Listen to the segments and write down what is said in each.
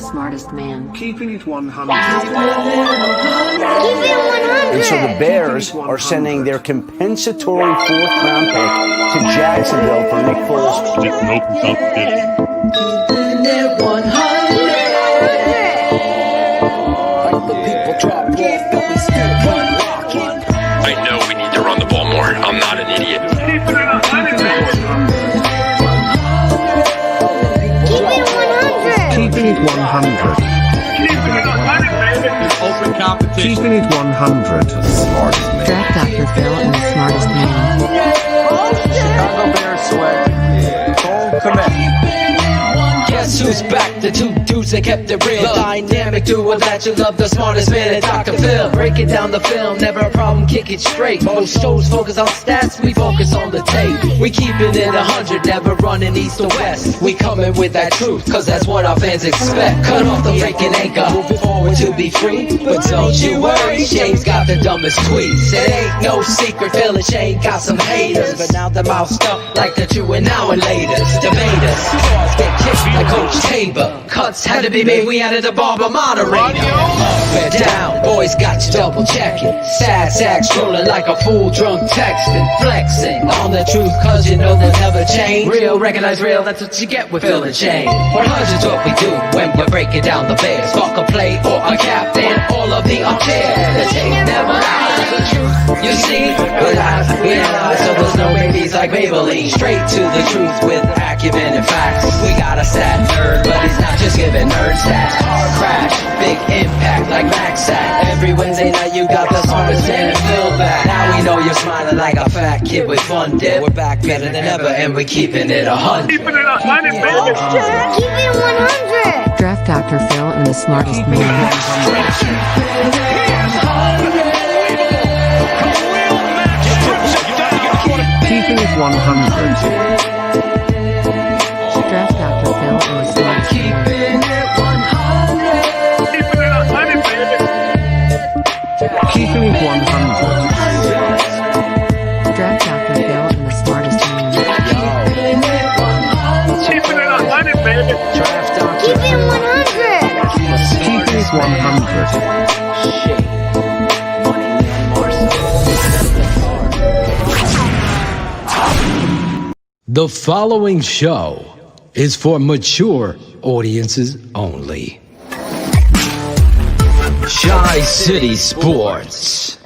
smartest man. Keeping it 100. And so the Bears are sending their compensatory fourth-round pick to Jacksonville for Nick Foles. Keeping it 100. The people drop off, but we still run rockin'. I know we need to run the ball more. I'm not an idiot. Keeping it 100. Keeping it 100. Keeping it 100, baby. Open competition. Keeping it 100. Smartest man. Draft Dr. Phil and the smartest man. Chicago Bears sweat. Cole Kmet. Guess who's back? The two dudes that kept it real. The dynamic duo that you love, the smartest man and Dr. Phil. Breaking down the film, never a problem, kick it straight. Most shows focus on stats, we focus on the tape. We keeping it 100, never running east or west. We coming with that truth, cause that's what our fans expect. Cut off the freaking anchor, moving forward to be free. But don't you worry, Shayne's got the dumbest tweets. It ain't no secret, Phil and Shayne got some haters. But now they're moused up like the true and now and laters. Debaters, stars get kicked like Coach Tabor. Cuts had to be made, we added a barber moderator. Up and down, boys got you double checking. Sad sacks rolling like a fool drunk texting. Flexing on the truth cause you know they'll never change. Real, recognize real, that's what you get with Phil and Shayne. 100's what we do when we're breaking down the Bears. Fuck a play or a captain, all of the upstairs. The tape never lies, the truth you see, we analyze, so there's no babies like Maybelline. Straight to the truth with acumen and facts. We got a stat nerd, but he's not just giving nerd stats. Car crash, big impact like Max Sack. Every Wednesday night you got the smartest man and Phil back. Now we know you're smiling like a fat kid with fun dip. We're back better than ever and we're keeping it 100. Keeping it 100, baby. Keep it 100. Draft Dr. Phil and the smartest man. Keeping it 100. Draft Dr. Phil and the smartest man. Keeping it 100, baby. Keeping it 100. Draft Dr. Phil and the smartest man. Keeping it 100, baby. Draft Dr. Keep it 100. Keeping it 100. The following show is for mature audiences only. Shy City Sports.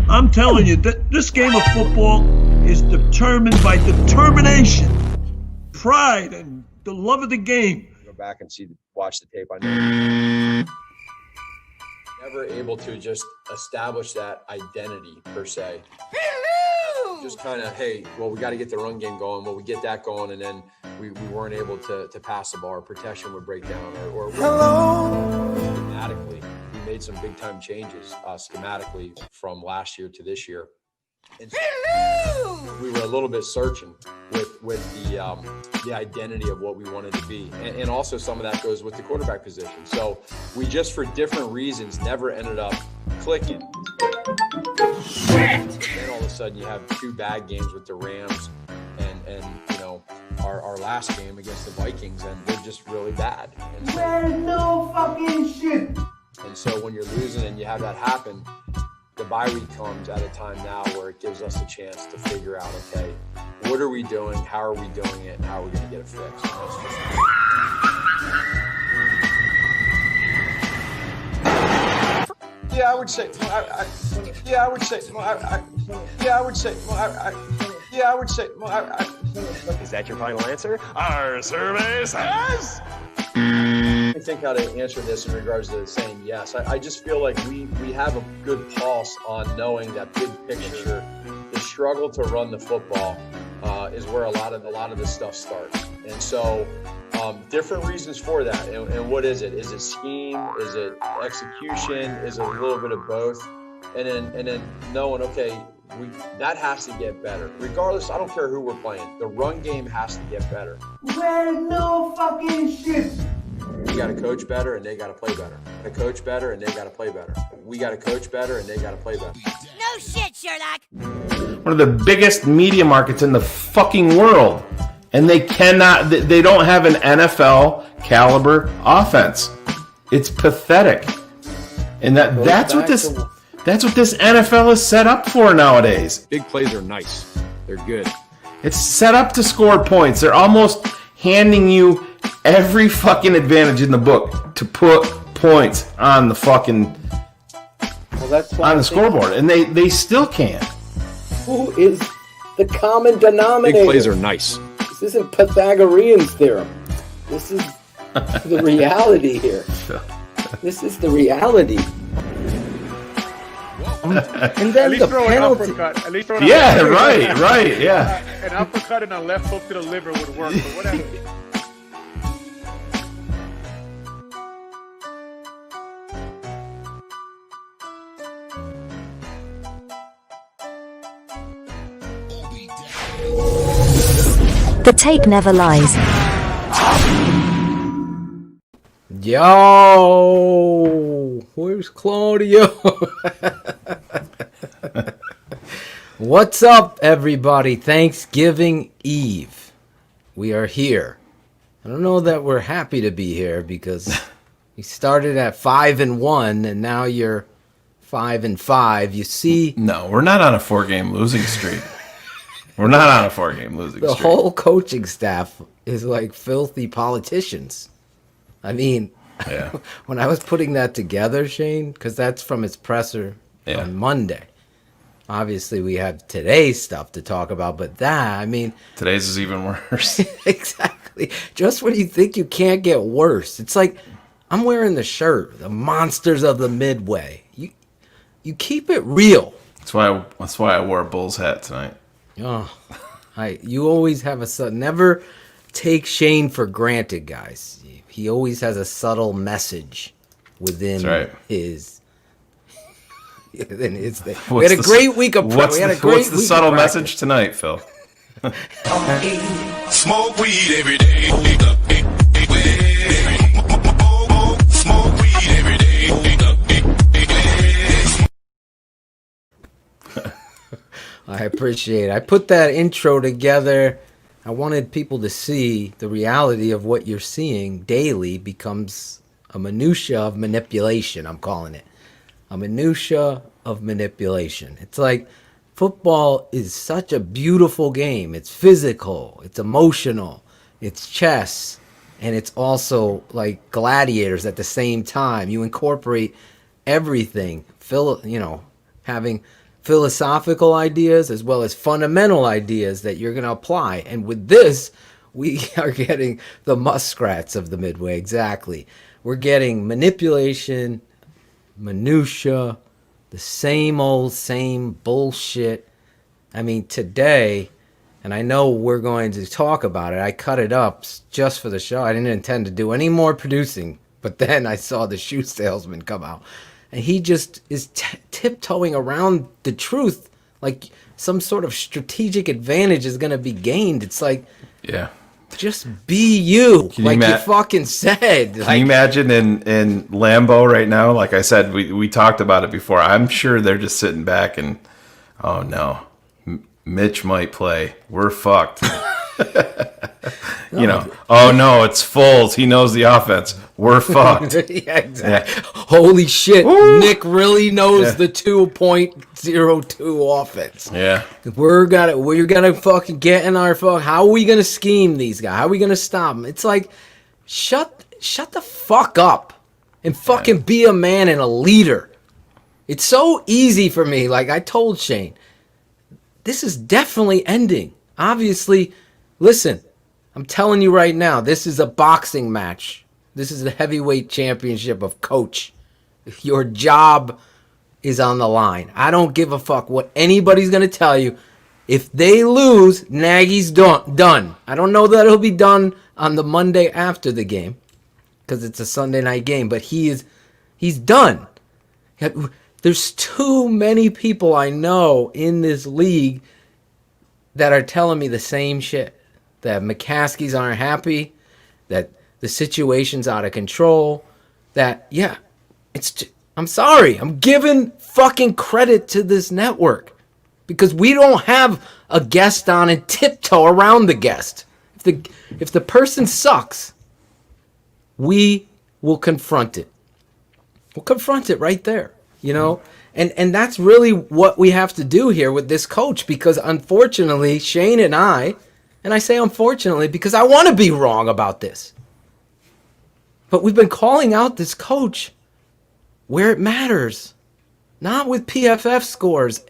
I'm telling you, that this game of football is determined by determination, pride, and the love of the game. Go back and watch the tape. I know. Never able to just establish that identity per se. Just kind of, hey, well, we got to get the run game going. Well, we get that going, and then we weren't able to pass the ball. Our protection would break down, or schematically, we made some big time changes schematically from last year to this year. And so we were a little bit searching with the identity of what we wanted to be. And also some of that goes with the quarterback position. So we just, for different reasons, never ended up clicking. And then all of a sudden you have two bad games with the Rams and you know, our last game against the Vikings, and they're just really bad. And so, No fucking shit. and so when you're losing and you have that happen, the bye week comes at a time now where it gives us a chance to figure out, okay, what are we doing, how are we doing it, and how are we going to get it fixed? Yeah, I would say. Is that your final answer? Our survey says. I think how to answer this in regards to saying yes. I just feel like we have a good pulse on knowing that big picture. The struggle to run the football is where a lot of this stuff starts, and so different reasons for that. And what is it? Is it scheme? Is it execution? Is it a little bit of both? And then knowing, okay, that has to get better. Regardless, I don't care who we're playing. The run game has to get better. No fucking shit. We got to coach better, and they got to play better. To coach better, and they got to play better. We got to coach better, and they got to play better. No shit, Sherlock. one of the biggest media markets in the fucking world. And they don't have an NFL caliber offense. It's pathetic. And that's what this NFL is set up for nowadays. Big plays are nice. They're good. It's set up to score points. They're almost handing you every fucking advantage in the book to put points on the fucking on the scoreboard, and they still can't. Who is the common denominator? Big plays are nice. This isn't Pythagorean's theorem. This is the reality here. This is the reality. And then the penalty. At least throw an uppercut. Right, yeah. An uppercut and a left hook to the liver would work, but whatever. The tape never lies. Yo, where's Claudio? What's up, everybody? Thanksgiving Eve. We are here. I don't know that we're happy to be here because we started at 5-1 and now you're 5-5. You see, no, we're not on a 4-game losing streak. We're not on a 4-game losing streak. The whole coaching staff is like filthy politicians. I mean, yeah. When I was putting that together, Shane, because that's from his presser on Monday. Obviously, we have today's stuff to talk about, but that, I mean... Today's is even worse. Exactly. Just when you think you can't get worse. It's like, I'm wearing the shirt, the monsters of the Midway. You keep it real. That's why I wore a Bulls hat tonight. Oh, you always have never take Shane for granted, guys. He always has a subtle message within his. Within his thing. We had a great week of prep. What's the subtle message tonight, Phil? Smoke weed every day. Smoke weed every day. I appreciate it. I put that intro together. I wanted people to see the reality of what you're seeing daily becomes a minutia of manipulation, I'm calling it. A minutia of manipulation. It's like football is such a beautiful game. It's physical, it's emotional, it's chess, and it's also like gladiators at the same time. You incorporate everything, having philosophical ideas as well as fundamental ideas that you're going to apply. And with this, we are getting the muskrats of the Midway. Exactly. We're getting manipulation, minutia, the same old, same bullshit. I mean, today, and I know we're going to talk about it, I cut it up just for the show. I didn't intend to do any more producing, but then I saw the shoe salesman come out. And he just is tiptoeing around the truth like some sort of strategic advantage is going to be gained. It's like, just be you, you fucking said. Can you imagine in Lambeau right now? Like I said, we talked about it before. I'm sure they're just sitting back and, oh no, Mitch might play. We're fucked. Oh no, it's Foles. He knows the offense. We're fucked. Yeah, exactly. Yeah. Holy shit, woo! Nick really knows the 2.02 offense. Yeah, we're gonna fucking get in our fuck. How are we gonna scheme these guys? How are we gonna stop them? It's like, shut the fuck up and fucking be a man and a leader. It's so easy for me. Like I told Shane, this is definitely ending. Obviously, listen. I'm telling you right now, this is a boxing match. This is the heavyweight championship of coach. Your job is on the line. I don't give a fuck what anybody's going to tell you. If they lose, Nagy's done. I don't know that he'll be done on the Monday after the game because it's a Sunday night game, but he's done. There's too many people I know in this league that are telling me the same shit. That McCaskies aren't happy, that the situation's out of control, that, I'm sorry, I'm giving fucking credit to this network. because we don't have a guest on and tiptoe around the guest. If the person sucks, we will confront it. We'll confront it right there, you know? And that's really what we have to do here with this coach, because unfortunately, Shayne and I say unfortunately because I want to be wrong about this, but we've been calling out this coach where it matters, not with PFF scores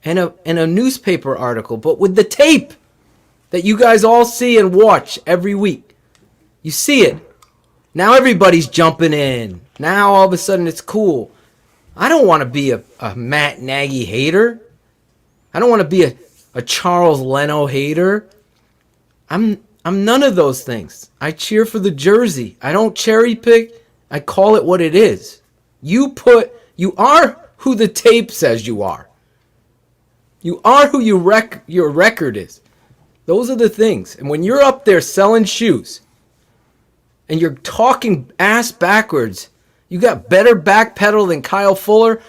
and a newspaper article, but with the tape that you guys all see and watch every week. You see it. Now everybody's jumping in. Now all of a sudden it's cool. I don't want to be a Matt Nagy hater. I don't want to be a Charles Leno hater. I'm none of those things. I cheer for the jersey. I don't cherry pick. I call it what it is. You are who the tape says you are. You are who your record is. Those are the things. And when you're up there selling shoes and you're talking ass backwards, you got better back pedal than Kyle Fuller,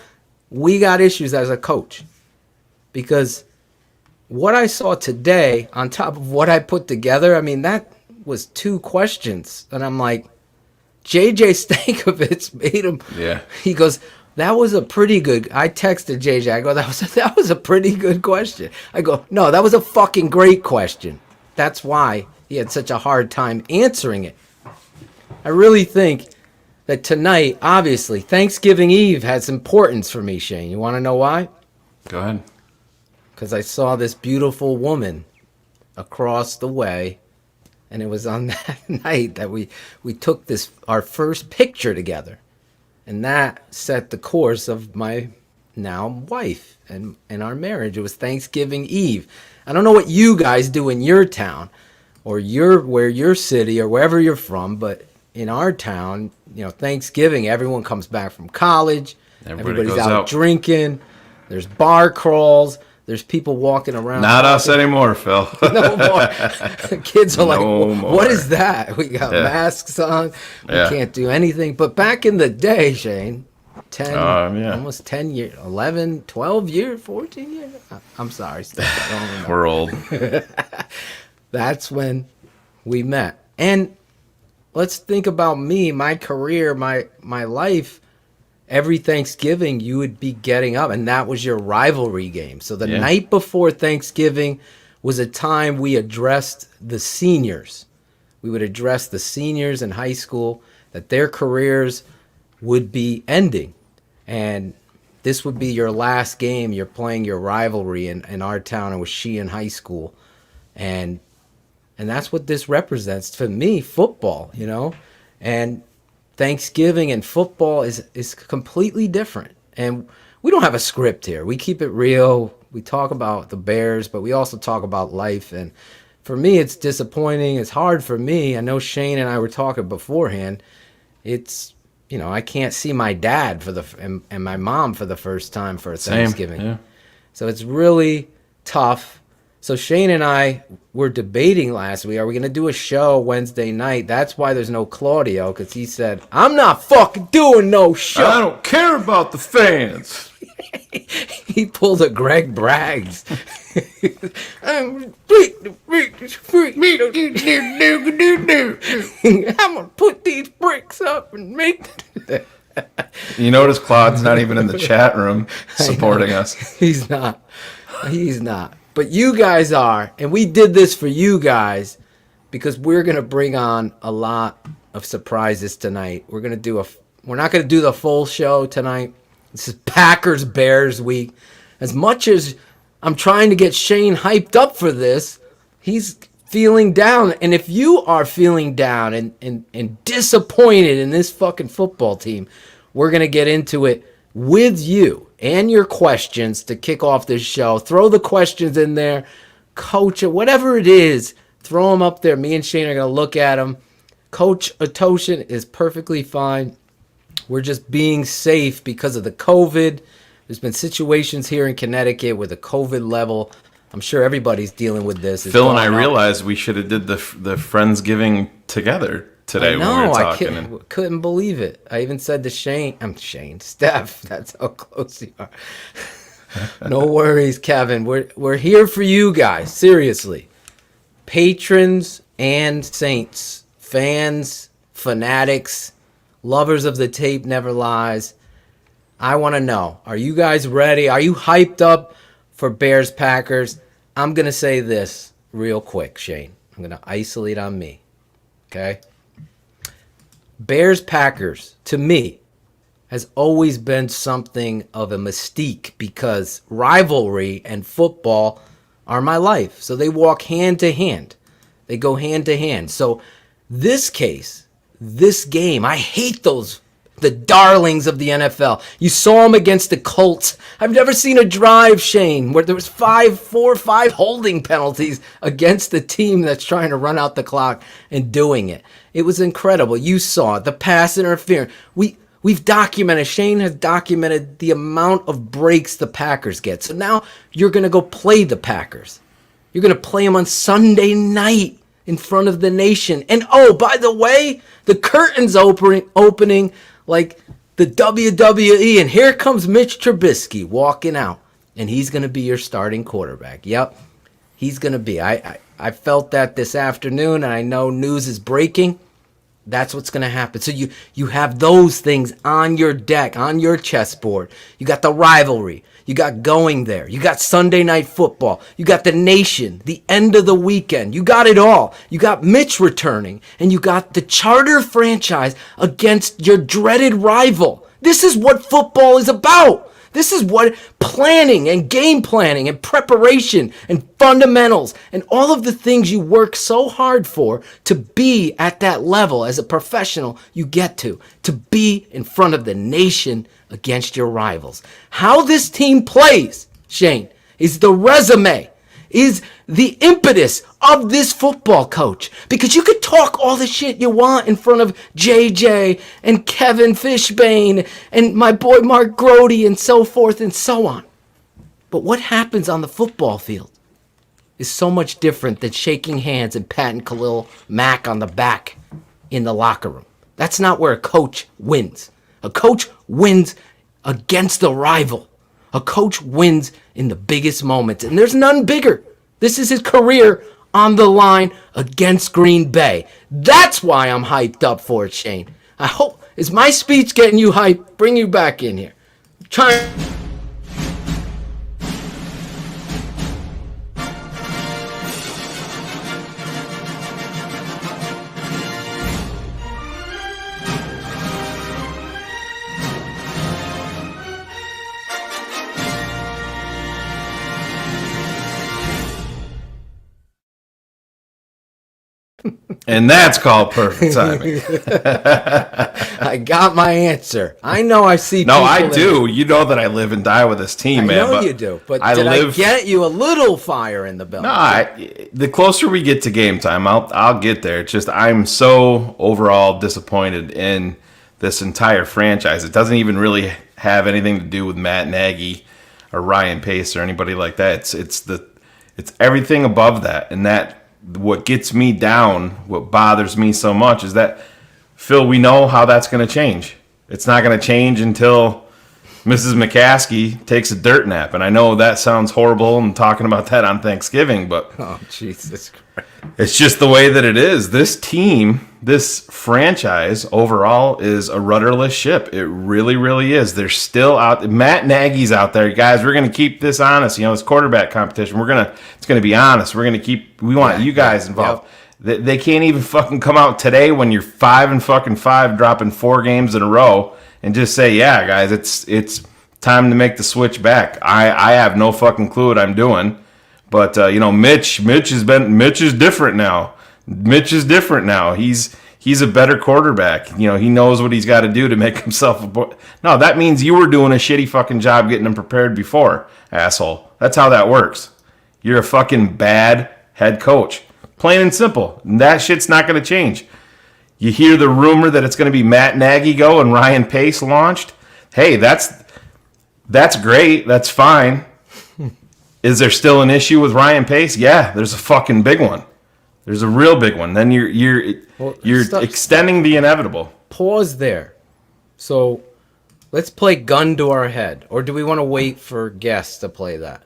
we got issues as a coach. Because what I saw today, on top of what I put together, I mean, that was 2 questions. And I'm like, JJ Stankovitz made him. Yeah. He goes, that was a pretty good. I texted JJ. I go, that was a pretty good question. I go, no, that was a fucking great question. That's why he had such a hard time answering it. I really think that tonight, obviously, Thanksgiving Eve has importance for me, Shayne. You want to know why? Go ahead. Because I saw this beautiful woman across the way, and it was on that night that we took our first picture together. And that set the course of my now wife and our marriage. It was Thanksgiving Eve. I don't know what you guys do in your town or where your city or wherever you're from, but in our town, you know, Thanksgiving, everyone comes back from college. Everybody's out drinking. There's bar crawls. There's people walking around. Not us anymore, Phil. No more. Kids are like, what is that? We got masks on. We can't do anything. But back in the day, Shayne, almost 10 years, 11, 12 years, 14 years. I'm sorry, Steph. I don't remember. We're old. That's when we met. And let's think about me, my career, my life. Every Thanksgiving, you would be getting up, and that was your rivalry game. So the night before Thanksgiving was a time we addressed the seniors. We would address the seniors in high school, that their careers would be ending. And this would be your last game. You're playing your rivalry in our town. It was Sheehan High School. And that's what this represents for me, football, you know? And Thanksgiving and football is completely different. And we don't have a script here. We keep it real. We talk about the Bears, but we also talk about life. And for me, it's disappointing. It's hard for me. I know Shayne and I were talking beforehand. It's, you know, I can't see my dad and my mom for the first time for Thanksgiving. Yeah. So it's really tough. So Shayne and I were debating last week, are we going to do a show Wednesday night? That's why there's no Claudio, because he said, I'm not fucking doing no show. I don't care about the fans. He pulled a Greg Braggs. I'm going to put these bricks up and make... You notice Claude's not even in the chat room supporting us. He's not. But you guys are, and we did this for you guys because we're going to bring on a lot of surprises tonight. We're not going to do the full show tonight. This is Packers Bears week. As much as I'm trying to get Shayne hyped up for this, he's feeling down. And if you are feeling down and disappointed in this fucking football team, we're going to get into it with you and your questions to kick off this show. Throw the questions in there. Coach, whatever it is, throw them up there. Me and Shayne are going to look at them. Coach Ottochian is perfectly fine. We're just being safe because of the COVID. There's been situations here in Connecticut with the COVID level. I'm sure everybody's dealing with this. Phil and I realized we should have did the Friendsgiving together today when we were talking. I couldn't believe it. I even said to Steph, that's how close you are. No worries, Kevin. We're here for you guys. Seriously. Patrons and saints, fans, fanatics, lovers of the tape never lies. I want to know, are you guys ready? Are you hyped up for Bears Packers? I'm going to say this real quick, Shane. I'm going to isolate on me. Okay? Bears Packers, to me, has always been something of a mystique because rivalry and football are my life. So they walk hand to hand. They go hand to hand. So this case, this game, I hate the darlings of the NFL. You saw them against the Colts. I've never seen a drive, Shane, where there was 4 or 5 holding penalties against the team that's trying to run out the clock and doing it. It was incredible. You saw it, the pass interference. We've documented, Shane has documented the amount of breaks the Packers get. So now you're going to go play the Packers. You're going to play them on Sunday night in front of the nation. And oh, by the way, the curtain's opening like the WWE. And here comes Mitch Trubisky walking out. And he's going to be your starting quarterback. Yep, he's going to be. I felt that this afternoon, and I know news is breaking. That's what's going to happen. So you have those things on your deck, on your chessboard. You got the rivalry. You got going there. You got Sunday Night Football. You got the nation, the end of the weekend. You got it all. You got Mitch returning, and you got the charter franchise against your dreaded rival. This is what football is about. This is what planning and game planning and preparation and fundamentals and all of the things you work so hard for to be at that level as a professional you get to be in front of the nation against your rivals. How this team plays, Shane, is the resume, is the impetus of this football coach. Because you could talk all the shit you want in front of JJ and Kevin Fishbane and my boy Mark Grody and so forth and so on. But what happens on the football field is so much different than shaking hands and patting Khalil Mack on the back in the locker room. That's not where a coach wins. A coach wins against a rival. A coach wins in the biggest moments, and there's none bigger. This is his career on the line against Green Bay. That's why I'm hyped up for it, Shane. I hope, is my speech getting you hyped? Bring you back in here. Try. And that's called perfect timing. I got my answer. I know I see No, people I do. You know that I live and die with this team, man. I know you do. But I get you a little fire in the belly? No, the closer we get to game time, I'll get there. It's just I'm so overall disappointed in this entire franchise. It doesn't even really have anything to do with Matt Nagy or Ryan Pace or anybody like that. It's everything above that, and that. What gets me down, what bothers me so much is that, Phil, we know how that's going to change. It's not going to change until Mrs. McCaskey takes a dirt nap. And I know that sounds horrible and talking about that on Thanksgiving, but oh, Jesus Christ. It's just the way that it is. This team, this franchise overall is a rudderless ship. It really, really is. They're still out. Matt Nagy's out there, guys. We're going to keep this honest. You know, it's quarterback competition. It's going to be honest. We want you guys involved. Yep. They can't even fucking come out today when you're 5-5, dropping 4 games in a row, and just say, yeah, guys, it's time to make the switch back. I have no fucking clue what I'm doing. But Mitch is different now. Mitch is different now. He's a better quarterback. He knows what he's got to do to make himself No, that means you were doing a shitty fucking job getting him prepared before, asshole. That's how that works. You're a fucking bad head coach. Plain and simple. That shit's not going to change. You hear the rumor that it's going to be Matt Nagy go and Ryan Pace launched. Hey, that's great. That's fine. Is there still an issue with Ryan Pace? Yeah, there's a fucking big one. There's a real big one. Then you're extending the inevitable. Pause there. So Let's play gun to our head, or do we want to wait for guests to play that?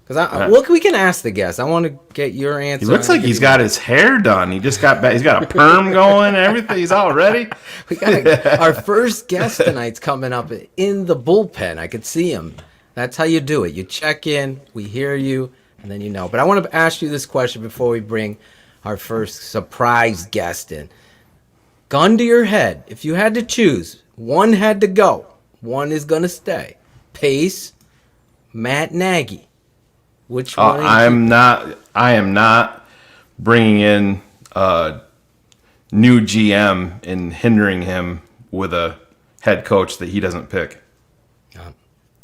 Because look, we can ask the guests. I want to get your answer. He looks like he's got his hair done. He just got back. He's got a perm going and everything. He's all ready. We got our first guest tonight's coming up in the bullpen. I could see him. That's how you do it. You check in, we hear you, and then you know. But I want to ask you this question before we bring our first surprise guest in. Gun to your head. If you had to choose, one had to go. One is going to stay. Pace, Matt Nagy. Which one? I am not bringing in a new GM and hindering him with a head coach that he doesn't pick.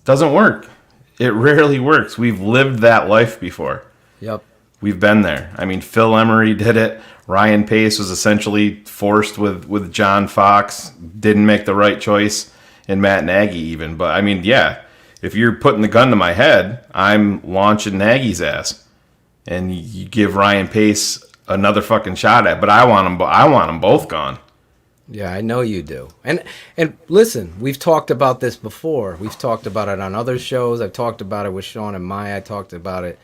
Doesn't work. It rarely works. We've lived that life before. Yep. We've been there. I mean, Phil Emery did it. Ryan Pace was essentially forced with John Fox. Didn't make the right choice. And Matt Nagy even. But, I mean, yeah. If you're putting the gun to my head, I'm launching Nagy's ass. And you give Ryan Pace another fucking shot at it. But I want them both gone. Yeah, I know you do. And listen, we've talked about this before. We've talked about it on other shows. I've talked about it with Sean and Maya. I talked about it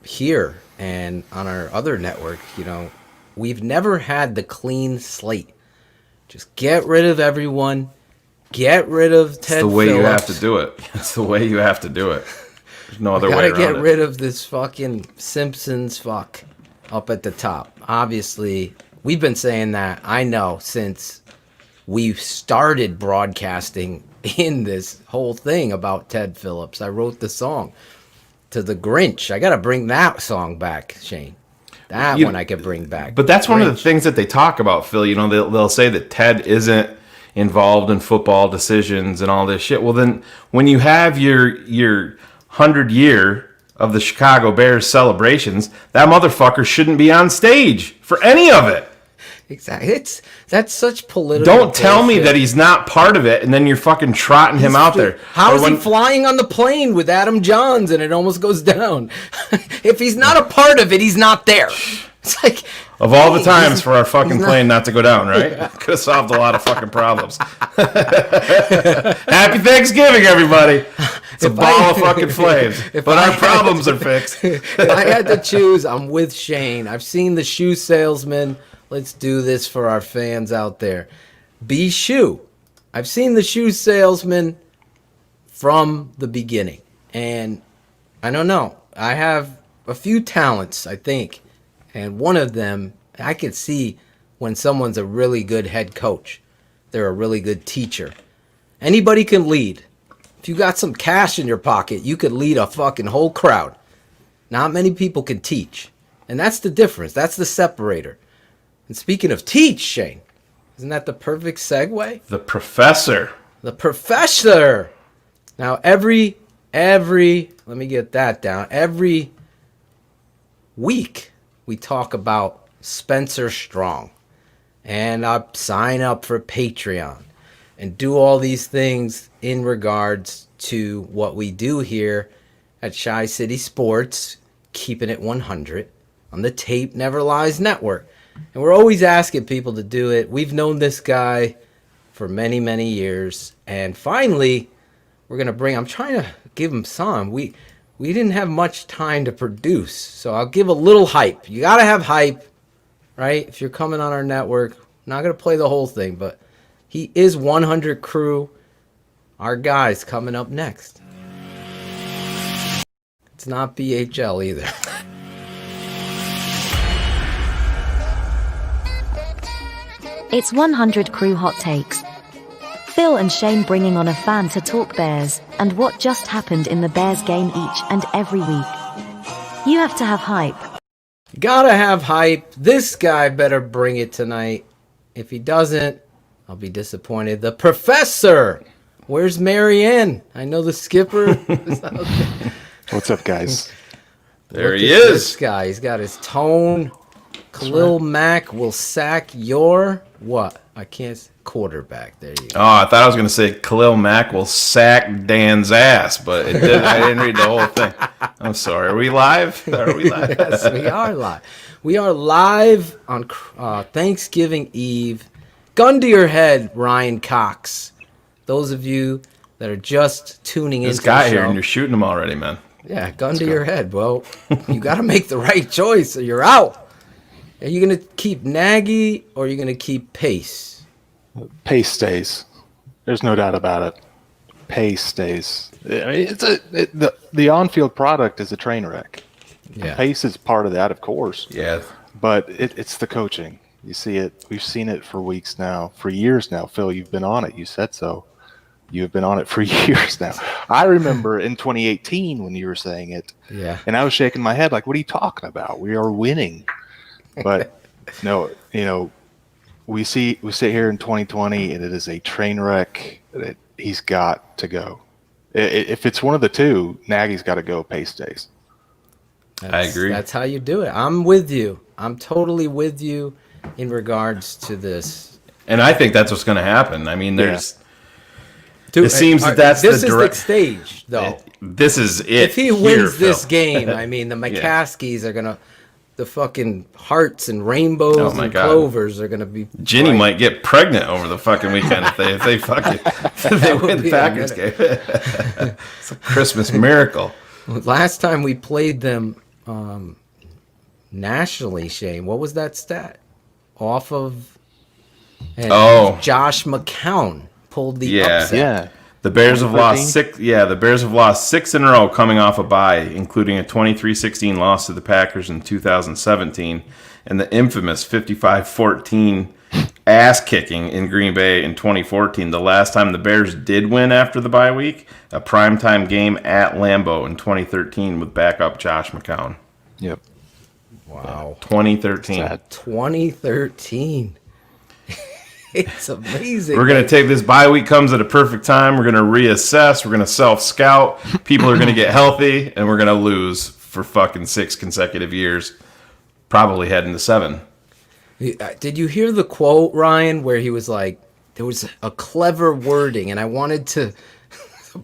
here and on our other network. You know, we've never had the clean slate. Just get rid of everyone. Get rid of Ted Phillips. It's the way you have to do it. It's the way you have to do it. There's no other way around it. Gotta get rid of this fucking Simpsons fuck up at the top. Obviously, we've been saying that, I know, since we started broadcasting in this whole thing about Ted Phillips. I wrote the song to the Grinch. I got to bring that song back, Shane. That one I could bring back. But that's one of the things that they talk about, Phil. You know, they'll say that Ted isn't involved in football decisions and all this shit. Well, then when you have your 100 year of the Chicago Bears celebrations, that motherfucker shouldn't be on stage for any of it. Exactly. That's such political. Don't tell me that he's not part of it, and then you're fucking trotting him out there. How is he flying on the plane with Adam Johns and it almost goes down? If he's not a part of it, he's not there. It's like, of all the times for our fucking plane not to go down, right? Yeah. Could have solved a lot of fucking problems. Happy Thanksgiving, everybody. It's a ball of fucking flames. But our problems are fixed. If I had to choose, I'm with Shane. I've seen The Shoe Salesman. Let's do this for our fans out there. Be Shoe. I've seen The Shoe Salesman from the beginning. And I don't know. I have a few talents, I think. And one of them, I can see when someone's a really good head coach. They're a really good teacher. Anybody can lead. If you got some cash in your pocket, you could lead a fucking whole crowd. Not many people can teach. And that's the difference. That's the separator. And speaking of teach, Shane, isn't that the perfect segue? The professor. The professor. Now, every, let me get that down. Every week, we talk about Spencer Strong. And I sign up for Patreon and do all these things in regards to what we do here at Shy City Sports, Keepin It 100 on the Tape Never Lies Network. And we're always asking people to do it. We've known this guy for many, many years. And finally, we're going to I'm trying to give him some. We didn't have much time to produce. So I'll give a little hype. You got to have hype, right? If you're coming on our network, I'm not going to play the whole thing, but he is 100 Crew. Our guy's coming up next. It's not BHL either. It's 100 Crew Hot Takes. Phil and Shane bringing on a fan to talk Bears and what just happened in the Bears game each and every week. You have to have hype. Gotta have hype. This guy better bring it tonight. If he doesn't, I'll be disappointed. The professor. Where's Marianne? I know the skipper. What's up, guys? There he is. This guy. He's got his tone. Khalil Mack will sack your what? I can't. Quarterback. There you go. Oh, I thought I was going to say Khalil Mack will sack Dan's ass, but I didn't read the whole thing. I'm sorry. Are we live? Yes, we are live. We are live on Thanksgiving Eve. gun to your head, Ryan Cox. Those of you that are just tuning in. This guy here, and you're shooting him already, man. Yeah, gun to your head. Well, you got to make the right choice or you're out. Are you going to keep Nagy or are you going to keep Pace? Pace stays. There's no doubt about it. Pace stays. I mean, the on-field product is a train wreck. Yeah. Pace is part of that, of course. Yeah. But it's the coaching. You see it. We've seen it for weeks now, for years now. Phil, you've been on it. You said so. You have been on it for years now. I remember in 2018 when you were saying it. Yeah. And I was shaking my head like, what are you talking about? We are winning. But no, we sit here in 2020 and it is a train wreck. He's got to go. If it's one of the two, Nagy's got to go. Pace stays. I agree. That's how you do it. I'm with you. I'm totally with you in regards to this. And I think that's what's going to happen. I mean, there's. Dude, it seems that's this the is the stage, though. This is it. If he wins this Phil. game, I mean, the McCaskies are gonna, the fucking hearts and rainbows and God. clovers are gonna be. Ginny might get pregnant over the fucking weekend if they win the Packers game. It's a Christmas miracle. Last time we played them nationally, Shane, what was that stat? Off of. And Josh McCown pulled the upset. Yeah. The Bears have lost 6. Yeah, the Bears have lost 6 in a row coming off a bye, including a 23-16 loss to the Packers in 2017 and the infamous 55-14 ass kicking in Green Bay in 2014. The last time the Bears did win after the bye week, a primetime game at Lambeau in 2013 with backup Josh McCown. Yep. Wow. 2013. 2013. It's amazing. We're going to take this bye week comes at a perfect time. We're going to reassess. We're going to self-scout. People are going to get healthy, and we're going to lose for fucking 6 consecutive years, probably heading to 7. Did you hear the quote, Ryan, where he was like, there was a clever wording, and I wanted to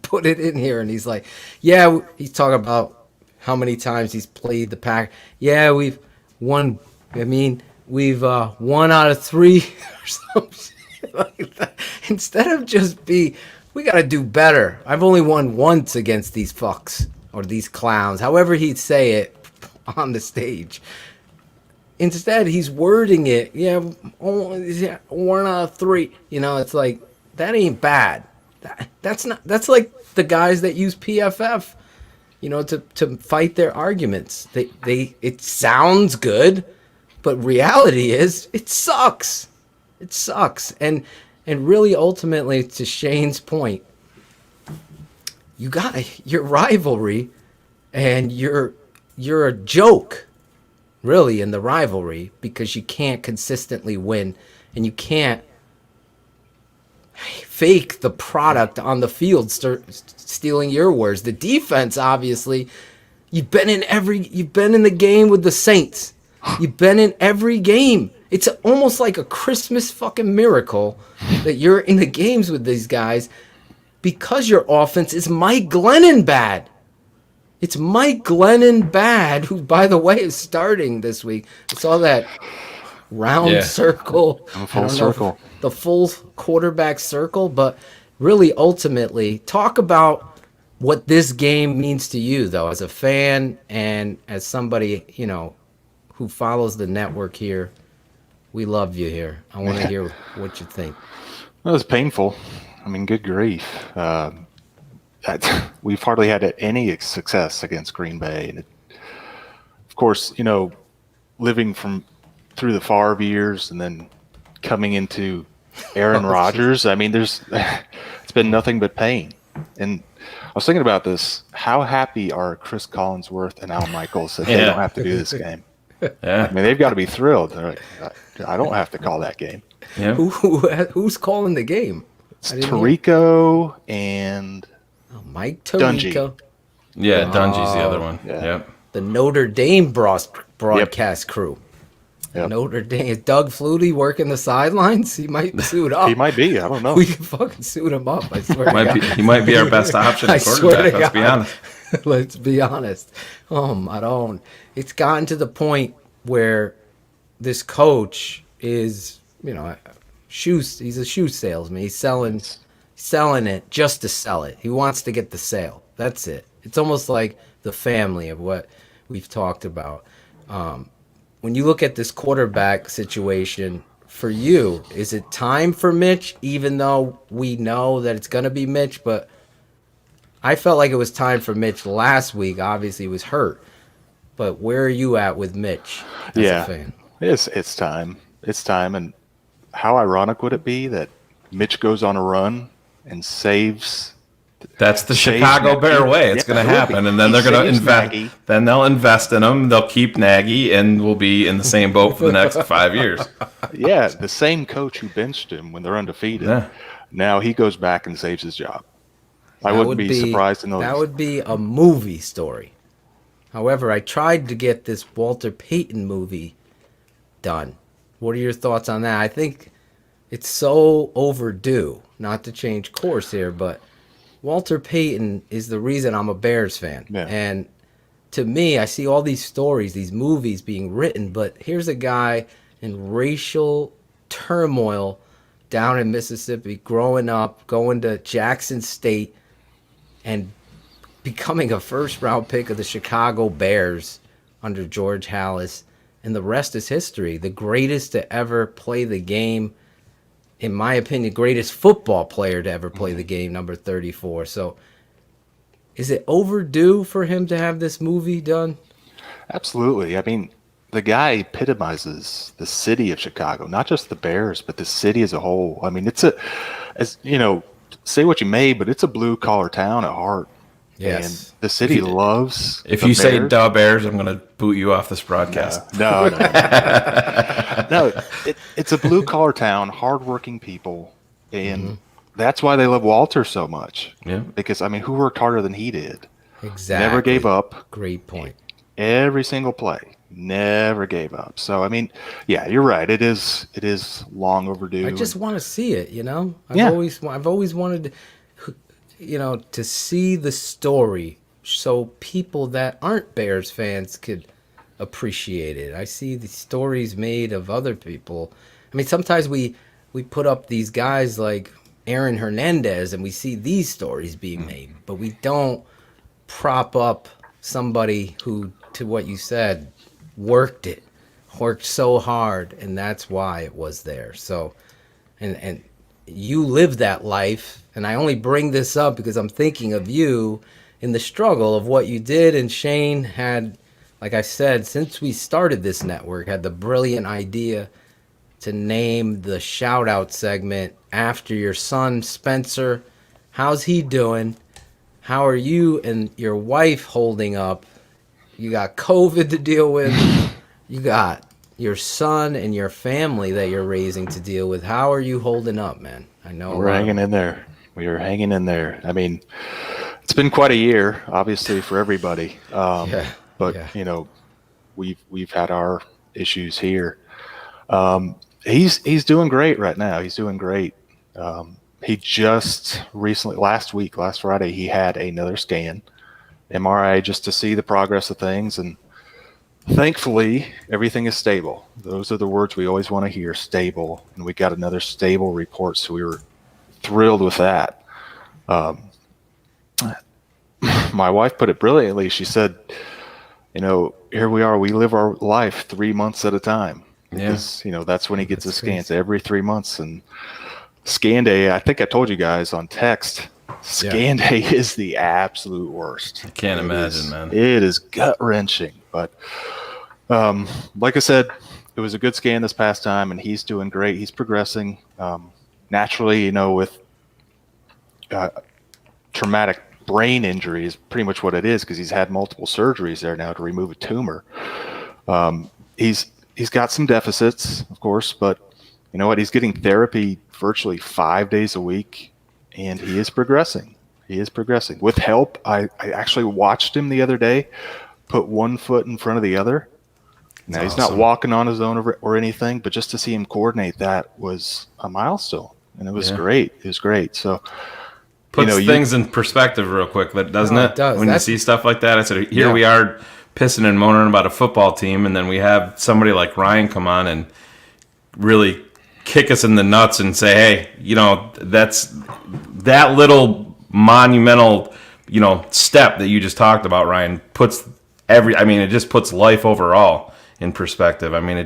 put it in here, and he's like, yeah, he's talking about how many times he's played the Pack. Yeah, we've won. I mean, we've 1 out of 3 or some shit like that. Instead of just we got to do better. I've only won once against these fucks or these clowns, however he'd say it on the stage. Instead, he's wording it, 1 out of 3. It's like, that ain't bad. That's like the guys that use PFF, to fight their arguments. It sounds good. But reality is, it sucks. It sucks. And really, ultimately, to Shane's point, you got your rivalry, and you're a joke, really, in the rivalry, because you can't consistently win, and you can't fake the product on the field, stealing your words. The defense, obviously, you've been in the game with the Saints. You've been in every game. It's almost like a Christmas fucking miracle that you're in the games with these guys because your offense is Mike Glennon bad. It's Mike Glennon bad, who, by the way, is starting this week. I saw that round circle. Full circle. The full quarterback circle. But really, ultimately, talk about what this game means to you, though, as a fan and as somebody, who follows the network here. We love you here. I want to hear what you think. Well, it's painful. I mean, good grief. We've hardly had any success against Green Bay. And of course, living through the Favre years and then coming into Aaron Rodgers, I mean, it's been nothing but pain. And I was thinking about this. How happy are Chris Collinsworth and Al Michaels that they don't have to do this game? Yeah. I mean, they've got to be thrilled. They're like, I don't have to call that game. Yeah. Who's calling the game? It's Tirico and Mike Tirico. Yeah, Dungy's the other one. Yeah. Yep. The Notre Dame broadcast crew. Yep. Notre Dame. Is Doug Flutie working the sidelines? He might suit up. He might be. I don't know. We can fucking suit him up. I swear to God. He might be our best option at quarterback. Let's be honest. Let's be honest. I don't. It's gotten to the point where this coach is, He's a shoe salesman. He's selling it just to sell it. He wants to get the sale. That's it. It's almost like the family of what we've talked about. When you look at this quarterback situation, for you, is it time for Mitch, even though we know that it's going to be Mitch? But I felt like it was time for Mitch last week. Obviously, he was hurt. But where are you at with Mitch as a fan? It's time. It's time. And how ironic would it be that Mitch goes on a run and saves... That's the Chicago Bear way. It's going to happen, and then they're going to invest. Nagy. Then they'll invest in him. They'll keep Nagy, and we'll be in the same boat for the next 5 years. Yeah, the same coach who benched him when they're undefeated. Yeah. Now he goes back and saves his job. I wouldn't be surprised in those. That would be a movie story. However, I tried to get this Walter Payton movie done. What are your thoughts on that? I think it's so overdue. Not to change course here, but Walter Payton is the reason I'm a Bears fan. Yeah. And to me, I see all these stories, these movies being written, but here's a guy in racial turmoil down in Mississippi, growing up, going to Jackson State, and becoming a first-round pick of the Chicago Bears under George Halas. And the rest is history. The greatest to ever play the game. In my opinion, greatest football player to ever play the game, number 34. So is it overdue for him to have this movie done? Absolutely. I mean, the guy epitomizes the city of Chicago, not just the Bears, but the city as a whole. I mean, say what you may, but it's a blue-collar town at heart. Yes. And the city loves If you say "duh Bears," I'm going to boot you off this broadcast. No. It's a blue-collar town, hardworking people, and that's why they love Walter so much. Yeah. Because, I mean, who worked harder than he did? Exactly. Never gave up. Great point. Every single play. Never gave up. So, I mean, yeah, you're right. It is long overdue. I just want to see it, you know? I've always wanted to see the story so people that aren't Bears fans could appreciate it. I see the stories made of other people. I mean, sometimes we put up these guys like Aaron Hernandez and we see these stories being made, but we don't prop up somebody who, to what you said, worked so hard, and that's why it was there. So, and you live that life, and I only bring this up because I'm thinking of you in the struggle of what you did. And Shayne had, like I said, since we started this network, had the brilliant idea to name the shout-out segment after your son, Spencer. How's he doing? How are you and your wife holding up? You got COVID to deal with. You got your son and your family that you're raising to deal with. How are you holding up, man? I know we're hanging in there. We are hanging in there. I mean, it's been quite a year, obviously, for everybody. We've had our issues here. He's doing great right now. He's doing great. He just recently, last Friday, he had another scan, MRI, just to see the progress of things. And thankfully, everything is stable. Those are the words we always want to hear, stable. And we got another stable report, so we were thrilled with that. My wife put it brilliantly. She said, here we are. We live our life 3 months at a time. Because, that's when he gets his scans, every 3 months. And scan day, I think I told you guys on text, scan day is the absolute worst. I can't imagine, man. It is gut-wrenching. But like I said, it was a good scan this past time, and he's doing great. He's progressing. Naturally, with traumatic brain injury is pretty much what it is, because he's had multiple surgeries there now to remove a tumor. He's got some deficits, of course, but you know what? He's getting therapy virtually 5 days a week, and he is progressing. He is progressing. With help, I actually watched him the other day put one foot in front of the other. Now, he's not walking on his own or anything, but just to see him coordinate that was a milestone, and it was great. It was great. So, puts things in perspective real quick, doesn't it? It does. When you see stuff like that, I said, here we are pissing and moaning about a football team, and then we have somebody like Ryan come on and really kick us in the nuts and say, hey, that's that little monumental, step that you just talked about, Ryan, puts it just puts life overall in perspective. I mean,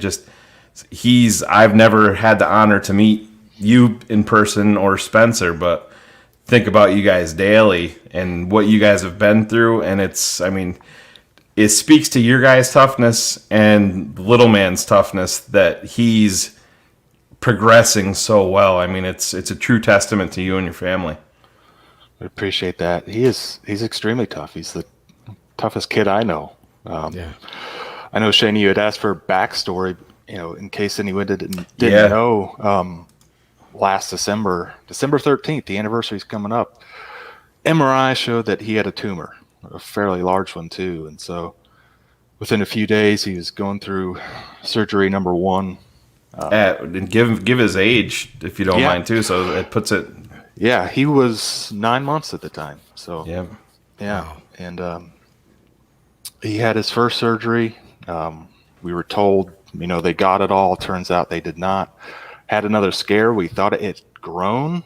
I've never had the honor to meet you in person or Spencer, but think about you guys daily and what you guys have been through. And it speaks to your guys' toughness and little man's toughness that he's progressing so well. I mean, it's a true testament to you and your family. I appreciate that. He's extremely tough. He's the toughest kid I know. I know, Shane, you had asked for backstory, in case anyone didn't know. Last December 13th, the anniversary's coming up. MRI showed that he had a tumor, a fairly large one too, and so within a few days he was going through surgery number 1. And give his age if you don't mind too, so it puts it. Yeah, he was 9 months at the time. So yeah, wow. And he had his first surgery. We were told, they got it all. Turns out they did not. Had another scare. We thought it had grown.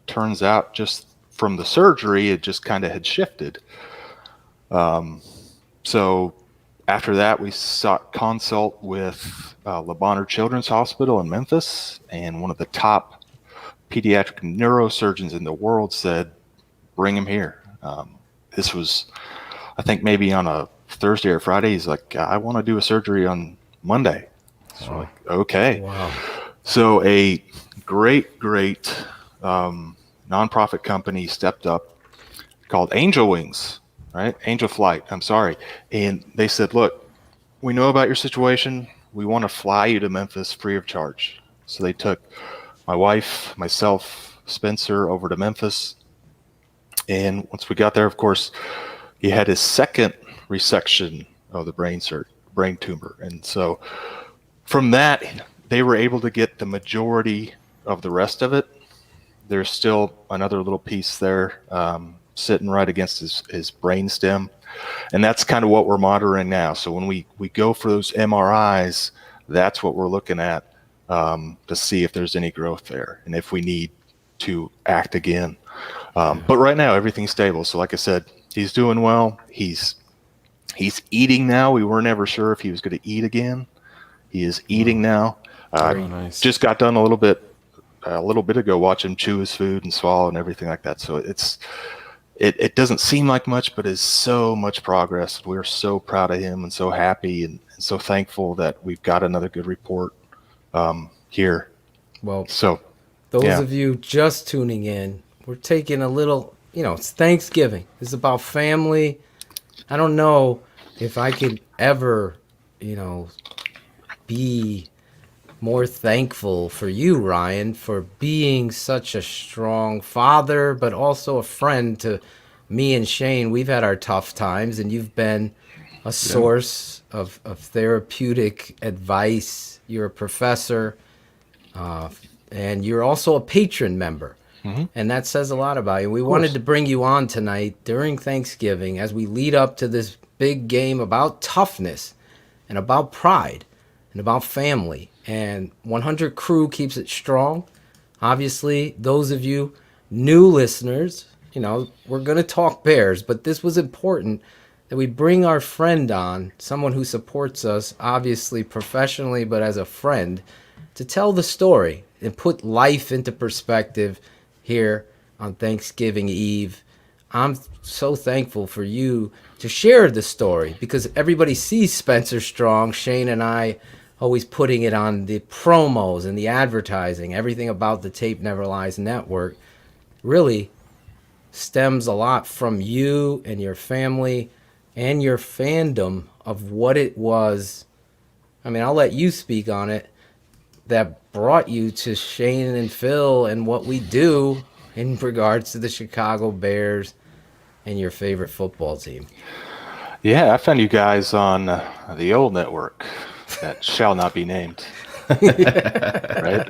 Turns out just from the surgery, it just kind of had shifted. So after that, we sought consult with Lambeau Children's Hospital in Memphis, and one of the top pediatric neurosurgeons in the world said, bring him here. This was, I think, maybe on a Thursday or Friday. He's like, I want to do a surgery on Monday. So we're like, okay. Wow. So a great nonprofit company stepped up called Angel Wings, right? Angel Flight, I'm sorry. And they said, look, we know about your situation. We want to fly you to Memphis free of charge. So they took my wife, myself, Spencer over to Memphis. And once we got there, of course, he had his second resection of the brain tumor. And so from that, they were able to get the majority of the rest of it. There's still another little piece there sitting right against his brain stem. And that's kind of what we're monitoring now. So when we go for those MRIs, that's what we're looking at to see if there's any growth there and if we need to act again. But right now, everything's stable. So like I said, he's doing well. He's eating now. We were never sure if he was going to eat again. He is eating now. Very nice. Just got done a little bit ago, watch him chew his food and swallow and everything like that. So it doesn't seem like much, but it's so much progress. We're so proud of him and so happy and so thankful that we've got another good report here. Well, so those of you just tuning in, we're taking a little, it's Thanksgiving. It's about family. I don't know if I could ever, be more thankful for you, Ryan, for being such a strong father, but also a friend to me and Shane. We've had our tough times, and you've been a source of therapeutic advice. You're a professor, and you're also a patron member. Mm-hmm. And that says a lot about you. We wanted to bring you on tonight during Thanksgiving as we lead up to this big game about toughness and about pride and about family. And 100 Crew keeps it strong. Obviously, those of you new listeners, we're going to talk Bears, but this was important that we bring our friend on, someone who supports us, obviously professionally, but as a friend, to tell the story and put life into perspective here on Thanksgiving Eve. I'm so thankful for you to share the story because everybody sees Spencer Strong, Shane and I always putting it on the promos and the advertising. Everything about the Tape Never Lies network really stems a lot from you and your family and your fandom of what it was. I mean, I'll let you speak on it. That brought you to Shane and Phil and what we do in regards to the Chicago Bears and your favorite football team. Yeah, I found you guys on the old network that shall not be named. Right?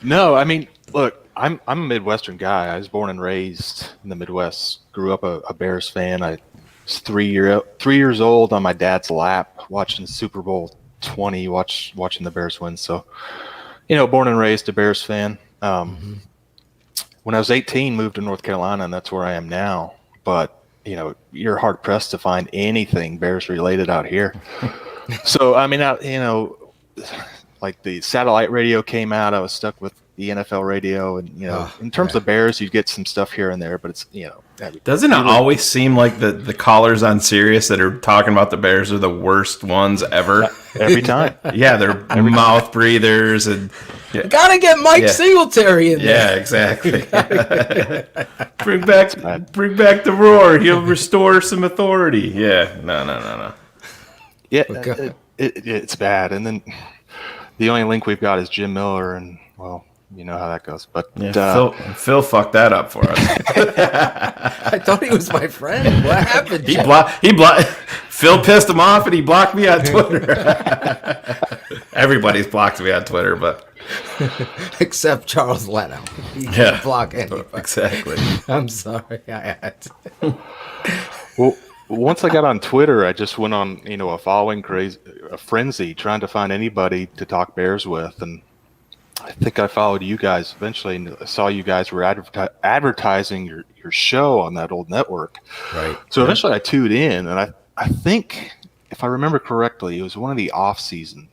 No, I mean, look, I'm a Midwestern guy. I was born and raised in the Midwest. Grew up a Bears fan. I was 3 years old on my dad's lap watching Super Bowl 20, watching the Bears win. So, born and raised a Bears fan. When I was 18, moved to North Carolina, and that's where I am now. But, you're hard pressed to find anything Bears related out here. So, I mean, like the satellite radio came out, I was stuck with the NFL radio, and in terms of Bears, you get some stuff here and there, but it's doesn't it always seem like the callers on Sirius that are talking about the Bears are the worst ones ever? Every time. Yeah, they're mouth breathers and gotta get Mike Singletary in there. Yeah, exactly. bring back the roar. He'll restore some authority. Yeah, no. Yeah, it's bad. And then the only link we've got is Jim Miller, and well, you know how that goes. But Phil fucked that up for us. I thought he was my friend. What happened? He blocked. Phil pissed him off, and he blocked me on Twitter. Everybody's blocked me on Twitter, but except Charles Leno. He can't block anybody. Exactly. I'm sorry. I had to. Well, once I got on Twitter, I just went on, a following a frenzy, trying to find anybody to talk Bears with, and I think I followed you guys eventually, and I saw you guys were advertising your show on that old network. Right. So eventually I tuned in, and I think, if I remember correctly, it was one of the off-season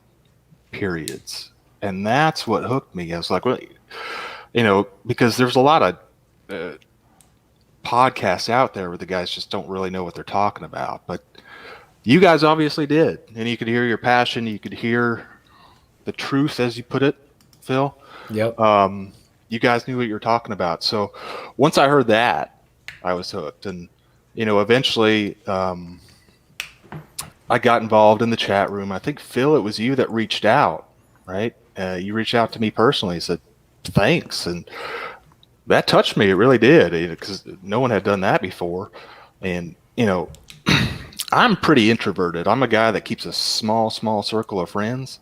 periods, and that's what hooked me. I was like, well, because there's a lot of podcasts out there where the guys just don't really know what they're talking about, but you guys obviously did, and you could hear your passion, you could hear the truth, as you put it, Phil. Yep. You guys knew what you were talking about. So once I heard that, I was hooked, and eventually I got involved in the chat room. I think, Phil, it was you that reached out, right? You reached out to me personally, said thanks, and that touched me. It really did, because no one had done that before. And, I'm pretty introverted. I'm a guy that keeps a small circle of friends.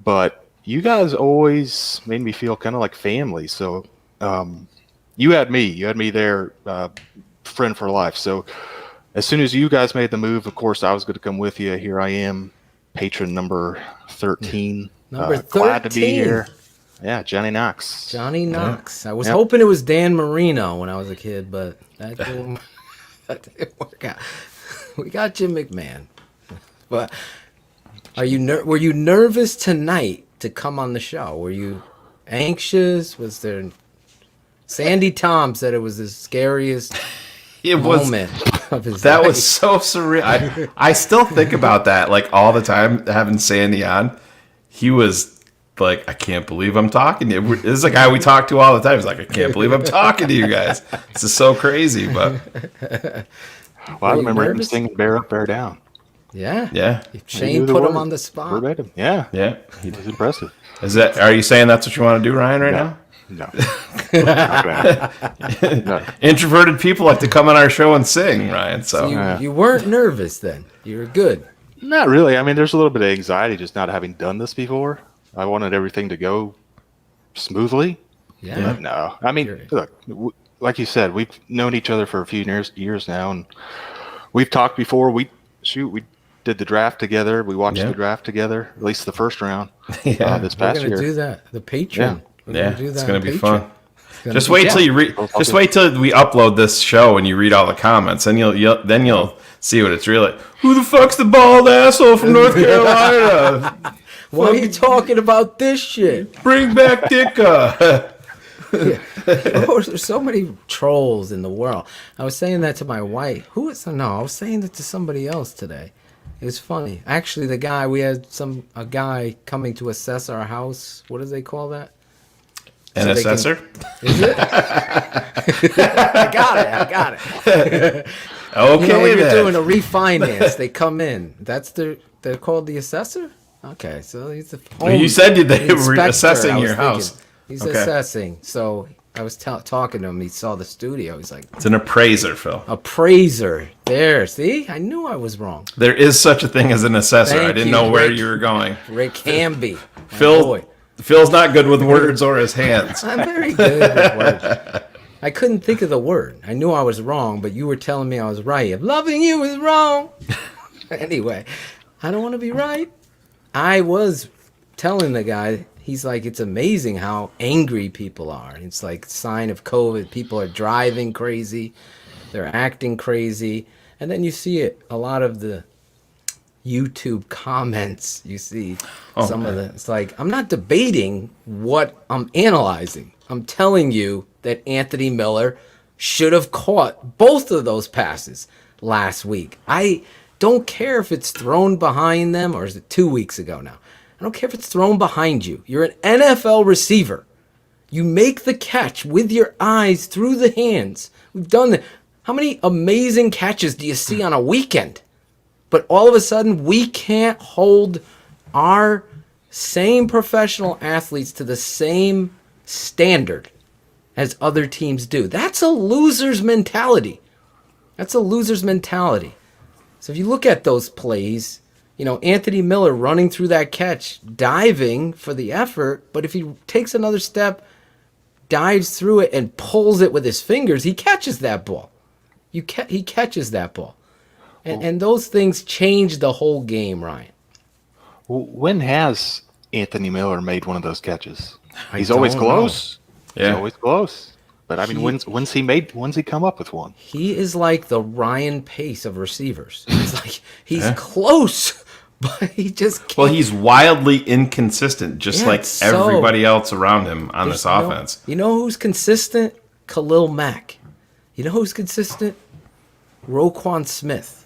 But you guys always made me feel kind of like family. So you had me there, friend for life. So as soon as you guys made the move, of course, I was going to come with you. Here I am, patron number 13. Number 13. Glad to be here. Yeah, Johnny Knox. Johnny Knox. I was hoping it was Dan Marino when I was a kid, but that didn't work out. We got Jim McMahon. But were you nervous tonight to come on the show? Were you anxious? Was there... Sandy Tom said it was the scariest moment of his life. Was so surreal. I still think about that like all the time, having Sandy on. He was like, I can't believe I'm talking to you. This is a guy we talk to all the time. He's like, I can't believe I'm talking to you guys. This is so crazy. But I remember him singing "Bear Up, Bear Down." Yeah. Shane put him on the spot. Verbatim. Yeah. He was impressive. Are you saying that's what you want to do, Ryan, right now? No. Introverted people like to come on our show and sing, Ryan. So you weren't nervous then. You were good. Not really. I mean, there's a little bit of anxiety just not having done this before. I wanted everything to go smoothly. Yeah. But no. I mean, look, like you said, we've known each other for a few years now, and we've talked before. We did the draft together. We watched the draft together, at least the first round. This past year. We're gonna do that. The Patreon. It's gonna be fun. Just wait till we upload this show and you read all the comments, and you'll see what it's really. Who the fuck's the bald asshole from North Carolina? Why are you talking about this shit? Bring back Dicka. There's so many trolls in the world. I was saying that to my wife. I was saying that to somebody else today. It was funny. Actually, we had a guy coming to assess our house. What do they call that? An assessor? Is it? I got it. Okay, when you're doing a refinance, they come in. They're called the assessor? Okay, so he's the you said they were assessing your house. He's assessing. So I was talking to him. He saw the studio. He's like, it's an appraiser, Phil. Appraiser. There. See? I knew I was wrong. There is such a thing as an assessor. I didn't know where you were going. Rick Hamby. Phil's not good with words or his hands. I'm very good with words. I couldn't think of the word. I knew I was wrong, but you were telling me I was right. If loving you is wrong. Anyway, I don't want to be right. I was telling the guy he's like, it's amazing how angry people are. It's like sign of COVID. People are driving crazy. They're acting crazy. And then you see it, a lot of the YouTube comments, you see of the, it's like, I'm not debating what I'm analyzing. I'm telling you that Anthony Miller should have caught both of those passes last week. I don't care if it's thrown behind them, or is it 2 weeks ago now? I don't care if it's thrown behind you. You're an NFL receiver. You make the catch with your eyes through the hands. We've done that. How many amazing catches do you see on a weekend? But all of a sudden, we can't hold our same professional athletes to the same standard as other teams do. That's a loser's mentality. That's a loser's mentality. So if you look at those plays, you know, Anthony Miller running through that catch, diving for the effort, but if he takes another step, dives through it and pulls it with his fingers, he catches that ball. He catches that ball. And those things change the whole game, Ryan. When has Anthony Miller made one of those catches? He's always close. Yeah. He's always close. But I mean, when's he come up with one? He is like the Ryan Pace of receivers. It's like he's close, but he just can't. Well, he's wildly inconsistent, just like everybody else around him on this offense. You know who's consistent? Khalil Mack. You know who's consistent? Roquan Smith.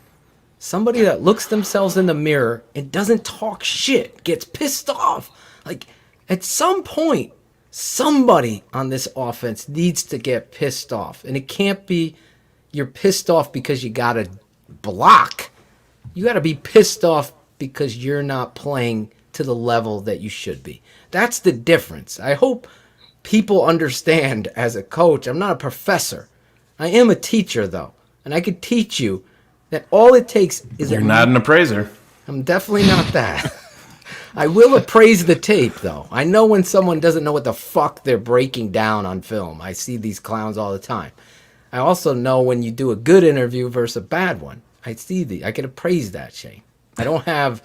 Somebody that looks themselves in the mirror and doesn't talk shit, gets pissed off. Like, at some point, somebody on this offense needs to get pissed off. And it can't be you're pissed off because you got to block. You got to be pissed off because you're not playing to the level that you should be. That's the difference. I hope people understand as a coach. I'm not a professor. I am a teacher, though. And I could teach you that all it takes is... You're not an appraiser. I'm definitely not that. I will appraise the tape, though. I know when someone doesn't know what the fuck they're breaking down on film. I see these clowns all the time. I also know when you do a good interview versus a bad one. I can appraise that, Shane. I don't have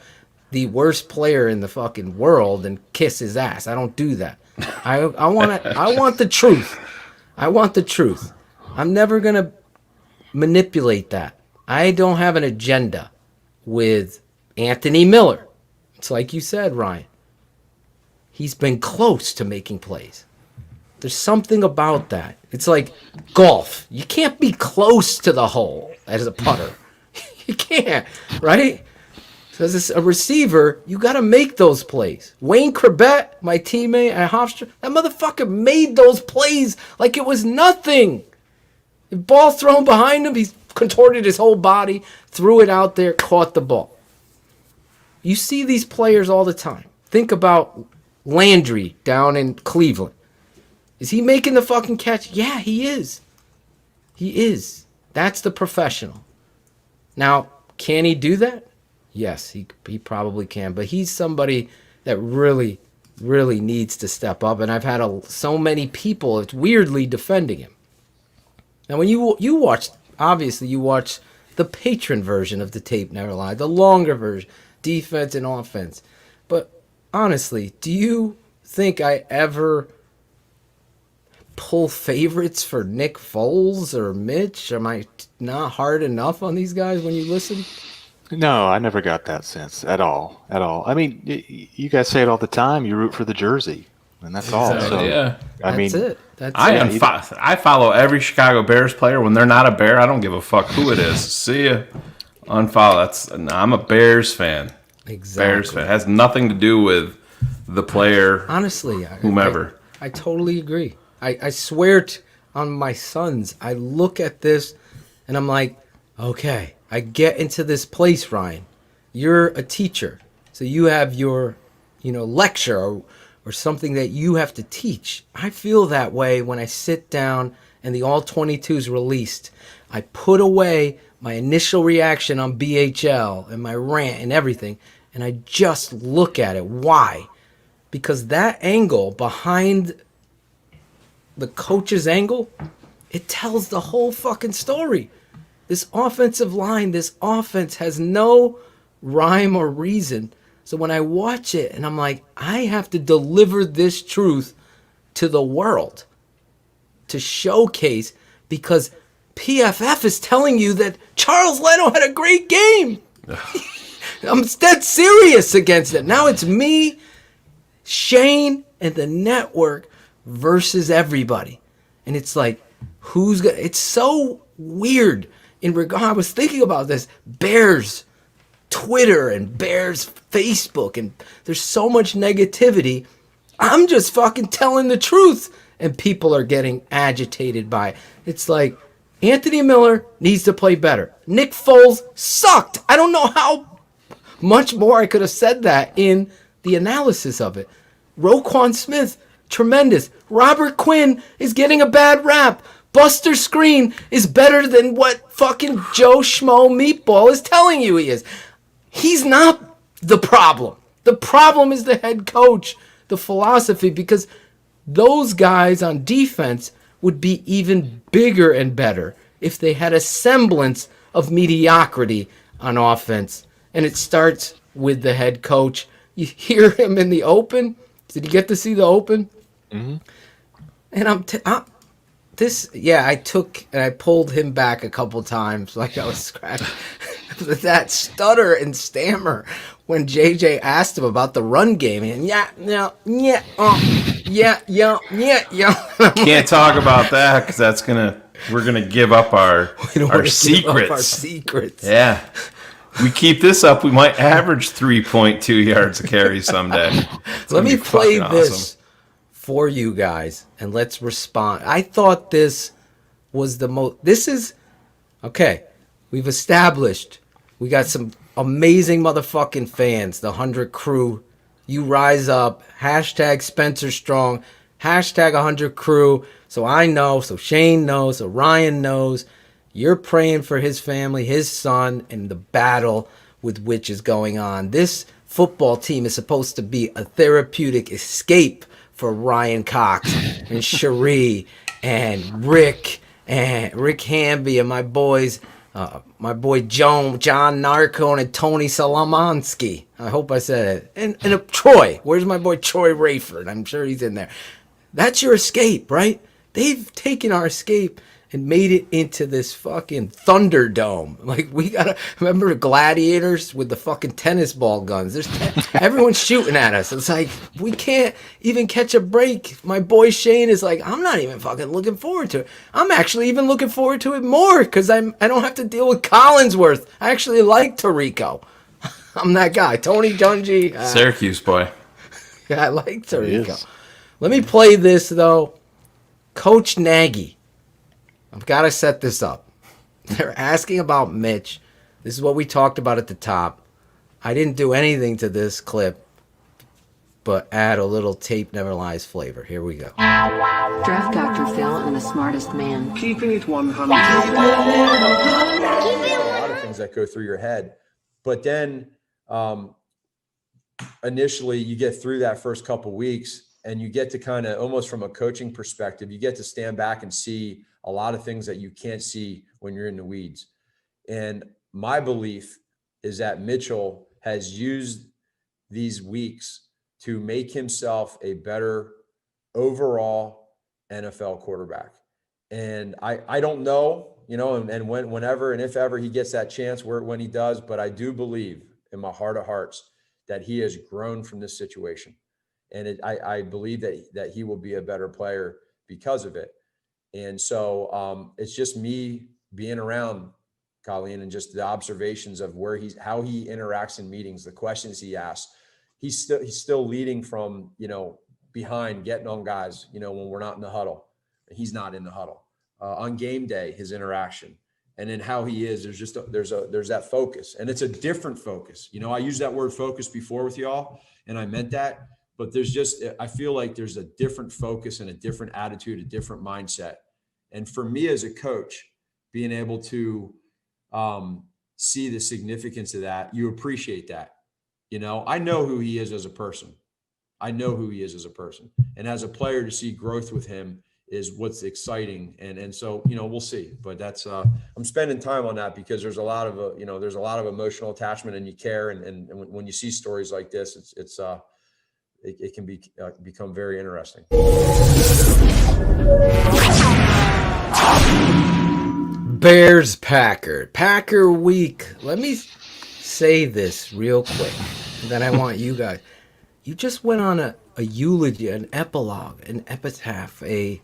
the worst player in the fucking world and kiss his ass. I don't do that. I want the truth. I want the truth. I'm never going to manipulate that. I don't have an agenda with Anthony Miller. It's like you said, Ryan. He's been close to making plays. There's something about that. It's like golf. You can't be close to the hole as a putter. You can't, right? So as a receiver, you got to make those plays. Wayne Corbett, my teammate at Hofstra, that motherfucker made those plays like it was nothing. The ball thrown behind him, he's contorted his whole body, threw it out there, caught the ball. You see these players all the time. Think about Landry down in Cleveland. Is he making the fucking catch? Yeah, he is. He is. That's the professional. Now, can he do that? Yes, he probably can. But he's somebody that really, really needs to step up. And I've had so many people weirdly defending him. Now, when you watch, obviously you watch the patron version of the tape never lied, the longer version, defense and offense. But honestly, do you think I ever pull favorites for Nick Foles or Mitch? Am I not hard enough on these guys when you listen? No, I never got that sense at all. I mean, you guys say it all the time. You root for the jersey, and that's all. So, yeah, that's it. I follow every Chicago Bears player. When they're not a Bear, I don't give a fuck who it is. See ya. Unfollow. I'm a Bears fan. Exactly. Bears fan. It has nothing to do with the player. Honestly, whomever. I totally agree. I swear on my sons, I look at this and I'm like, okay, I get into this place, Ryan. You're a teacher, so you have your, lecture or something that you have to teach. I feel that way when I sit down and the All-22 is released. I put away my initial reaction on BHL and my rant and everything, and I just look at it. Why? Because that angle behind the coach's angle, it tells the whole fucking story. This offensive line, this offense has no rhyme or reason So when I watch it and I'm like, I have to deliver this truth to the world to showcase, because PFF is telling you that Charles Leno had a great game. I'm dead serious against it. Now it's me, Shayne, and the network versus everybody. And it's like, who's gonna, it's so weird in regard. I was thinking about this. Bears Twitter and Bears Facebook, and there's so much negativity. I'm just fucking telling the truth, and people are getting agitated by it. It's like, Anthony Miller needs to play better. Nick Foles sucked. I don't know how much more I could have said that in the analysis of it. Roquan Smith, tremendous. Robert Quinn is getting a bad rap. Buster Screen is better than what fucking Joe Schmo Meatball is telling you he is. He's not the problem. The problem is the head coach, the philosophy, because those guys on defense would be even bigger and better if they had a semblance of mediocrity on offense. And it starts with the head coach. You hear him in the open. Did you get to see the open? Mm-hmm. And I pulled him back a couple times, like I was scratching. That stutter and stammer when JJ asked him about the run game, and Can't talk about that because we're gonna give up our secrets. Our secrets. Yeah. We keep this up, we might average 3.2 yards a carry someday. Let me play this for you guys, and let's respond. I thought this was the most... This is... Okay, we've established we got some amazing motherfucking fans, the 100 crew. You rise up. Hashtag Spencer Strong. Hashtag 100 crew. So I know, so Shayne knows, so Ryan knows. You're praying for his family, his son, and the battle with which is going on. This football team is supposed to be a therapeutic escape for Ryan Cox and Cherie and Rick Hamby and my boys, my boy John Narcone and Tony Salamanski. I hope I said it. And Troy. Where's my boy Troy Rayford? I'm sure he's in there. That's your escape, right? They've taken our escape and made it into this fucking Thunderdome. Like, we gotta remember gladiators with the fucking tennis ball guns. Everyone's shooting at us. It's like, we can't even catch a break. My boy Shayne is like, I'm not even fucking looking forward to it. I'm actually even looking forward to it more because I don't have to deal with Collinsworth. I actually like Tarico. I'm that guy. Tony Dungy. Syracuse boy. Yeah, I like Tarico. Let me play this, though. Coach Nagy. I've got to set this up. They're asking about Mitch. This is what we talked about at the top. I didn't do anything to this clip, but add a little tape never lies flavor. Here we go. Draft Dr. Phil and the smartest man. Keeping it 100. A lot of things that go through your head. But then initially you get through that first couple weeks and you get to kind of, almost from a coaching perspective, you get to stand back and see a lot of things that you can't see when you're in the weeds. And my belief is that Mitchell has used these weeks to make himself a better overall NFL quarterback. And I don't know, and whenever and if ever he gets that chance, when he does, but I do believe in my heart of hearts that he has grown from this situation. And I believe that he will be a better player because of it. And so it's just me being around Colleen and just the observations of how he interacts in meetings, the questions he asks. He's still leading from, behind, getting on guys, when we're not in the huddle. He's not in the huddle. On game day, his interaction. And then how he is, there's that focus. And it's a different focus. I used that word focus before with y'all, and I meant that. But I feel like there's a different focus and a different attitude, a different mindset. And for me as a coach, being able to see the significance of that, you appreciate that. I know who he is as a person. And as a player, to see growth with him is what's exciting. And so, we'll see, but that's, I'm spending time on that because there's a lot of, there's a lot of emotional attachment and you care. And when you see stories like this, it can become very interesting. Bears Packer week. Let me say this real quick. And then I want you guys. You just went on a eulogy, an epilogue, an epitaph, a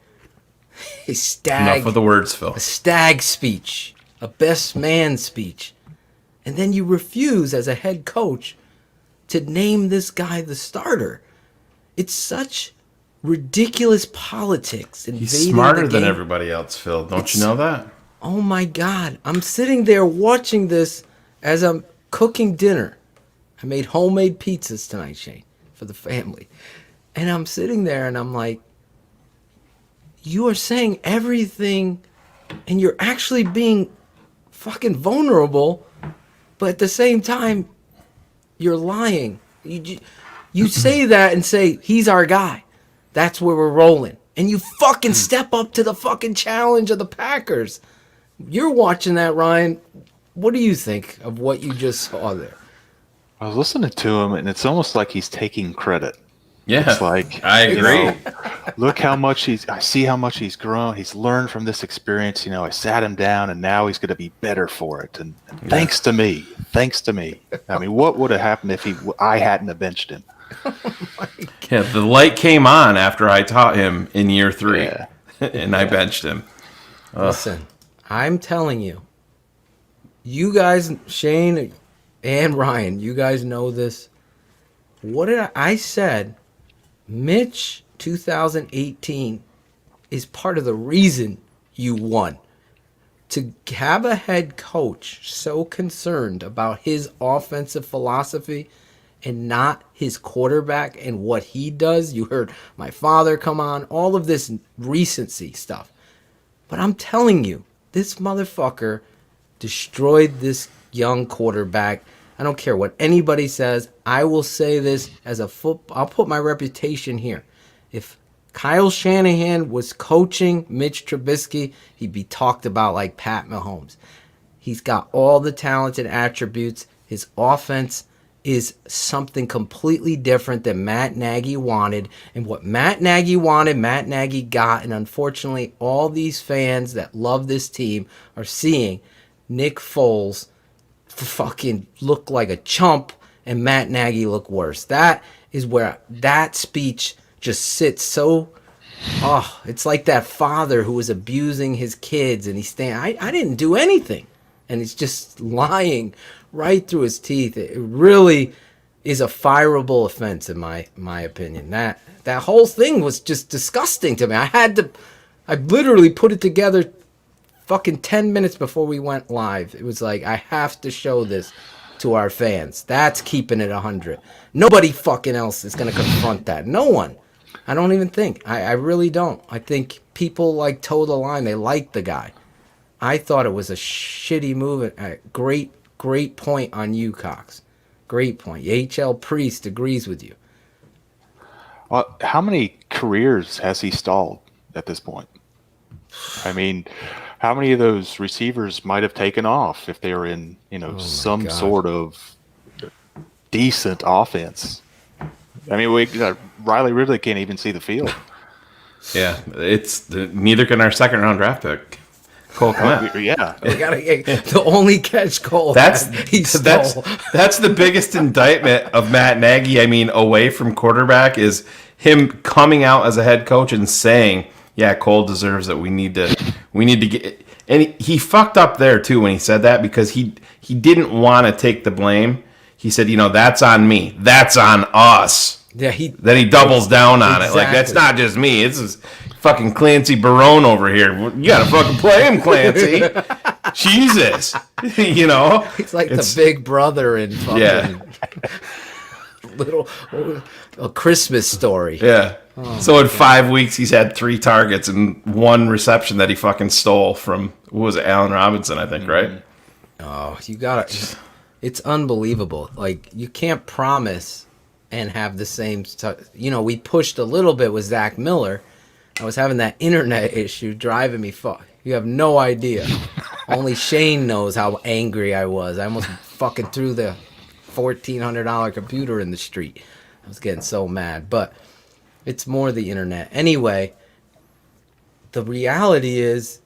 stag. Enough of the words, Phil. A stag speech, a best man speech. And then you refuse as a head coach to name this guy the starter. It's such ridiculous politics. He's smarter than everybody else, Phil. Don't you know that? Oh my God. I'm sitting there watching this as I'm cooking dinner. I made homemade pizzas tonight, Shane, for the family. And I'm sitting there and I'm like, you are saying everything and you're actually being fucking vulnerable, but at the same time, you're lying. You say that and say, he's our guy. That's where we're rolling. And you fucking step up to the fucking challenge of the Packers. You're watching that, Ryan. What do you think of what you just saw there? I was listening to him, and it's almost like he's taking credit. Yeah, it's like, I agree. Look how much I see how much he's grown. He's learned from this experience. I sat him down, and now he's going to be better for it. And thanks to me. I mean, what would have happened if I hadn't have benched him? Yeah, the light came on after I taught him in year 3, and I benched him. Listen, I'm telling you, you guys, Shane and Ryan, you guys know this. What did I said? Mitch 2018 is part of the reason you won. To have a head coach so concerned about his offensive philosophy and not his quarterback and what he does. You heard my father come on, all of this recency stuff. But I'm telling you, this motherfucker destroyed this young quarterback. I don't care what anybody says. I will say this as I'll put my reputation here. If Kyle Shanahan was coaching Mitch Trubisky, he'd be talked about like Pat Mahomes. He's got all the talented attributes. His offense is something completely different than Matt Nagy wanted. And what Matt Nagy wanted, Matt Nagy got. And unfortunately, all these fans that love this team are seeing Nick Foles fucking look like a chump and Matt Nagy look worse. That is where that speech just sits so... it's like that father who was abusing his kids and he's saying, I didn't do anything. And he's just lying right through his teeth. It really is a fireable offense in my opinion. That whole thing was just disgusting to me. I literally put it together fucking 10 minutes before we went live. It was like, I have to show this to our fans. That's keeping it 100. Nobody fucking else is going to confront that. No one. I don't even think. I really don't. I think people like toe the line. They like the guy. I thought it was a shitty move. Great point on you, Cox. Great point. H.L. Priest agrees with you. Well, how many careers has he stalled at this point? I mean, how many of those receivers might have taken off if they were in, some sort of decent offense? I mean, Riley Ridley can't even see the field. Yeah, neither can our second round draft pick, Cole Kmet. Yeah, we gotta get the only catch Cole. That's the biggest indictment of Matt Nagy. I mean, away from quarterback is him coming out as a head coach and saying, "Yeah, Cole deserves it. We need to get." And he fucked up there too when he said that because he didn't want to take the blame. He said, that's on me. That's on us. Yeah, then he doubles down on it. Like, that's not just me. It's fucking Clancy Barone over here. You gotta fucking play him, Clancy. Jesus. He's like the big brother in fucking a Christmas Story. Yeah. So in 5 weeks, he's had 3 targets and 1 reception that he fucking stole from, what was it, Allen Robinson, I think, right? Oh, you gotta... It's unbelievable. Like, you can't promise and have the same stuff. We pushed a little bit with Zach Miller. I was having that internet issue driving me You have no idea. Only Shayne knows how angry I was. I almost fucking threw the $1,400 computer in the street. I was getting so mad. But it's more the internet. Anyway, the reality is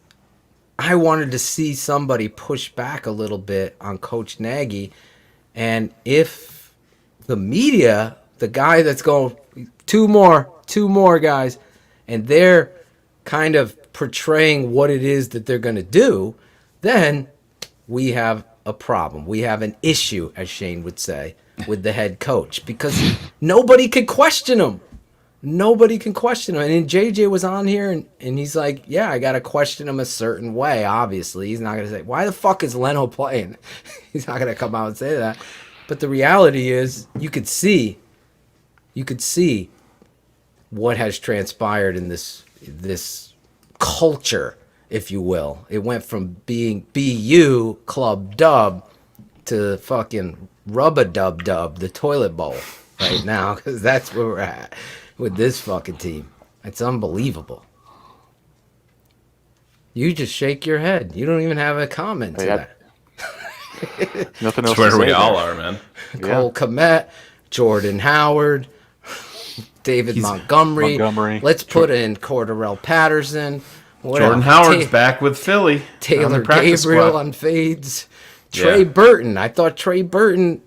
I wanted to see somebody push back a little bit on Coach Nagy. And if the media, the guy that's going, two more guys, and they're kind of portraying what it is that they're going to do, then we have a problem. We have an issue, as Shayne would say, with the head coach, because nobody can question him. Nobody can question him. And JJ was on here, and he's like, yeah, I got to question him a certain way, obviously. He's not going to say, why the fuck is Leno playing? He's not going to come out and say that. But the reality is, you could see what has transpired in this culture, if you will. It went from being BU Club Dub to fucking Rub-a-Dub-Dub, the toilet bowl right now, because that's where we're at with this fucking team. It's unbelievable. You just shake your head. You don't even have a comment to that. Nothing else. That's where to we say all there. are, man. Cole Kmet, Jordan Howard, David Montgomery. Let's put in Cordarrelle Patterson. Jordan Howard's back with Philly. Taylor Gabriel on fades. Trey Burton. I thought Trey Burton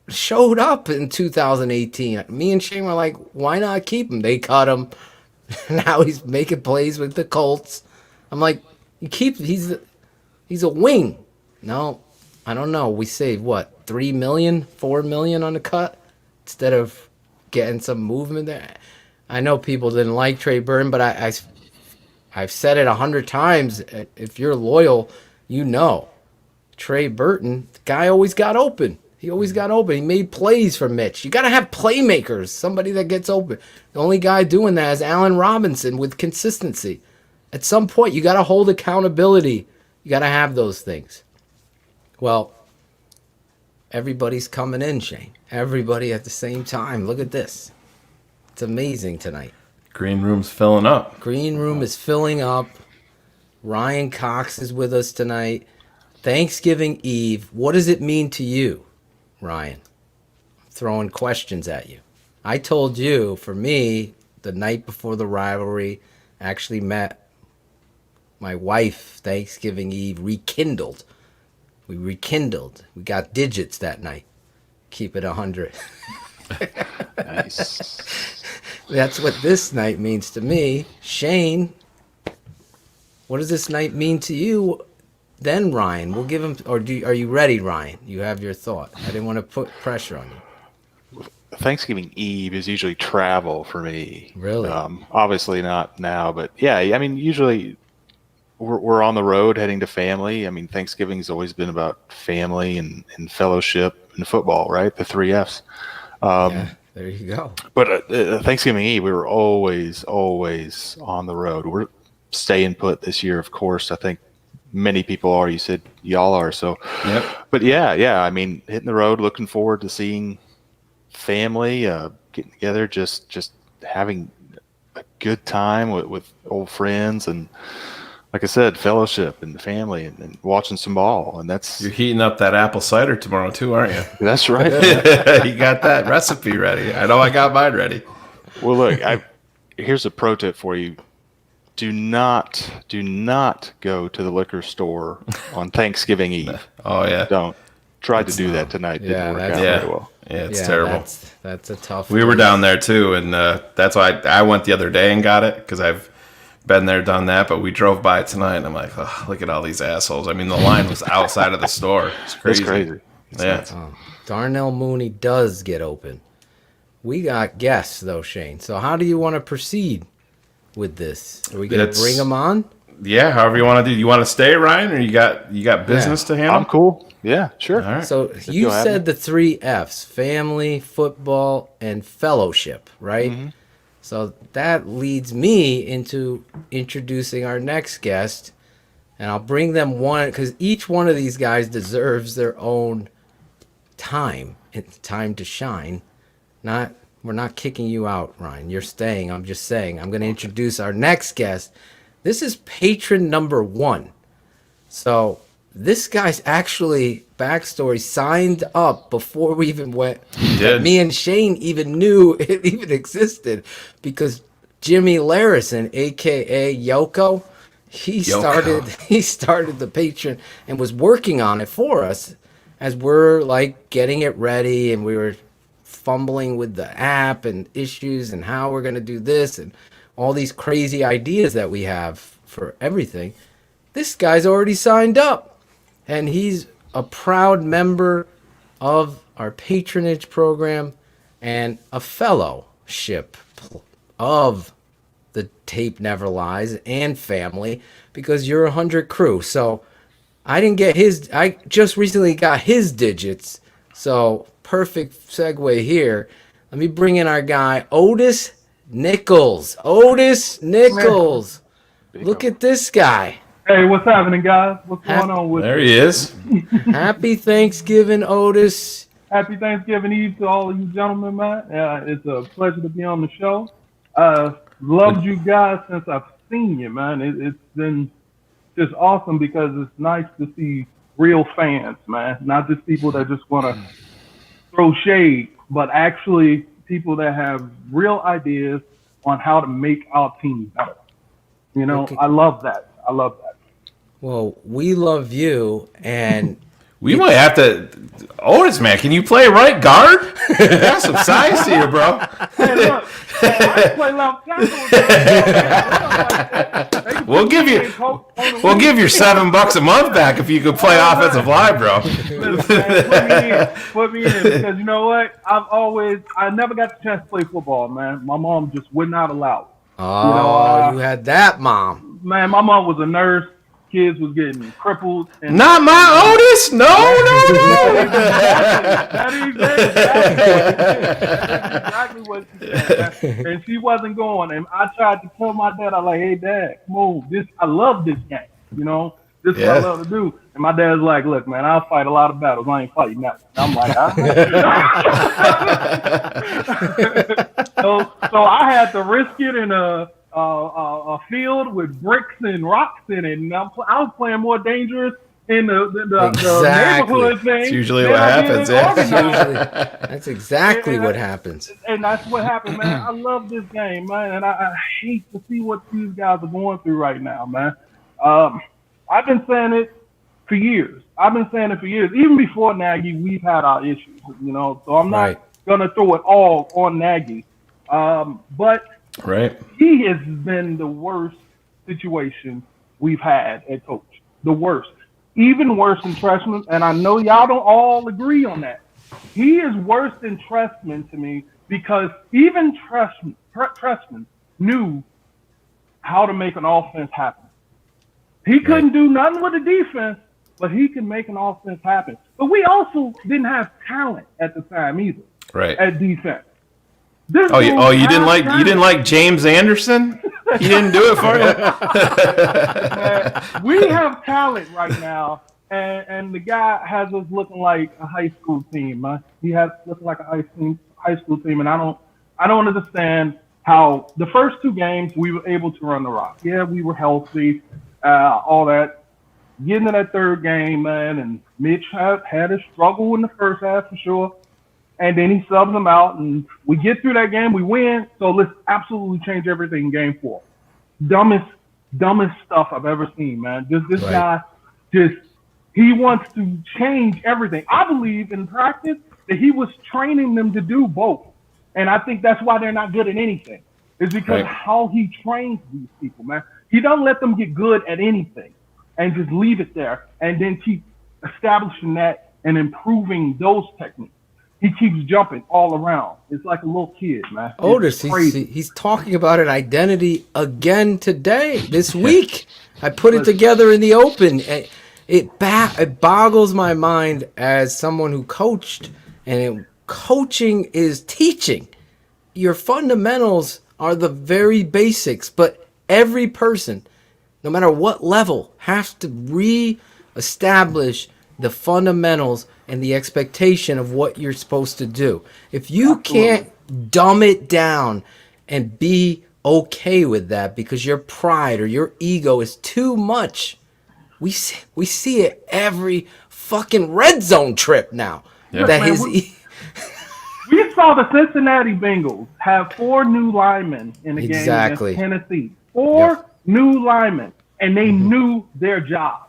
showed up in 2018. Me and Shayne were like, why not keep him? They cut him. Now he's making plays with the Colts. I'm like, he's a wing. No, I don't know. We saved what, $3 million, $4 million on the cut instead of getting some movement there. I know people didn't like Trey Burton, but I've said it 100 times. If you're loyal, you know. Trey Burton, the guy always got open. He always got open. He made plays for Mitch. You got to have playmakers, somebody that gets open. The only guy doing that is Allen Robinson with consistency. At some point, you got to hold accountability. You got to have those things. Well, everybody's coming in, Shayne. Everybody at the same time. Look at this. It's amazing tonight. Green room's filling up. Green room is filling up. Ryan Cox is with us tonight. Thanksgiving Eve. What does it mean to you, Ryan? I'm throwing questions at you. I told you, for me, the night before the rivalry, actually met my wife Thanksgiving Eve, rekindled. We rekindled. We got digits that night. Keep it 100. Nice. That's what this night means to me. Shayne, what does this night mean to you? Then Ryan, we'll give him. Or are you ready, Ryan? You have your thought. I didn't want to put pressure on you. Thanksgiving Eve is usually travel for me. Really? Obviously not now, but yeah. I mean, usually we're on the road heading to family. I mean, Thanksgiving's always been about family and fellowship and football, right? The 3 Fs. Yeah, there you go. But Thanksgiving Eve, we were always on the road. We're staying put this year, of course. I think many people are. You said y'all are. So, yep. But yeah. I mean, hitting the road, looking forward to seeing family, getting together, just having a good time with old friends, and like I said, fellowship and family, and watching some ball. And you're heating up that apple cider tomorrow too, aren't you? That's right. You got that recipe ready. I know I got mine ready. Well, look, here's a pro tip for you. Do not go to the liquor store on Thanksgiving Eve. Oh yeah. Don't. Tried to do that tonight. Didn't work out very well. Yeah, it's terrible. That's a tough. We were down there too, and that's why I went the other day and got it, because I've been there, done that. But we drove by it tonight, and I'm like, oh, look at all these assholes. I mean, the line was outside of the store. It's crazy. It's crazy. Yeah. Darnell Mooney does get open. We got guests though, Shayne. So how do you want to proceed with this? Are we going to bring them on? Yeah, however you want to do. You want to stay, Ryan, or you got business to handle? I'm cool. Yeah, sure. All right. So you said the 3 Fs: family, football, and fellowship, right? Mm-hmm. So that leads me into introducing our next guest, and I'll bring them one, because each one of these guys deserves their own time. It's time to shine, not We're not kicking you out, Ryan. You're staying. I'm just saying. I'm going to introduce our next guest. This is patron number 1. So this guy's actually, backstory, signed up before we even went. Me and Shane even knew it even existed because Jimmy Larison, a.k.a. Yoko, he started the patron and was working on it for us as we're like getting it ready, and we were fumbling with the app and issues and how we're going to do this and all these crazy ideas that we have for everything. This guy's already signed up, and he's a proud member of our patronage program and a fellowship of the Tape Never Lies and family, because you're 100 crew. So I didn't get his, I just recently got his digits. So perfect segue here. Let me bring in our guy, Otis Nichols. Otis Nichols. Look at this guy. Hey, what's happening, guys? What's going on with There he is. Happy Thanksgiving, Otis. Happy Thanksgiving Eve to all of you gentlemen, man. It's a pleasure to be on the show. Loved you guys since I've seen you, man. It's been just awesome because it's nice to see real fans, man. Not just people that just want to throw shade, but actually people that have real ideas on how to make our team better. You know, okay. I love that. Well, we love you, and we might have to. Otis, man, can you play right guard? Got some size to you, bro. Hey, look, I play left tackle. We'll give you $7 a month back if you could play offensive line, bro. Listen, man, put me in because you know what? I never got the chance to play football, man. My mom just would not allow it. Oh, you had that mom. Man, my mom was a nurse. Kids was getting crippled. And not my Otis. No. That is exactly what she said. And she wasn't going. And I tried to tell my dad, I was like, hey, Dad, come on. I love this game. You know, this is what I love to do. And my dad's like, look, man, I'll fight a lot of battles. I ain't fighting nothing. I'm like, all right. So I had to risk it in a field with bricks and rocks in it, and I was playing more dangerous in the neighborhood thing. That's usually what happens. That's exactly what happens. And that's what happened, man. I love this game, man, and I hate to see what these guys are going through right now, man. I've been saying it for years. Even before Nagy, we've had our issues, you know, so I'm not going to throw it all on Nagy. But he has been the worst situation we've had at coach. The worst. Even worse than Trestman, and I know y'all don't all agree on that. He is worse than Trestman to me because even Trestman knew how to make an offense happen. He couldn't do nothing with the defense, but he can make an offense happen. But we also didn't have talent at the time either. At defense. You didn't like James Anderson? He didn't do it for you? We have talent right now, and the guy has us looking like a high school team. He has looking like a high school team, and I don't understand how the first 2 games we were able to run the rock. Yeah, we were healthy, all that. Getting to that 3rd game, man, and Mitch had a struggle in the first half for sure. And then he subs them out, and we get through that game, we win. So let's absolutely change everything in game 4. Dumbest stuff I've ever seen, man. This guy, he wants to change everything. I believe in practice that he was training them to do both. And I think that's why they're not good at anything. It's because how he trains these people, man. He doesn't let them get good at anything and just leave it there and then keep establishing that and improving those techniques. He keeps jumping all around. It's like a little kid, man. Otis, he's talking about an identity again today, this week. I put it together in the open. It boggles my mind as someone who coached, and coaching is teaching. Your fundamentals are the very basics, but every person, no matter what level, has to re-establish the fundamentals and the expectation of what you're supposed to do. If you can't dumb it down and be okay with that because your pride or your ego is too much. We see it every fucking red zone trip now. Yeah. We saw the Cincinnati Bengals have 4 new linemen in the game against Tennessee. 4 new linemen, and they knew their job.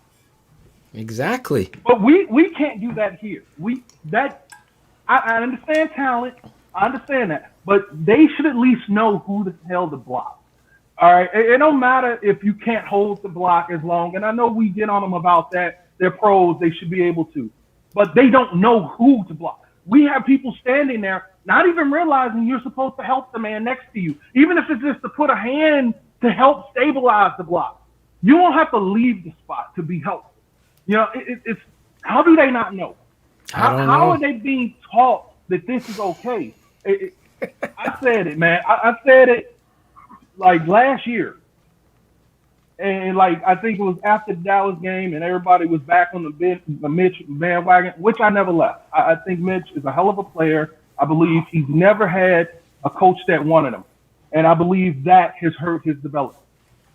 Exactly. But we can't do that here. I understand talent. I understand that. But they should at least know who the hell to block. All right? It don't matter if you can't hold the block as long. And I know we get on them about that. They're pros. They should be able to. But they don't know who to block. We have people standing there not even realizing you're supposed to help the man next to you. Even if it's just to put a hand to help stabilize the block. You don't have to leave the spot to be helpful. You know, it's how do they not know? How are they being taught that this is okay? I said it, man. I said it like last year. And like I think it was after the Dallas game and everybody was back on the Mitch bandwagon, which I never left. I think Mitch is a hell of a player. I believe he's never had a coach that wanted him. And I believe that has hurt his development.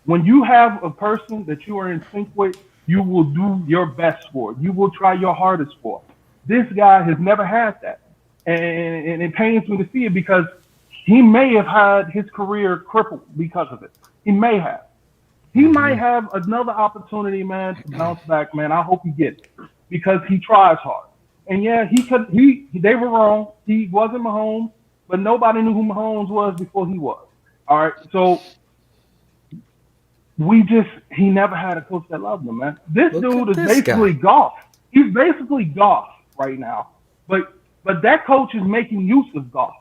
When you have a person that you are in sync with, you will do your best for. You will try your hardest for. This guy has never had that. And it pains me to see it because he may have had his career crippled because of it. He may have. He might have another opportunity, man, to bounce back, man. I hope he gets it because he tries hard. And yeah, they were wrong. He wasn't Mahomes, but nobody knew who Mahomes was before he was. All right, so he never had a coach that loved him, man. This dude is basically Goff. He's basically Goff right now. But that coach is making use of Goff.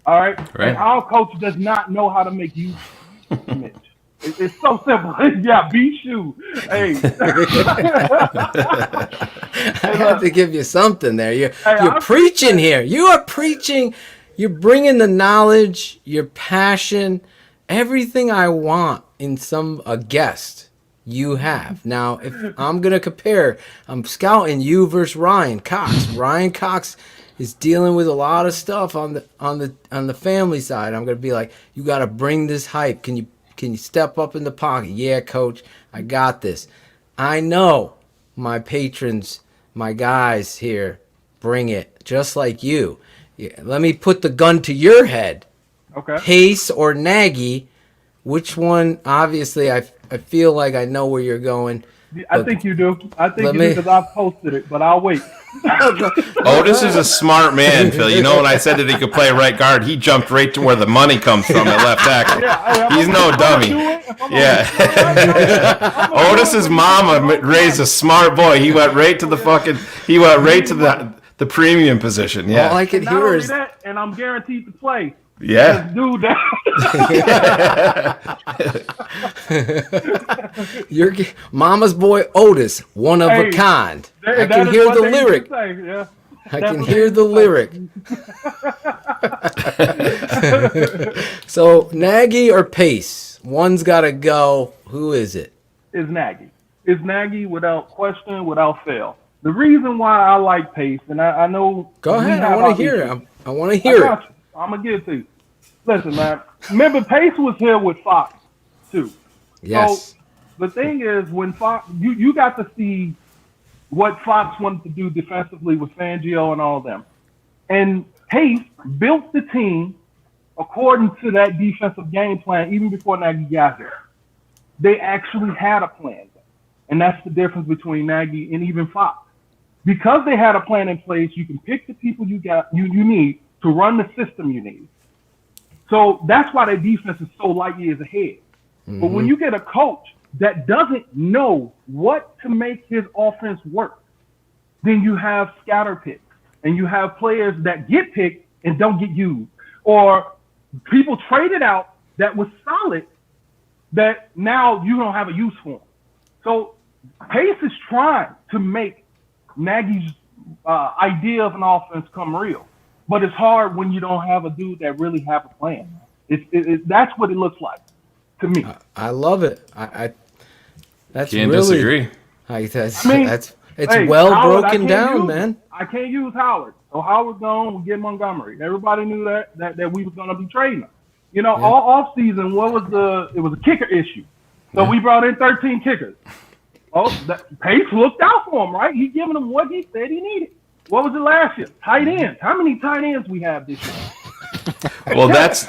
All right? And our coach does not know how to make use of Mitch. It's so simple. Yeah, beat you. Hey. I have to give you something there. You're preaching here. You are preaching. You're bringing the knowledge, your passion, everything I want in a guest you have. Now, if I'm going to compare, I'm scouting you versus Ryan Cox. Ryan Cox is dealing with a lot of stuff on the family side. I'm going to be like, you got to bring this hype. Can you step up in the pocket? Yeah, coach, I got this. I know my patrons, my guys here, bring it just like you. Yeah, let me put the gun to your head. Okay. Pace or Nagy, which one? Obviously, I feel like I know where you're going. I think you do. I think you do because I've posted it, but I'll wait. Otis is a smart man, Phil. You know when I said that he could play right guard, he jumped right to where the money comes from at left tackle. He's no dummy. Yeah. Otis's mama raised a smart boy. He went right to the the premium position. Yeah. All I could hear is that, and I'm guaranteed to play. Yeah. Dude, that. Your mama's boy Otis, one of a kind. I can hear the lyric. I can hear the lyric. So Nagy or Pace? One's got to go. Who is it? It's Nagy. It's Nagy without question, without fail. The reason why I like Pace, and I know. Go ahead. I want to hear it. I want to hear it. I'm going to give it to you. Listen, man. Remember, Pace was here with Fox, too. Yes. So the thing is, when Fox, you got to see what Fox wanted to do defensively with Fangio and all of them. And Pace built the team according to that defensive game plan even before Nagy got here. They actually had a plan. And that's the difference between Nagy and even Fox. Because they had a plan in place, you can pick the people you need to run the system you need. So that's why their defense is so light years ahead. Mm-hmm. But when you get a coach that doesn't know what to make his offense work, then you have scatter picks and you have players that get picked and don't get used, or people traded out that was solid that now you don't have a use for them. So Pace is trying to make Nagy's idea of an offense come real. But it's hard when you don't have a dude that really have a plan. That's what it looks like to me. I love it. That's can't really disagree. It's well broken down, man. I can't use Howard. So Howard gone, we get Montgomery. Everybody knew that we was gonna be trading him. You know, all off season, it was a kicker issue. So we brought in 13 kickers. Oh, Pace looked out for him, right? He giving him what he said he needed. What was it last year? Tight ends. How many tight ends we have this year? Well, that's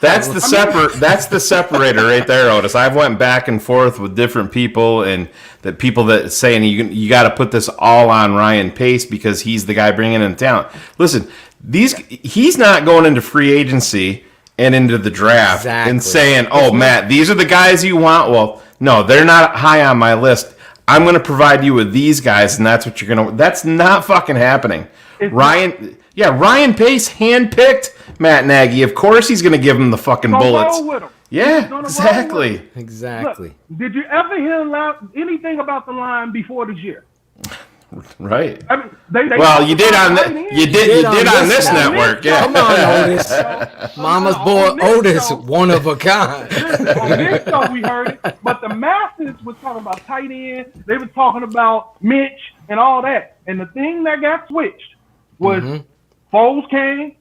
the separator right there, Otis. I've went back and forth with different people and the people that saying you got to put this all on Ryan Pace because he's the guy bringing in talent. Listen, he's not going into free agency and into the draft and saying, "Oh, Matt, these are the guys you want." Well, no, they're not high on my list. I'm going to provide you with these guys, and that's what you're going to. That's not fucking happening. Ryan Pace handpicked Matt Nagy. Of course, he's going to give him the fucking bullets. Roll with him. Yeah, exactly. Exactly. Look, did you ever hear anything about the line before this year? Right. I mean, they you did on this network. Yeah. Come on, Otis. Mama's boy Otis, one of a kind. On this show we heard it, but the masses was talking about tight end. They were talking about Mitch and all that. And the thing that got switched was Foles came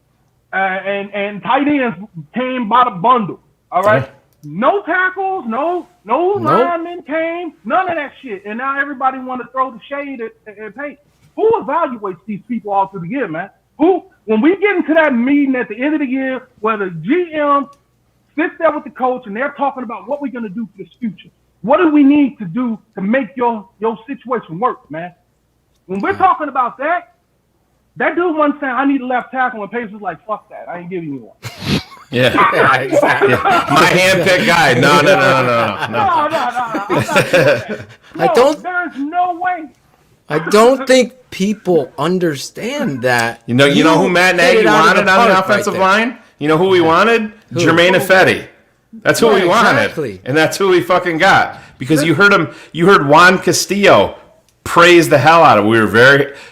and tight ends came by the bundle. All right. Yeah. No tackles, no linemen came, none of that shit. And now everybody want to throw the shade at Payton. Who evaluates these people all through the year, man? When we get into that meeting at the end of the year where the GM sits there with the coach and they're talking about what we're going to do for this future, what do we need to do to make your situation work, man? When we're talking about that dude wasn't saying, I need a left tackle, and Payton was like, fuck that, I ain't giving you one. Yeah, exactly. My handpicked guy. No. There's no way. I don't think people understand that. You know who Matt Nagy wanted on the offensive line? You know who we wanted? Jermaine Ifedi. That's who we wanted. Exactly. And that's who we fucking got. Because you heard Juan Castillo praise the hell out of him.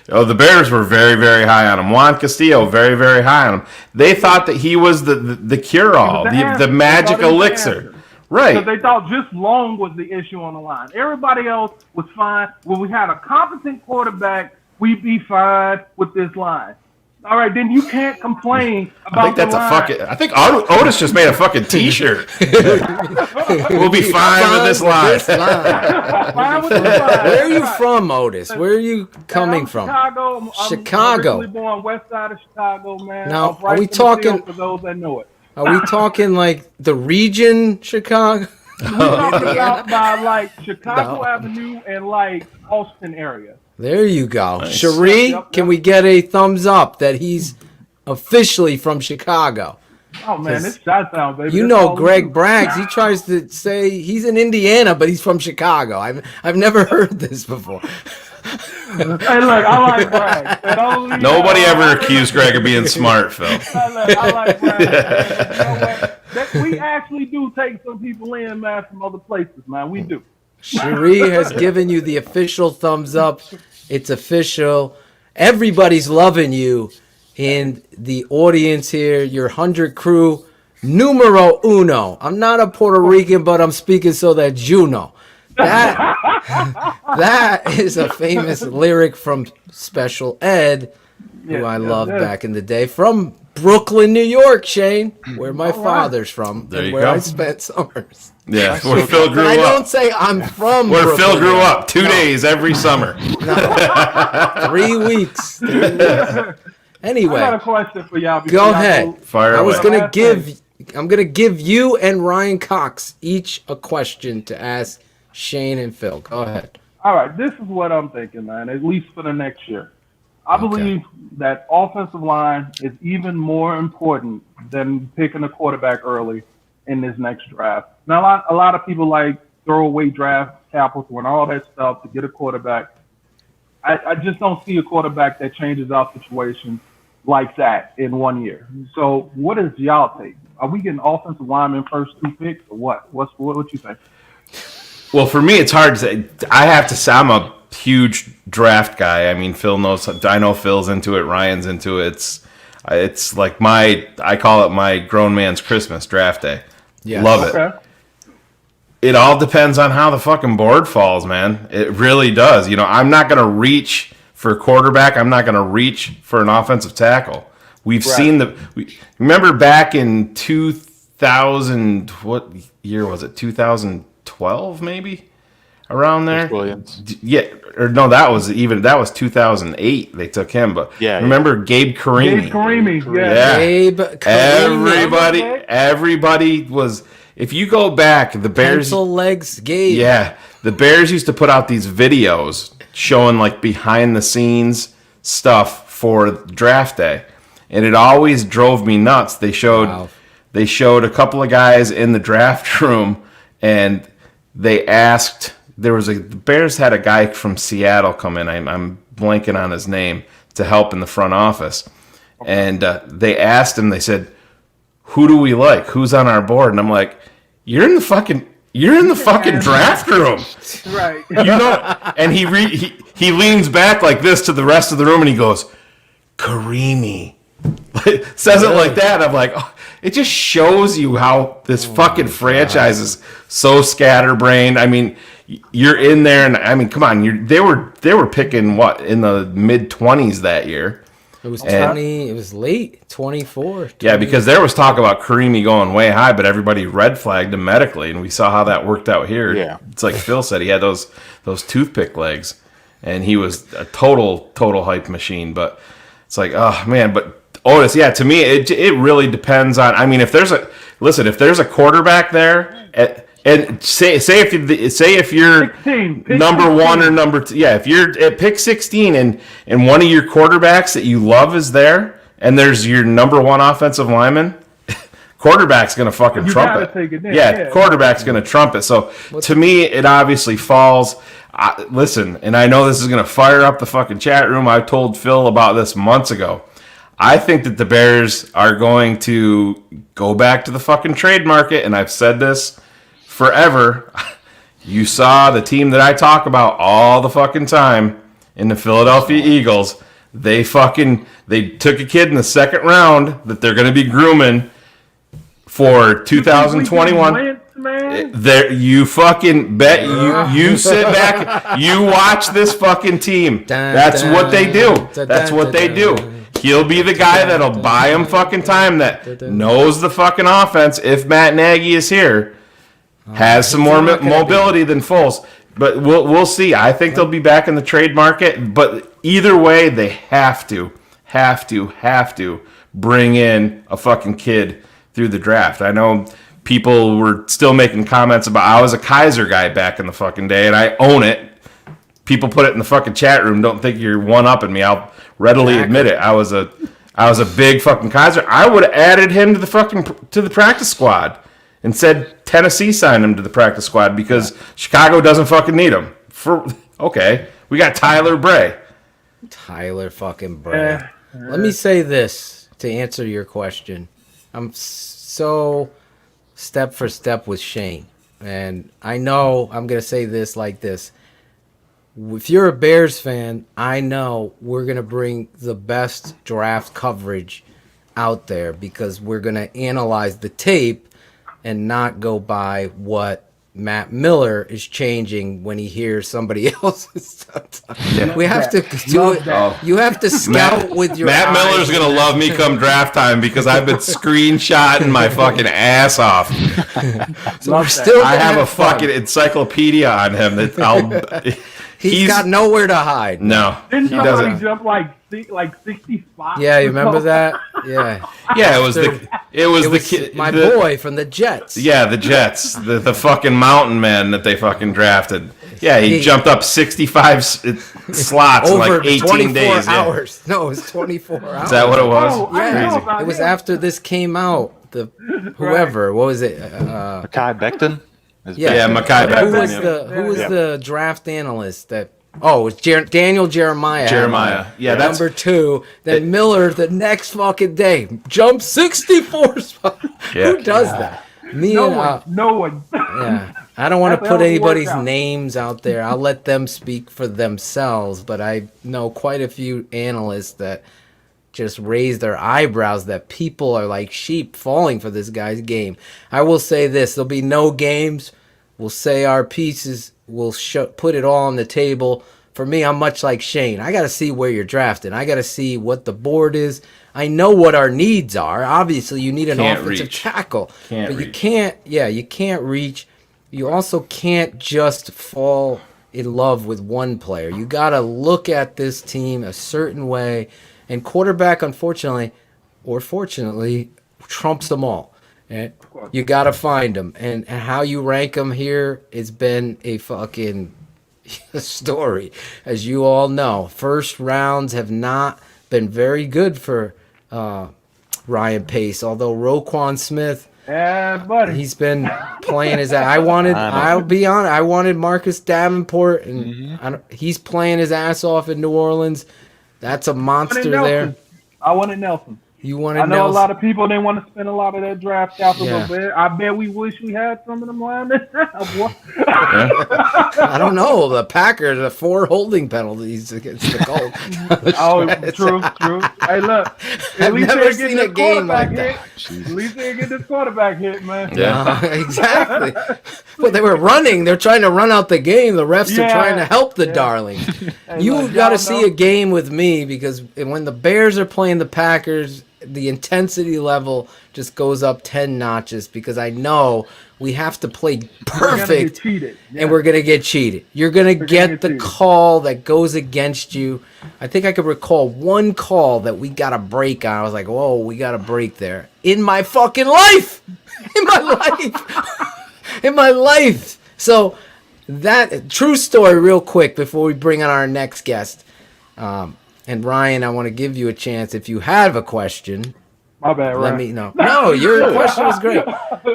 The Bears were very, very high on him. Juan Castillo, very, very high on him. They thought that he was the cure-all, the magic elixir. Right. Because they thought just Long was the issue on the line. Everybody else was fine. When we had a competent quarterback, we'd be fine with this line. All right, then you can't complain about I think Otis just made a fucking T-shirt. We'll be fine with this line. Where are you from, Otis? Where are you coming from? Chicago. I'm originally born west side of Chicago, man. Now, are we talking? For those that know it. Are we talking like the region Chicago? We're talking about by like Chicago Avenue and like Austin area. There you go. Nice. Cherie, can we get a thumbs up that he's officially from Chicago? Oh, man, it's Chi-Town, baby. You know Greg Braggs, he tries to say he's in Indiana, but he's from Chicago. I've never heard this before. Hey, look, I like Bragg. Nobody ever accused Greg of being smart, Phil. I like Bragg. You know we actually do take some people in, man, from other places, man. We do. Cherie has given you the official thumbs up. It's official. Everybody's loving you in the audience here. Your 100 crew, numero uno. I'm not a Puerto Rican, but I'm speaking so that you know. That is a famous lyric from Special Ed, who I loved back in the day, from Brooklyn, New York, Shane, where my father's from, and where I spent summers. Yeah, where Phil grew up. I don't say I'm from where Brooklyn. Phil grew up. 2 days every summer. No. 3 weeks. Anyway, I got a question for y'all. Go ahead. Fire away. I'm gonna give you and Ryan Cox each a question to ask Shane and Phil. Go ahead. All right, this is what I'm thinking, man. At least for the next year, I believe that offensive line is even more important than picking a quarterback early in this next draft. Now, a lot of people like throw away draft capital and all that stuff to get a quarterback. I just don't see a quarterback that changes our situation like that in 1 year. So what does y'all take? Are we getting offensive linemen first 2 picks or what? What you think? Well, for me, it's hard to say. I have to say I'm a huge draft guy. I mean, Phil knows. I know Phil's into it. Ryan's into it. It's like I call it my grown man's Christmas, draft day. Yeah. Love it. It all depends on how the fucking board falls, man. It really does. You know, I'm not going to reach for a quarterback, I'm not going to reach for an offensive tackle. We've seen remember back in 2000, what year was it? 2012 maybe? Around there? Williams. Yeah, or no, that was 2008 they took him, but remember Gabe Karimi? Gabe Karimi, Yeah. Gabe Karimi. Everybody was, if you go back, the Bears Pencil legs Gabe. Yeah, the Bears used to put out these videos showing like behind the scenes stuff for draft day. And it always drove me nuts. They showed a couple of guys in the draft room, and they asked. The Bears had a guy from Seattle come in. I'm blanking on his name to help in the front office, and they asked him. They said, "Who do we like? Who's on our board?" And I'm like, "You're in the fucking draft room, right?" You know. And he leans back like this to the rest of the room, and he goes, "Karimi." Says it like that. I'm like, oh, it just shows you how this fucking franchise is so scatterbrained. I mean, you're in there, and I mean, come on, they were picking what in the mid-20s that year. It was 20. It was late 24. 20. Yeah, because there was talk about Karimi going way high, but everybody red flagged him medically, and we saw how that worked out here. Yeah, it's like Phil said, he had those toothpick legs, and he was a total hype machine. But it's like, oh man, but. Otis, yeah, to me, it really depends on. I mean, if there's a quarterback there, and say if you're 16, number 1 or number 2, yeah, if you're at pick 16 and one of your quarterbacks that you love is there, and there's your number 1 offensive lineman, quarterback's gonna fucking trump it. Yeah, quarterback's gonna trump it. So to me, it obviously falls. Listen, and I know this is gonna fire up the fucking chat room. I told Phil about this months ago. I think that the Bears are going to go back to the fucking trade market, and I've said this forever. You saw the team that I talk about all the fucking time in the Philadelphia Eagles. They took a kid in the second round that they're going to be grooming for 2021. There, you fucking bet. You sit back. You watch this fucking team. That's what they do. That's what they do. He'll be the guy that'll buy him fucking time, that knows the fucking offense. If Matt Nagy is here, has some more mobility than Foles. But we'll see. I think they'll be back in the trade market. But either way, they have to bring in a fucking kid through the draft. I know people were still making comments about, I was a Kaiser guy back in the fucking day, and I own it. People put it in the fucking chat room. Don't think you're one-upping me. I'll readily admit it. I was a big fucking Kaiser. I would have added him to the practice squad and said Tennessee signed him to the practice squad because Chicago doesn't fucking need him. Okay, we got Tyler Bray. Tyler fucking Bray. Let me say this to answer your question. I'm so step for step with Shayne, and I know I'm gonna say this like this. If you're a Bears fan, I know we're going to bring the best draft coverage out there because we're going to analyze the tape and not go by what Matt Miller is changing when he hears somebody else's stuff. Yeah. We have to do it. You have to scout with your Matt eyes. Miller's going to love me come draft time because I've been screenshotting my fucking ass off. So we're still I have a fun. fucking encyclopedia on him that I'll... He's got nowhere to hide. No, Didn't he somebody doesn't. jump like 60 spots? Yeah, you remember that? Yeah. Yeah, it was the kid, my boy from the Jets. Yeah, the Jets, the fucking mountain man that they fucking drafted. Yeah, he jumped up 65 slots in like 18 days. Hours. Yeah. No, it was 24 hours. Is that what it was? Oh, Yeah, it was after this came out. Whoever, what was it? Mekhi Becton. Yeah, Mekhi Becton. Who was the draft analyst that? Oh, it was Daniel Jeremiah. Yeah, that's number 2. Then Miller the next fucking day jumped 64 spots. Yeah. Who does that? No one. Yeah, I don't want to put anybody's names out there. I'll let them speak for themselves. But I know quite a few analysts that just raise their eyebrows that people are like sheep falling for this guy's game. I will say this: there'll be no games. We'll say our pieces. We'll put it all on the table For me, I'm much like Shane. I got to see where you're drafting. I got to see what the board is. I know what our needs are. Obviously, you need an offensive tackle. But you can't, you can't reach. You also can't just fall in love with one player. You got to look at this team a certain way. And quarterback, unfortunately, or fortunately, trumps them all. And you got to find them. And how you rank them here has been a fucking story. As you all know, first rounds have not been very good for Ryan Pace. Although Roquan Smith, buddy, he's been playing his ass. I'll be honest, I wanted Marcus Davenport, and he's playing his ass off in New Orleans. That's a monster there. I wanted Nelson. You wanted I know Nelson. a lot of people didn't want to spend a lot of that draft capital, but I bet we wish we had some of them linemen. I don't know. The Packers are 4 holding penalties against the Colts. True. Hey, look. I've never seen a game like that. At least they get this quarterback hit, man. Yeah, exactly. Well, they were running. They're trying to run out the game. The refs are trying to help the darling. Hey, You got to see a game with me, because when the Bears are playing the Packers, the intensity level just goes up 10 notches, because I know we have to play perfect and we're going to get cheated. You're going to get the call that goes against you. I think I could recall one call that we got a break on. I was like, whoa, we got a break there. In my fucking life! In my life! So that true story real quick before we bring on our next guest. And Ryan, I want to give you a chance. If you have a question, my bad, let me know. No, your question was great.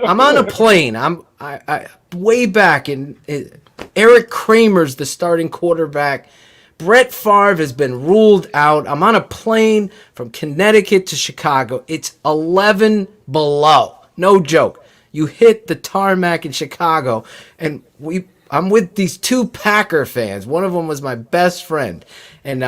I'm on a plane. I way back in Eric Kramer's the starting quarterback. Brett Favre has been ruled out. I'm on a plane from Connecticut to Chicago. It's 11 below. No joke. You hit the tarmac in Chicago, and I'm with these 2 Packer fans. One of them was my best friend, and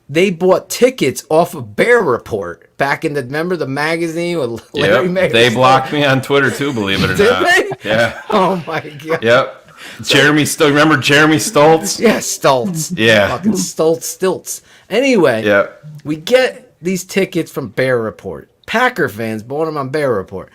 they bought tickets off of Bear Report back in remember the magazine with Larry Mayer? They blocked me on Twitter too, believe it or Did not. they? Yeah. Oh my god. Yep. Remember Jeremy Stoltz? Yeah, Stoltz. Yeah. Fucking Stilts. Anyway, we get these tickets from Bear Report. Packer fans bought them on Bear Report.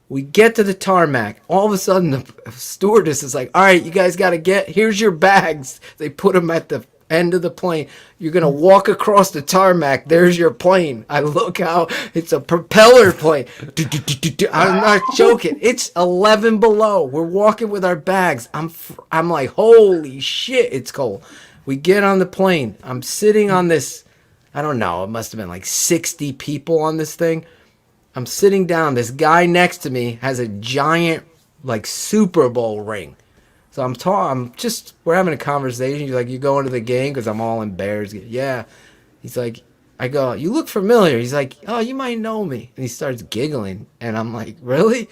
We get to the tarmac. All of a sudden, the stewardess is like, all right, you guys got to here's your bags. They put them at the end of the plane. You're going to walk across the tarmac. There's your plane. I look out. It's a propeller plane. I'm not joking. It's 11 below. We're walking with our bags. I'm like, holy shit, it's cold. We get on the plane. I'm sitting on this, I don't know, it must have been like 60 people on this thing. I'm sitting down. This guy next to me has a giant, like, Super Bowl ring. So we're having a conversation. He's like, you going to the game? Because I'm all in Bears. Yeah. He's like, I go, you look familiar. He's like, oh, you might know me. And he starts giggling. And I'm like, really?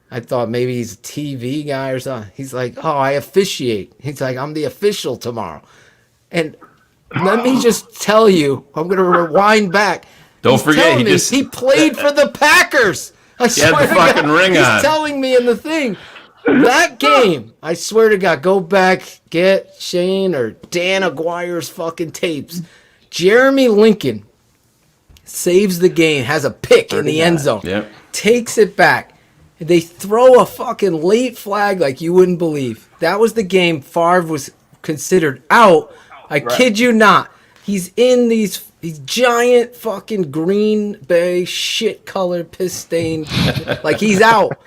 I thought maybe he's a TV guy or something. He's like, oh, I officiate. He's like, I'm the official tomorrow. And let me just tell you, I'm going to rewind back. Don't forget, he played for the Packers. He had the fucking ring on. He's telling me in the thing. That game, I swear to God, go back, get Shane or Dan Aguirre's fucking tapes. Jeremy Lincoln saves the game, has a pick in the end zone, takes it back. They throw a fucking late flag like you wouldn't believe. That was the game Favre was considered out. I kid you not. He's in these giant fucking Green Bay shit-colored piss stain. Like, he's out.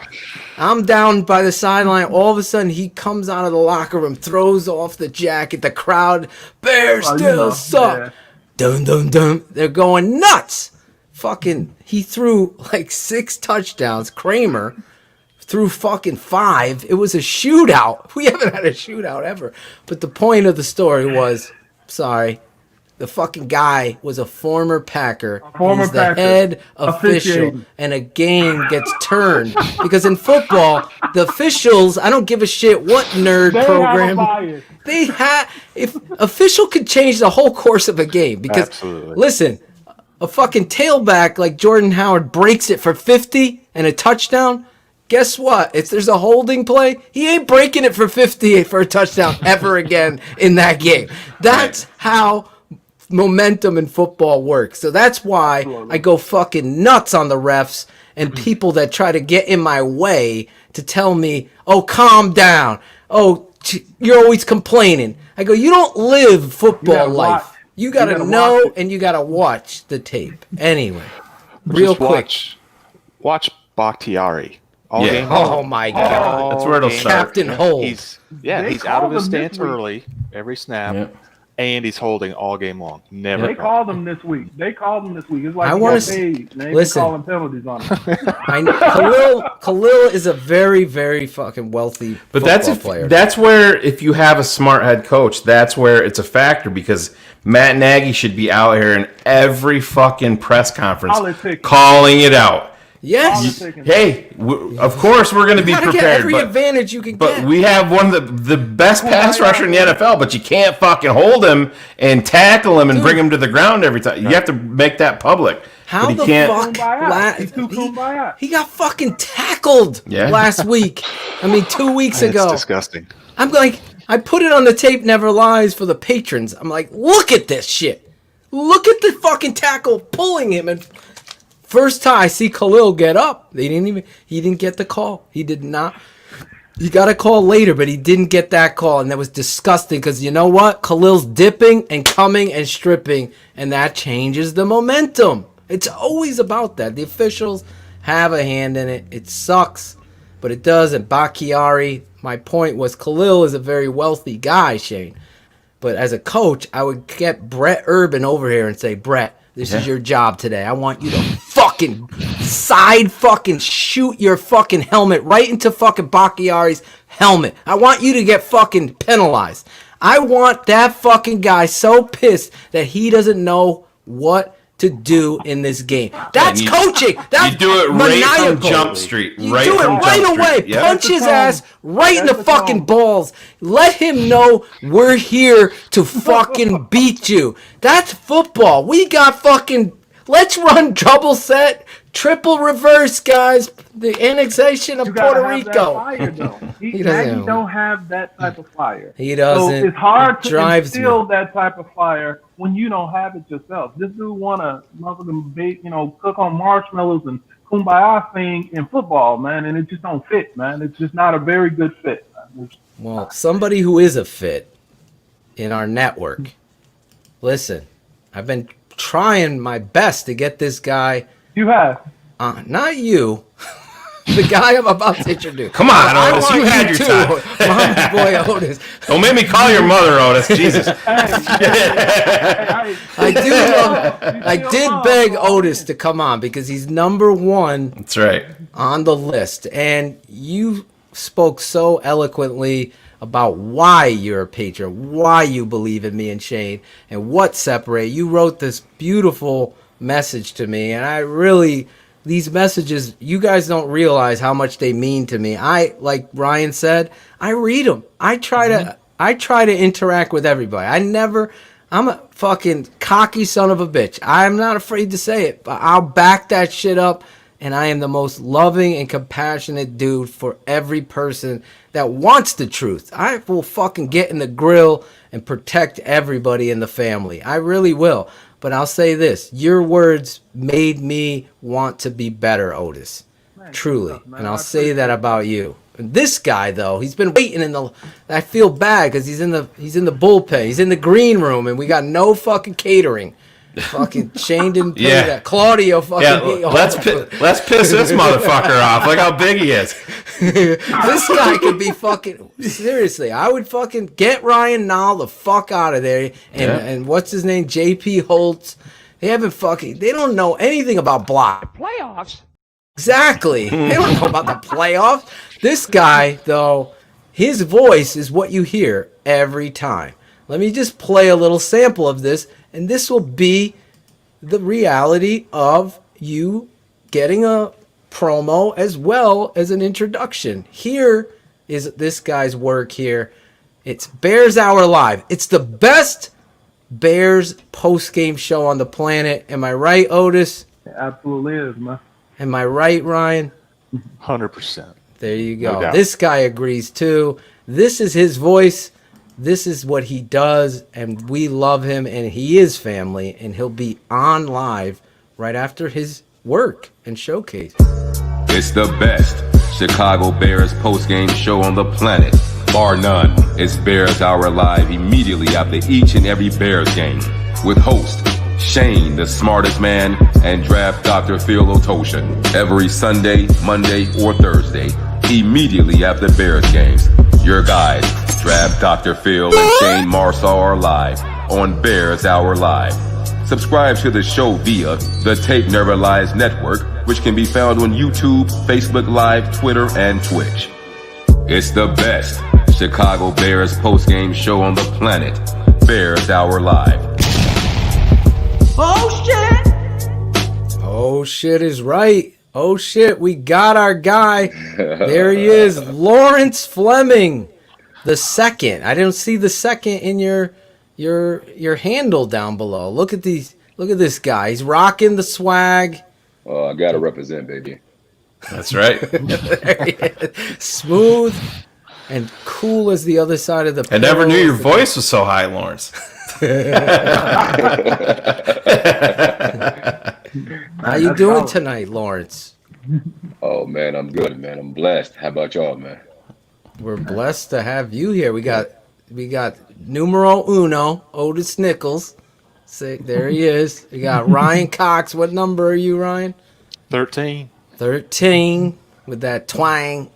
I'm down by the sideline. All of a sudden, he comes out of the locker room, throws off the jacket. The crowd, Bears still suck. Yeah. Dun, dun, dun. They're going nuts. Fucking, he threw like 6 touchdowns. Kramer threw fucking 5. It was a shootout. We haven't had a shootout ever. But the point of the story was, the fucking guy was a former Packer. He's the head official, and a game gets turned. Because in football, the officials, I don't give a shit what nerd program. If official could change the whole course of a game. Because, listen, a fucking tailback like Jordan Howard breaks it for 50 and a touchdown. guess what? If there's a holding play, he ain't breaking it for 58 for a touchdown ever again in that game. That's how momentum in football works. So that's why I go fucking nuts on the refs and people that try to get in my way to tell me, oh, calm down. Oh, you're always complaining. I go, you don't live football life. You got to know and you got to watch the tape. Anyway, real quick. Watch Bakhtiari. All game oh my God. That's where it'll start. Captain Hold. He's out of his stance early every snap. And he's holding all game long. Never. They called him this week. It's like I want to paid. They listen. calling penalties on him. Khalil is a very, very fucking wealthy player. That's where, if you have a smart head coach, that's where it's a factor, because Matt Nagy should be out here in every fucking press conference calling it out. Yes. Hey, of course we're going to be prepared. Get every advantage you can but get. we have one of the best pass rusher in the NFL, but you can't fucking hold him and tackle him and bring him to the ground every time. You have to make that public. How but the fuck? He got fucking tackled last week. I mean, 2 weeks ago. It's disgusting. I'm like, I put it on the tape, Never Lies, for the patrons. I'm like, look at this shit. Look at the fucking tackle pulling him, and first time I see Khalil get up, he didn't get the call. He did not. He got a call later, but he didn't get that call, and that was disgusting, because you know what? Khalil's dipping and coming and stripping, and that changes the momentum. It's always about that. The officials have a hand in it. It sucks, but it does. And Bakhtiari, my point was, Khalil is a very wealthy guy, Shane. But as a coach, I would get Brett Urban over here and say, Brett, this is your job today. I want you to fucking shoot your fucking helmet right into fucking Bakhtiari's helmet. I want you to get fucking penalized. I want that fucking guy so pissed that he doesn't know what to do in this game. That's coaching. That's you do it right from Jump Street. You do it right away. Yep. Punch his ass right in the fucking balls. Let him know we're here to fucking beat you. That's football. We got fucking... Let's run double set, triple reverse, guys. The annexation of Puerto Rico. He don't have that type of fire. He doesn't. So it's hard to instill that type of fire when you don't have it yourself. This dude want to motherfucking cook on marshmallows and kumbaya thing in football, man, and it just don't fit, man. It's just not a very good fit, man. Well, somebody who is a fit in our network. Listen, I've been trying my best to get this guy. You have. Not you. The guy I'm about to introduce. Come on, Otis. You had your time. Mama's boy, Otis. Don't make me call your mother, Otis. Jesus. I did beg Otis to come on because he's number one. That's right. On the list. And you spoke so eloquently about why you're a patriot, why you believe in me and Shane, and what separate. You wrote this beautiful message to me, and I really, these messages, you guys don't realize how much they mean to me. Like Ryan said, I read them. I try to interact with everybody. I'm a fucking cocky son of a bitch. I'm not afraid to say it, but I'll back that shit up. And I am the most loving and compassionate dude for every person that wants the truth. I will fucking get in the grill and protect everybody in the family. I really will. But I'll say this. Your words made me want to be better, Otis. Truly. And I'll say that about you. And this guy, though, he's been waiting I feel bad because he's in the bullpen. He's in the green room, and we got no fucking catering. Fucking Shane didn't pay that. Claudio fucking. Let's piss this motherfucker off. Look how big he is. This guy could be fucking. Seriously, I would fucking get Ryan Nall the fuck out of there. And what's his name? JP Holtz. They don't know anything about block. Playoffs? Exactly. They don't know about the playoffs. This guy, though, his voice is what you hear every time. Let me just play a little sample of this. And this will be the reality of you getting a promo as well as an introduction. Here is this guy's work here. It's Bears Hour Live. It's the best Bears post-game show on the planet. Am I right, Otis? It absolutely is, man. Am I right, Ryan? 100%. There you No go. doubt. This guy agrees too. This is his voice. This is what he does, and we love him, and he is family, and he'll be on live right after his work and showcase. It's the best Chicago Bears postgame show on the planet, bar none. It's Bears Hour Live immediately after each and every Bears game, with host Shayne, the smartest man, and draft Dr. Phil Ottochian, every Sunday, Monday, or Thursday, immediately after Bears games. Your guys, Draft Dr. Phil and Shayne Marsaw, are live on Bears Hour Live. Subscribe to the show via the Tape Never Lies Network, which can be found on YouTube, Facebook Live, Twitter, and Twitch. It's the best Chicago Bears postgame show on the planet, Bears Hour Live. Oh shit! Oh shit is right. Oh shit, we got our guy. There he is, Lawrence Fleming, the second. I didn't see the second in your handle down below. Look at this guy. He's rocking the swag. Oh, I gotta represent, baby. That's right. Smooth and cool as the other side of the I never knew pillow. your voice was so high, Lawrence. How you doing tonight, Lawrence? Oh man, I'm good, man. I'm blessed. How about y'all, man? We're blessed to have you here. We got numero uno, Otis Nichols. Say, there he is. We got Ryan Cox. What number are you, Ryan? 13. 13 with that twang.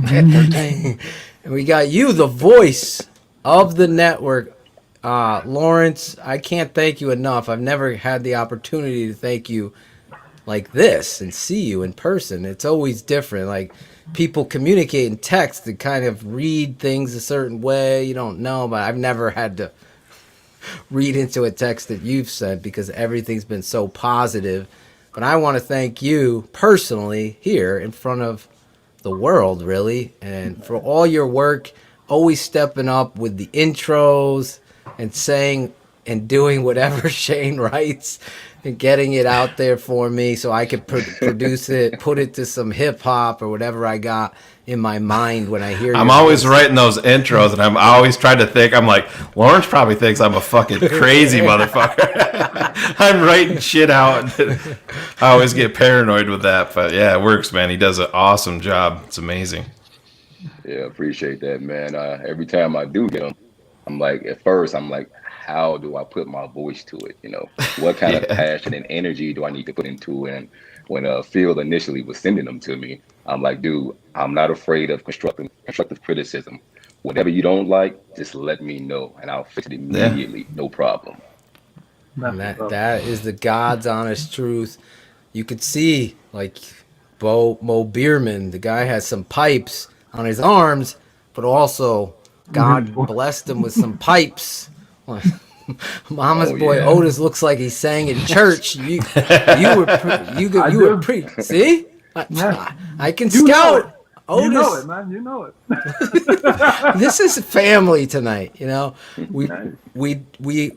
13. And we got you, the voice of the network. Lawrence, I can't thank you enough. I've never had the opportunity to thank you like this and see you in person. It's always different. Like, people communicate in text and kind of read things a certain way. You don't know, but I've never had to read into a text that you've sent because everything's been so positive. But I want to thank you personally here in front of the world, really, and for all your work, always stepping up with the intros and saying and doing whatever Shayne writes and getting it out there for me so I could produce it, put it to some hip hop or whatever I got in my mind when I hear I'm your always voice. writing those intros, and I'm always trying to think. I'm like, Lawrence probably thinks I'm a fucking crazy motherfucker. I'm writing shit out. I always get paranoid with that, but yeah, it works, man. He does an awesome job. It's amazing. Yeah, appreciate that, man. Every time I do get them, I'm like, at first, I'm like, how do I put my voice to it? You know, what kind of passion and energy do I need to put into it? And when Phil initially was sending them to me, I'm like, dude, I'm not afraid of constructive criticism. Whatever you don't like, just let me know, and I'll fix it immediately. No problem. And that is the God's honest truth. You could see, like, Mo Bierman, the guy has some pipes on his arms, but also God blessed him with some pipes. Mama's boy Otis looks like he sang in church. You were pretty. See, I can scout. Otis. You know it, man. You know it. This is family tonight. You know, we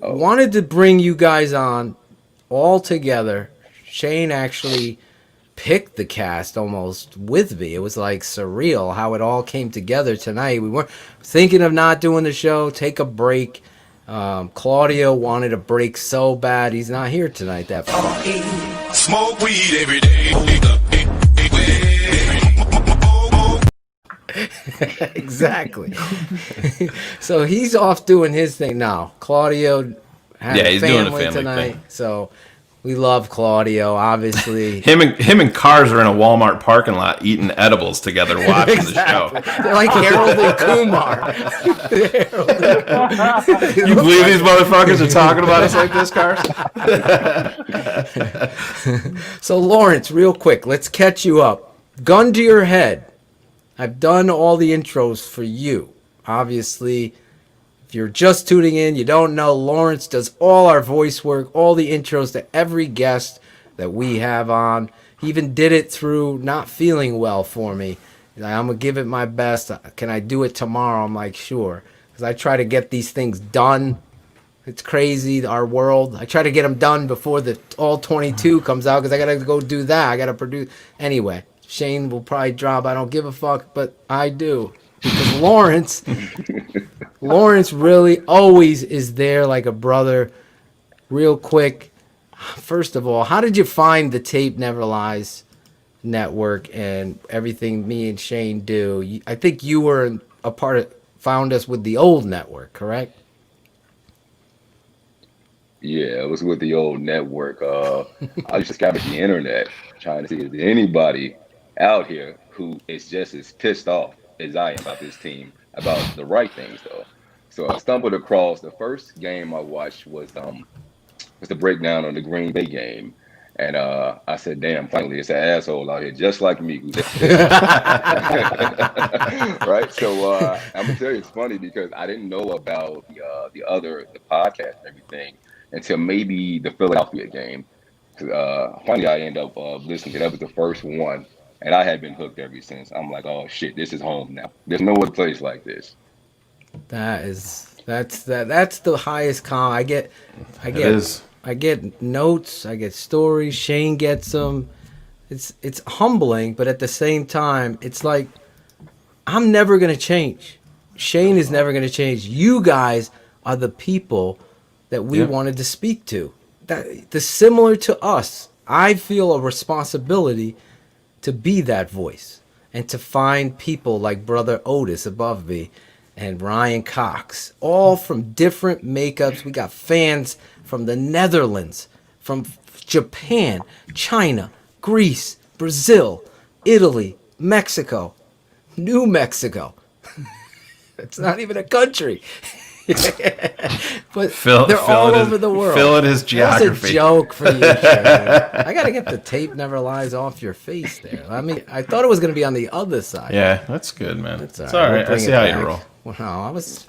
wanted to bring you guys on all together. Shayne actually picked the cast almost with me. It was like surreal how it all came together tonight. We weren't thinking of not doing the show, take a break. Claudio wanted a break so bad. He's not here tonight. That Smoke weed every day. exactly. So he's off doing his thing now. Claudio had he's doing a family tonight. thing. So we love Claudio, obviously. Him and Cars are in a Walmart parking lot eating edibles together, watching the show. They're like Harold and Kumar. You believe these motherfuckers are talking about us like this, Cars? So Lawrence, real quick, let's catch you up. Gun to your head. I've done all the intros for you. Obviously, if you're just tuning in, you don't know, Lawrence does all our voice work, all the intros to every guest that we have on. He even did it through not feeling well for me. He's like, I'm going to give it my best. Can I do it tomorrow? I'm like, sure. Because I try to get these things done. It's crazy, our world. I try to get them done before the all 22 comes out because I got to go do that. I got to produce. Anyway, Shayne will probably drop, I don't give a fuck, but I do. Because Lawrence really always is there like a brother. Real quick, first of all, how did you find the Tape Never Lies network and everything me and Shayne do? I think you were a part of, found us with the old network, correct? Yeah, it was with the old network. I used to scout the internet trying to see if there's anybody out here who is just as pissed off as I am about this team, about the right things though. So I stumbled across the first game I watched was the breakdown on the Green Bay game. And I said, damn, finally it's an asshole out here just like me. Right? So I'm gonna tell you it's funny because I didn't know about the podcast and everything until maybe the Philadelphia game. Finally, I end up listening to that. Was the first one, and I had been hooked ever since. I'm like, oh shit, this is home now. There's no other place like this. That's the highest I get notes, I get stories. Shayne gets them. It's humbling, but at the same time, it's like I'm never gonna change. Shayne is never gonna change. You guys are the people that we wanted to speak to. The similar to us. I feel a responsibility to be that voice and to find people like Brother Otis above me and Ryan Cox, all from different makeups. We got fans from the Netherlands, from Japan, China, Greece, Brazil, Italy, Mexico, New Mexico. It's not even a country. But they're all over the world. Fill in his geography. That's a joke for you, Shayne. I got to get the Tape Never Lies off your face there. I mean, I thought it was going to be on the other side. Yeah, that's good, man. It's all right. I see how you roll. Well,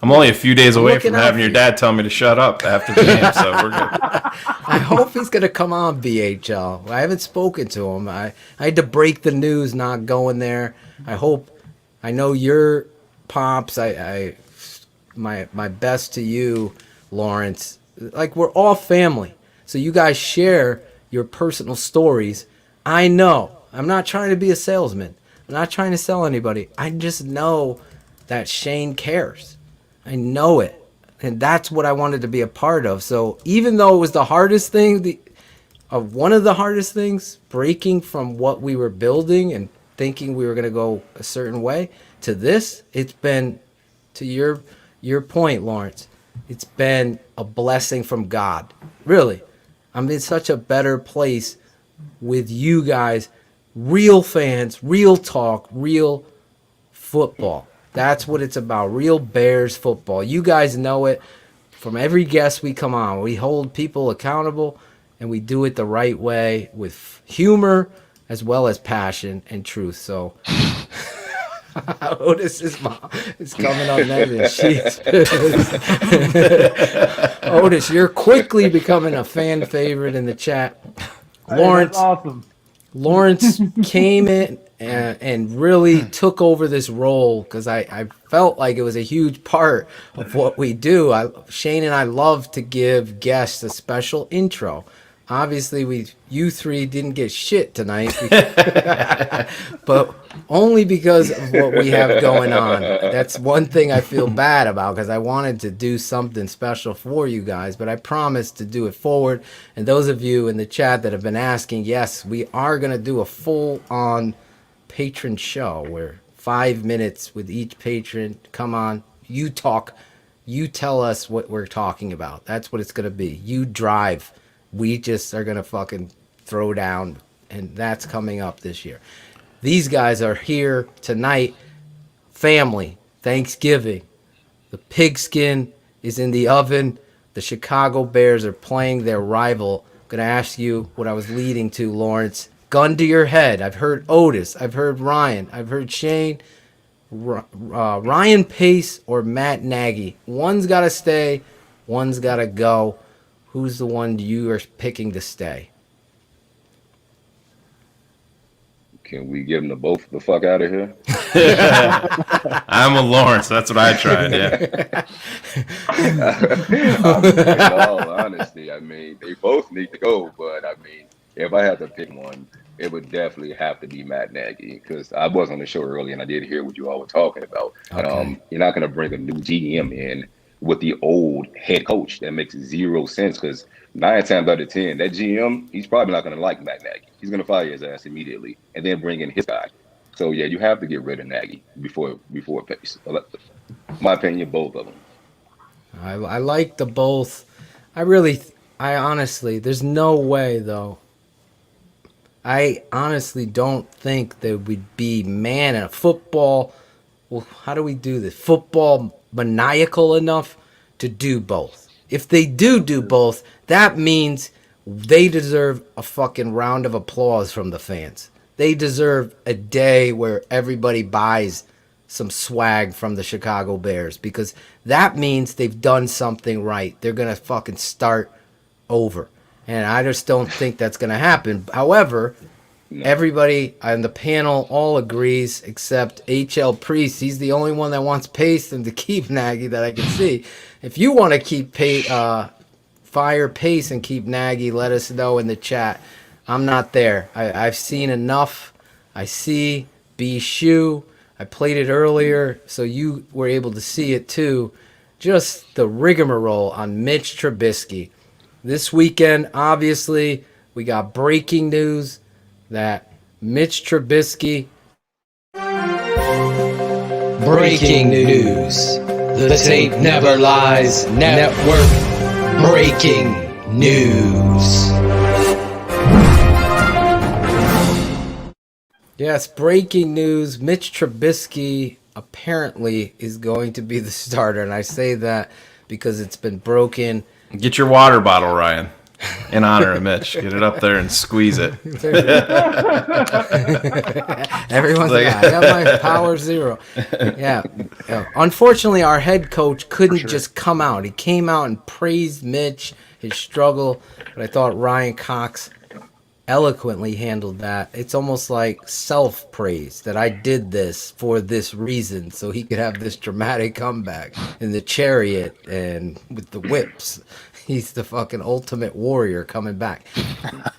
I'm only a few days away from having your dad tell me to shut up after the game, so we're good. I hope he's going to come on BHL. I haven't spoken to him. I had to break the news not going there. I know your pops. My best to you, Lawrence. Like, we're all family. So you guys share your personal stories. I know. I'm not trying to be a salesman. I'm not trying to sell anybody. I just know that Shayne cares. I know it. And that's what I wanted to be a part of. So even though it was the hardest thing, one of the hardest things, breaking from what we were building and thinking we were going to go a certain way to this, it's been, to your point, Lawrence, it's been a blessing from God. Really. I'm in such a better place with you guys, real fans, real talk, real football. That's what it's about, real Bears football. You guys know it. From every guest we come on, we hold people accountable, and we do it the right way with humor as well as passion and truth. So Otis's mom is coming up next. Otis, you're quickly becoming a fan favorite in the chat. Lawrence, that's awesome. Lawrence came in and really took over this role because I felt like it was a huge part of what we do. Shayne and I love to give guests a special intro. Obviously, you three didn't get shit tonight, but only because of what we have going on. That's one thing I feel bad about because I wanted to do something special for you guys, but I promised to do it forward. And those of you in the chat that have been asking, yes, we are going to do a full-on patron show where 5 minutes with each patron. Come on, you talk, you tell us what we're talking about. That's what it's going to be. You drive. We just are going to fucking throw down, and that's coming up this year. These guys are here tonight. Family, Thanksgiving. The pigskin is in the oven. The Chicago Bears are playing their rival. I'm going to ask you what I was leading to, Lawrence. Gun to your head. I've heard Otis. I've heard Ryan. I've heard Shayne. Ryan Pace or Matt Nagy. One's got to stay. One's got to go. Who's the one you are picking to stay? Can we give them both the fuck out of here? I'm a Lawrence. That's what I tried, yeah. In all honesty, I mean, they both need to go, but I mean, if I had to pick one, it would definitely have to be Matt Nagy, because I was on the show earlier and I did hear what you all were talking about. Okay. You're not going to bring a new GM in with the old head coach. That makes zero sense, because 9 times out of 10, that GM, he's probably not going to like Matt Nagy. He's going to fire his ass immediately and then bring in his guy. So yeah, you have to get rid of Nagy before Pace. My opinion, both of them. I like the both. I honestly, there's no way though. I honestly don't think there would be in a football. Well, how do we do this? Football maniacal enough to do both. If they do both, that means they deserve a fucking round of applause from the fans. They deserve a day where everybody buys some swag from the Chicago Bears, because that means they've done something right. They're going to fucking start over. And I just don't think that's going to happen. However, everybody on the panel all agrees except H.L. Priest. He's the only one that wants Payton to keep Nagy that I can see. If you want to keep fire Pace and keep Nagy, let us know in the chat. I'm not there. I've seen enough. I see B. Shoe. I played it earlier, so you were able to see it too. Just the rigmarole on Mitch Trubisky. This weekend, obviously, we got breaking news that Mitch Trubisky... Breaking news. The tape never lies. Network breaking news. Yes, breaking news. Mitch Trubisky apparently is going to be the starter, and I say that because it's been broken. Get your water bottle, Ryan, in honor of Mitch. Get it up there and squeeze it. Everyone's like, I got my power zero. Yeah. Unfortunately, our head coach couldn't just come out. He came out and praised Mitch, his struggle, but I thought Ryan Cox eloquently handled that. It's almost like self-praise that I did this for this reason so he could have this dramatic comeback in the chariot and with the whips. He's the fucking ultimate warrior coming back.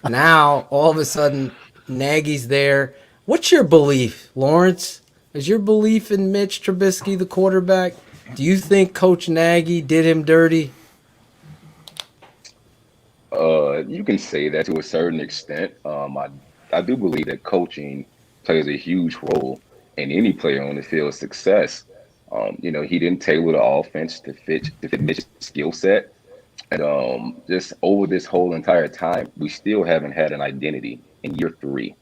Now, all of a sudden, Nagy's there. What's your belief, Lawrence? Is your belief in Mitch Trubisky, the quarterback? Do you think Coach Nagy did him dirty? You can say that to a certain extent. I do believe that coaching plays a huge role in any player on the field's success. He didn't tailor the offense to fit Mitch's skill set. And just over this whole entire time, we still haven't had an identity in year 3.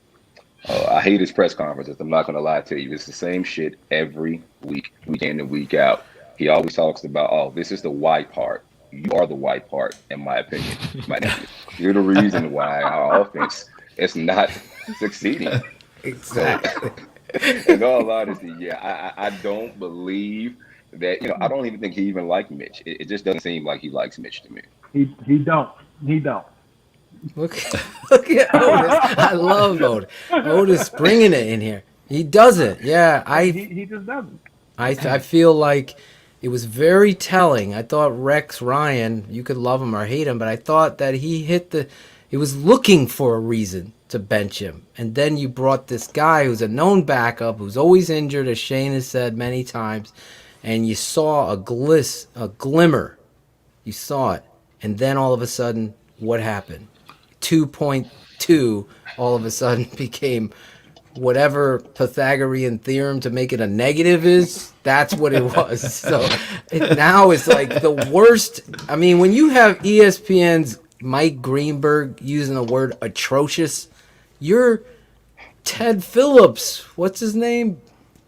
I hate his press conferences. I'm not going to lie to you. It's the same shit every week, week in and week out. He always talks about, this is the why part. You are the white part, in my opinion. You're the reason why our offense is not succeeding. Exactly. So, in all honesty, I don't believe that. I don't even think he even liked Mitch. It just doesn't seem like he likes Mitch to me. He don't. Look at Otis. I love Otis. Otis bringing it in here. He doesn't. Yeah, he just doesn't. I feel like it was very telling. I thought Rex Ryan, you could love him or hate him, but I thought that he was looking for a reason to bench him. And then you brought this guy who's a known backup, who's always injured, as Shane has said many times, and you saw a glimmer. You saw it. And then all of a sudden, what happened? 2.2 all of a sudden became whatever Pythagorean theorem to make it a negative is. That's what it was. So now it's like the worst. I mean, when you have ESPN's Mike Greenberg using the word atrocious, you're Ted Phillips. What's his name?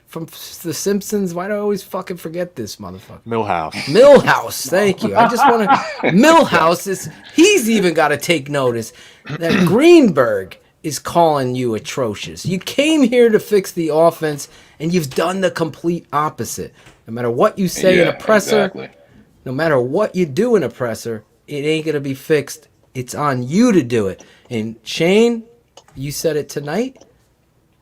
From The Simpsons. Why do I always fucking forget this motherfucker? Milhouse. Thank you. I just want to. Milhouse he's even got to take notice that Greenberg is calling you atrocious. You came here to fix the offense, and you've done the complete opposite. No matter what you say in a presser, no matter what you do in a presser, it ain't going to be fixed. It's on you to do it. And Shane, you said it tonight.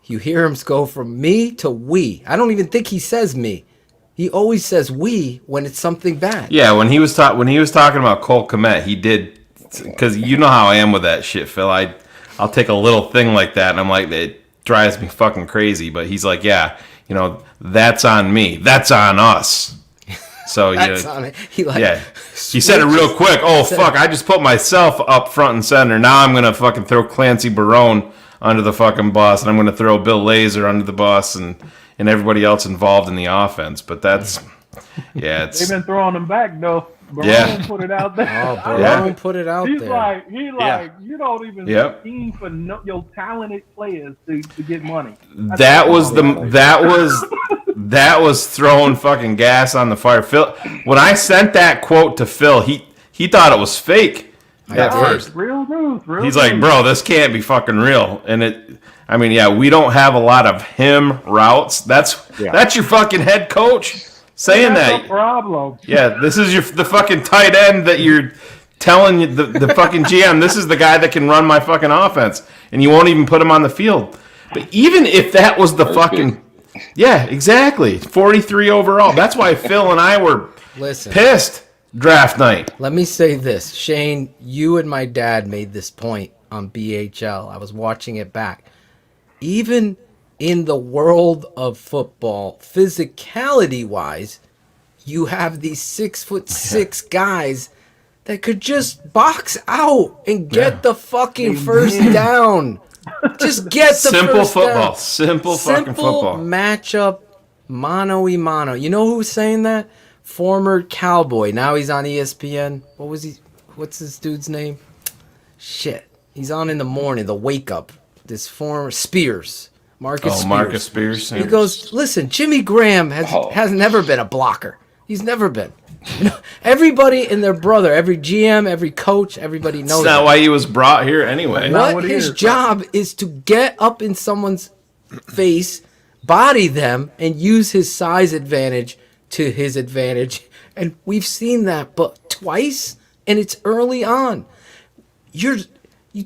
You hear him go from me to we. I don't even think he says me. He always says we when it's something bad. Yeah, when he was talking about Cole Kmet, he did, because you know how I am with that shit, Phil. I'll take a little thing like that, and I'm like, it drives me fucking crazy. But he's like, yeah, you know, that's on me. That's on us. So That's on it. He said it real quick. Oh fuck! I just put myself up front and center. Now I'm gonna fucking throw Clancy Barone under the fucking bus, and I'm gonna throw Bill Lazor under the bus, and everybody else involved in the offense. But that's it's. They've been throwing them back though. Barone put it out there. Oh, Barone put it out He's there. like, you don't even scheme for your talented players to get money. That was throwing fucking gas on the fire. Phil, when I sent that quote to Phil, he thought it was fake at first. Real news. He's like, bro, this can't be fucking real. And we don't have a lot of him routes. That's your fucking head coach saying That's that. a problem. Yeah, this is the fucking tight end that you're telling the fucking GM, this is the guy that can run my fucking offense, and you won't even put him on the field. But even if that was the fucking... Yeah, exactly. 43 overall. That's why Phil and I were pissed draft night. Let me say this. Shane, you and my dad made this point on BHL. I was watching it back. Even in the world of football, physicality-wise, you have these 6'6" guys that could just box out and get the fucking first down. Just get the first down. Simple fucking football. Matchup, mano-y-mano. You know who was saying that? Former Cowboy. Now he's on ESPN. What's this dude's name? Shit. He's on in the morning, the wake up. This former Spears. Marcus Spears. He goes, listen, Jimmy Graham has never been a blocker. He's never been. Everybody and their brother, every GM, every coach, everybody knows. That's not why he was brought here anyway. What his job is to get up in someone's face, body them, and use his size advantage to his advantage. And we've seen that but twice, and it's early on. You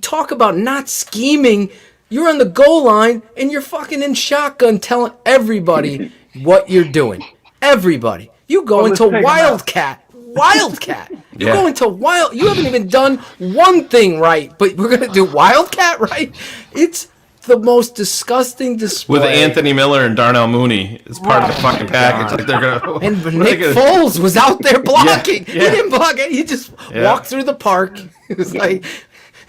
talk about not scheming. You're on the goal line, and you're fucking in shotgun telling everybody what you're doing. Everybody. You go into Wildcat. You go into Wild. You haven't even done one thing right, but we're going to do Wildcat right? It's the most disgusting display. With Anthony Miller and Darnell Mooney as part of the fucking package. Like they're gonna, and Nick Foles was out there blocking. He didn't block it. He just walked through the park. It was like...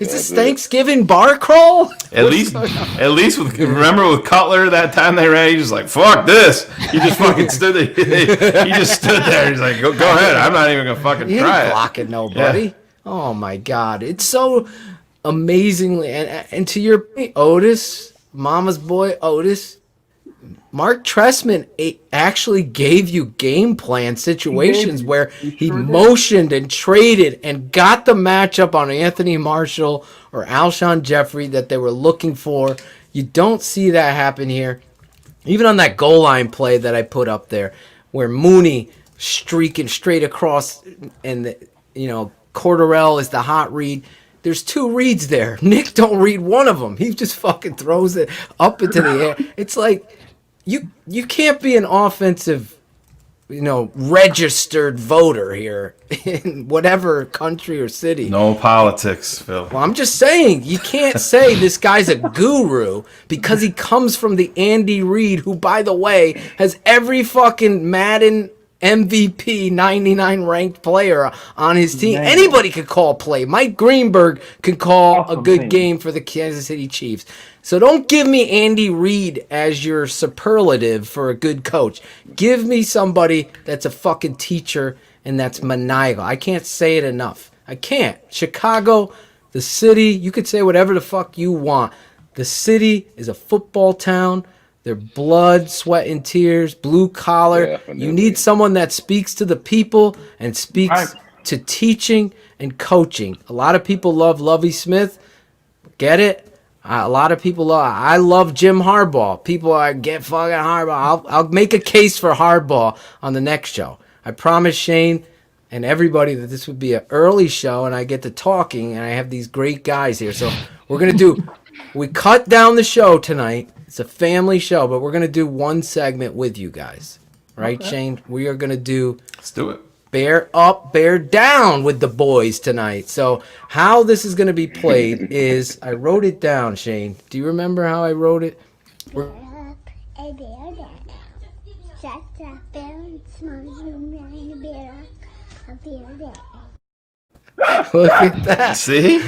Is this Thanksgiving bar crawl? At least remember with Cutler that time they ran, he just like, fuck this. He just fucking stood there. He just stood there. He's like, go ahead. I'm not even going to fucking try it. He ain't blocking nobody. Yeah. Oh, my God. It's so amazingly. And to your point, Otis, mama's boy, Otis, Mark Trestman actually gave you game plan situations where he motioned and traded and got the matchup on Anthony Marshall or Alshon Jeffrey that they were looking for. You don't see that happen here. Even on that goal line play that I put up there where Mooney streaking straight across and, Cordarrelle is the hot read. There's two reads there. Nick don't read one of them. He just fucking throws it up into the air. It's like... You can't be an offensive, registered voter here in whatever country or city. No politics, Phil. Well, I'm just saying, you can't say this guy's a guru because he comes from the Andy Reid, who, by the way, has every fucking Madden MVP 99 ranked player on his team. Man. Anybody could call play. Mike Greenberg could call a good game for the Kansas City Chiefs. So don't give me Andy Reid as your superlative for a good coach. Give me somebody that's a fucking teacher and that's maniacal. I can't say it enough. I can't. Chicago, the city, you could say whatever the fuck you want. The city is a football town. They're blood, sweat, and tears, blue collar. Definitely. You need someone that speaks to the people and speaks to teaching and coaching. A lot of people love Lovie Smith. Get it? A lot of people I love Jim Harbaugh. People get fucking Harbaugh. I'll make a case for Harbaugh on the next show. I promise Shane and everybody that this would be an early show and I get to talking and I have these great guys here. So we're going to we cut down the show tonight. It's a family show, but we're going to do one segment with you guys. Right, okay. Shane? We are going to do... Let's do it. bear up, bear down with the boys tonight. So how this is going to be played is, I wrote it down, Shane. Do you remember how I wrote it? Look at that. See?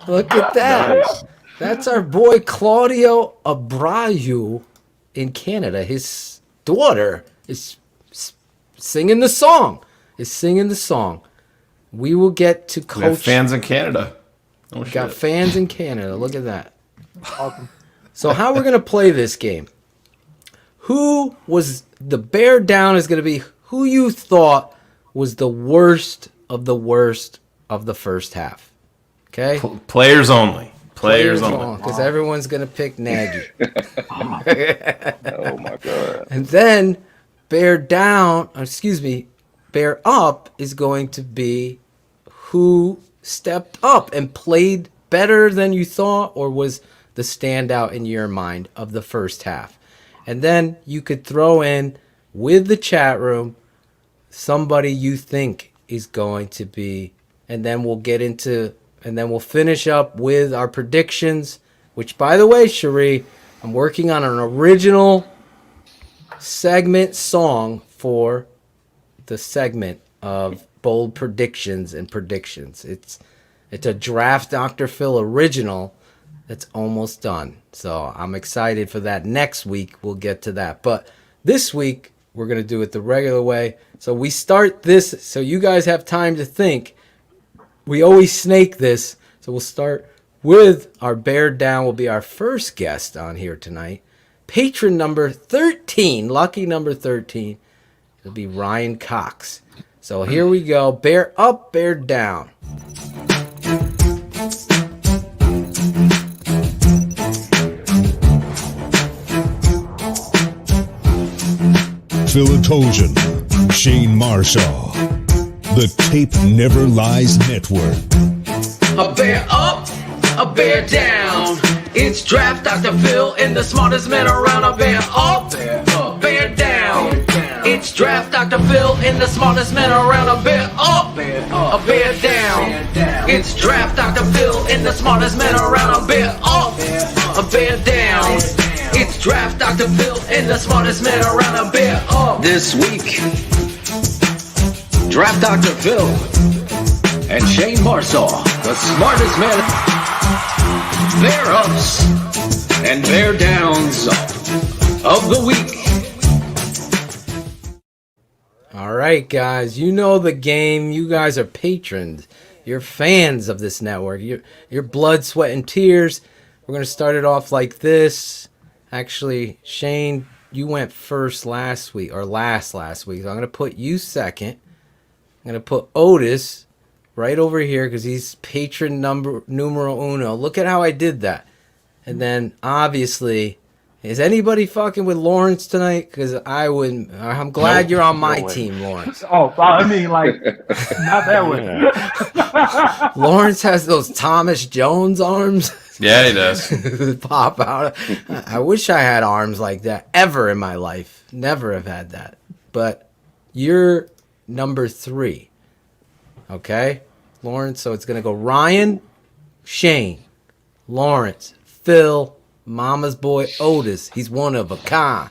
Look at that. Nice. That's our boy Claudio Abreu in Canada. His daughter is singing the song. We will get to coach. We have fans in Canada. Oh, We got shit. fans in Canada. Look at that. Awesome. So how we're going to play this game. Who was the bear down is going to be who you thought was the worst of the first half. Okay? Players only. Players only. Because everyone's going to pick Nagy. Oh my God. And then bear up is going to be who stepped up and played better than you thought or was the standout in your mind of the first half. And then you could throw in with the chat room somebody you think is going to be, and then we'll finish up with our predictions, which, by the way, Cherie, I'm working on an original segment song for the segment of bold predictions and predictions. It's a Draft Dr. Phil original that's almost done. So I'm excited for that. Next week, we'll get to that. But this week, we're going to do it the regular way. So we start this so you guys have time to think. We always snake this. So we'll start with our bear down will be our first guest on here tonight. Patron number 13, lucky number 13. It'll be Ryan Cox. So here we go. Bear up, bear down. Phil Ottochian, Shayne Marsaw, the Tape Never Lies Network. A bear up, a bear down. It's Draft Dr. Phil and the smartest man around. A bear up, bear down. It's Draft Dr. Phil and the smartest man around. A bear up, a bear down. It's Draft Dr. Phil and the smartest man around. A bear up, a bear down. It's Draft Dr. Phil and the smartest man around. A bear up. This week, Draft Dr. Phil and Shayne Marsaw, the smartest man. Bear ups and bear downs of the week. All right, guys, you know the game. You guys are patrons. You're fans of this network. Your blood, sweat, and tears. We're going to start it off like this. Actually, Shane, you went first last week. So I'm going to put you second. I'm going to put Otis right over here because he's patron numero uno. Look at how I did that. And then, obviously, is anybody fucking with Lawrence tonight? Because I wouldn't. I'm glad you're on my team, Lawrence. Oh, I mean, like, not that way. Lawrence has those Thomas Jones arms. Yeah, he does. Pop out. I wish I had arms like that ever in my life. Never have had that. But you're number 3. Okay? Lawrence, so it's going to go Ryan, Shane, Lawrence, Phil, Mama's boy Otis. He's one of a kind.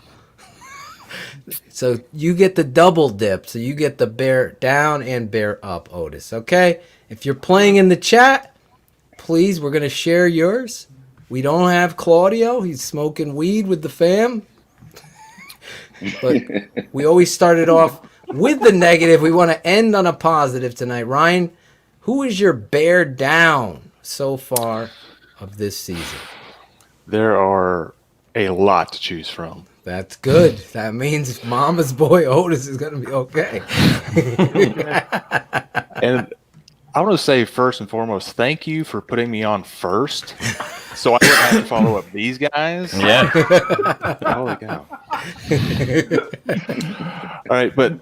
So you get the double dip. So you get the bear down and bear up, Otis. Okay? If you're playing in the chat, please, we're going to share yours. We don't have Claudio. He's smoking weed with the fam. But we always started off with the negative. We want to end on a positive tonight. Ryan, who is your bear down so far of this season? There are a lot to choose from. That's good. That means Mama's boy Otis is going to be okay. And I want to say first and foremost, thank you for putting me on first, so I wouldn't have to follow up these guys. Yeah. Holy cow! All right, but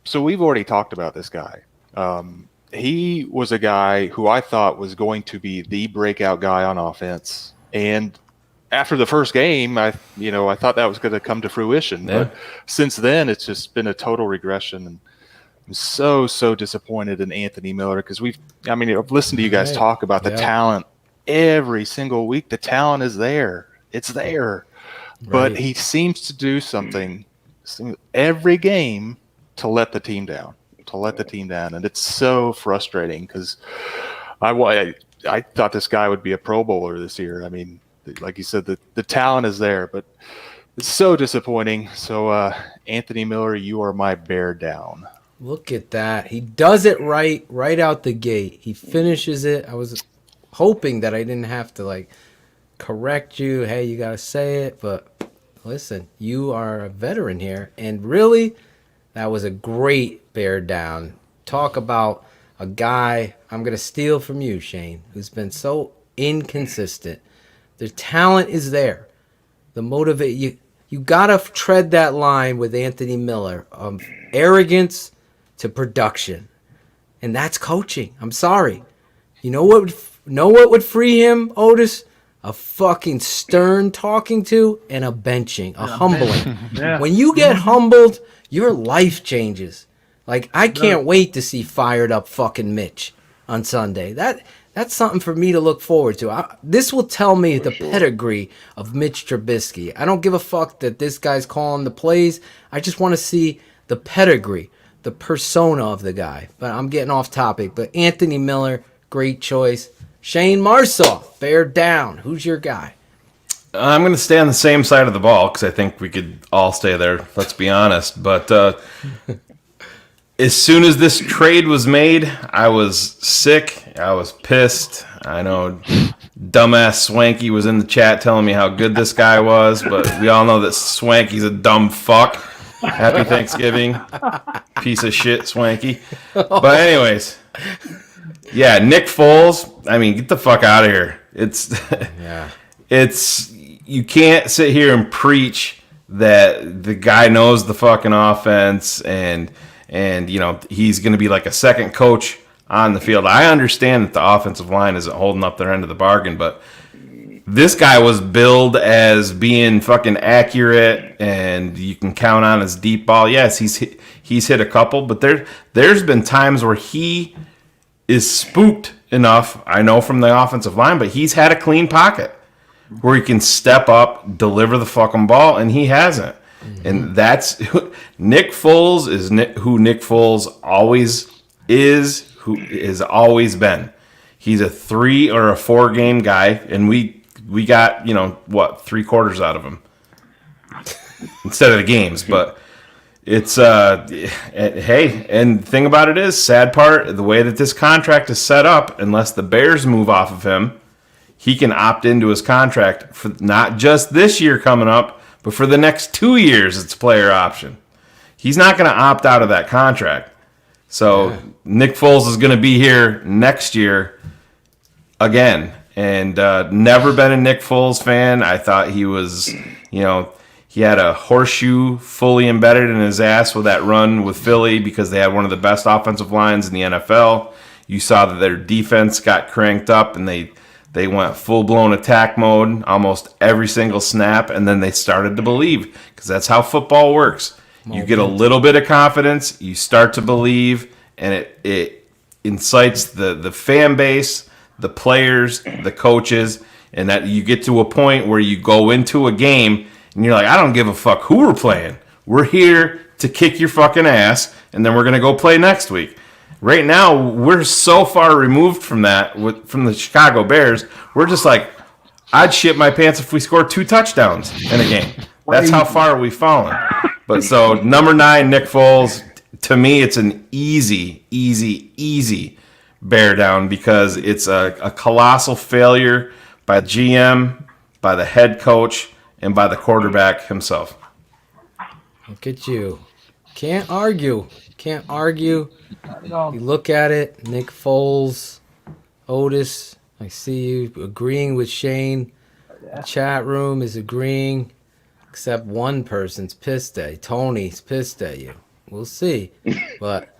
so we've already talked about this guy. He was a guy who I thought was going to be the breakout guy on offense, and after the first game, I thought that was going to come to fruition. Yeah. But since then, it's just been a total regression. And I'm so disappointed in Anthony Miller because I've listened to you guys talk about the talent every single week. The talent is there. It's there. But he seems to do something every game to let the team down. And it's so frustrating because I thought this guy would be a Pro Bowler this year. I mean, like you said, the talent is there, but it's so disappointing. So, Anthony Miller, you are my bear down. Look at that. He does it right out the gate. He finishes it. I was hoping that I didn't have to correct you. Hey, you got to say it. But listen, you are a veteran here. And really, that was a great bear down. Talk about a guy I'm going to steal from you, Shayne, who's been so inconsistent. The talent is there. The motivate you got to tread that line with Anthony Miller of arrogance to production. And that's coaching. I'm sorry. You know what would free him, Otis? A fucking stern talking to and a benching, a humbling. Yeah. When you get humbled, your life changes. I can't wait to see fired up fucking Mitch on Sunday. That's something for me to look forward to. This will tell me the pedigree of Mitch Trubisky. I don't give a fuck that this guy's calling the plays. I just want to see the pedigree, the persona of the guy. But I'm getting off topic. But Anthony Miller, great choice. Shayne Marsaw, bear down. Who's your guy? I'm going to stay on the same side of the ball because I think we could all stay there, let's be honest. But as soon as this trade was made, I was sick. I was pissed. I know dumbass Swanky was in the chat telling me how good this guy was, but we all know that Swanky's a dumb fuck. Happy Thanksgiving. Piece of shit, Swanky. But anyways, yeah, Nick Foles, I mean, get the fuck out of here. You can't sit here and preach that the guy knows the fucking offense and he's going to be like a second coach on the field. I understand that the offensive line isn't holding up their end of the bargain, but this guy was billed as being fucking accurate and you can count on his deep ball. Yes, he's hit a couple, but there's been times where he is spooked enough, I know, from the offensive line, but he's had a clean pocket where he can step up, deliver the fucking ball, and he hasn't. And that's Nick Foles is who Nick Foles always is, who has always been. He's a 3 or a 4 game guy, and we got 3 quarters out of him instead of the games. But it's hey, and the thing about it is, sad part, the way that this contract is set up, unless the Bears move off of him, he can opt into his contract for not just this year coming up, but for the next 2 years, it's player option. He's not going to opt out of that contract. So Nick Foles is going to be here next year again. And never been a Nick Foles fan. I thought he was, he had a horseshoe fully embedded in his ass with that run with Philly because they had one of the best offensive lines in the NFL. You saw that their defense got cranked up and they went full-blown attack mode almost every single snap, and then they started to believe because that's how football works. You get a little bit of confidence, you start to believe, and it incites the fan base, the players, the coaches, and that you get to a point where you go into a game and you're like, I don't give a fuck who we're playing. We're here to kick your fucking ass, and then we're going to go play next week. Right now, we're so far removed from that, from the Chicago Bears. We're just like, I'd shit my pants if we scored 2 touchdowns in a game. That's how far we've fallen. But so, number 9, Nick Foles, to me, it's an easy bear down because it's a colossal failure by the GM, by the head coach, and by the quarterback himself. Look at you. Can't argue. You look at it, Nick Foles, Otis, I see you agreeing with Shayne. The chat room is agreeing, except one person's pissed at you. Tony's pissed at you. We'll see. But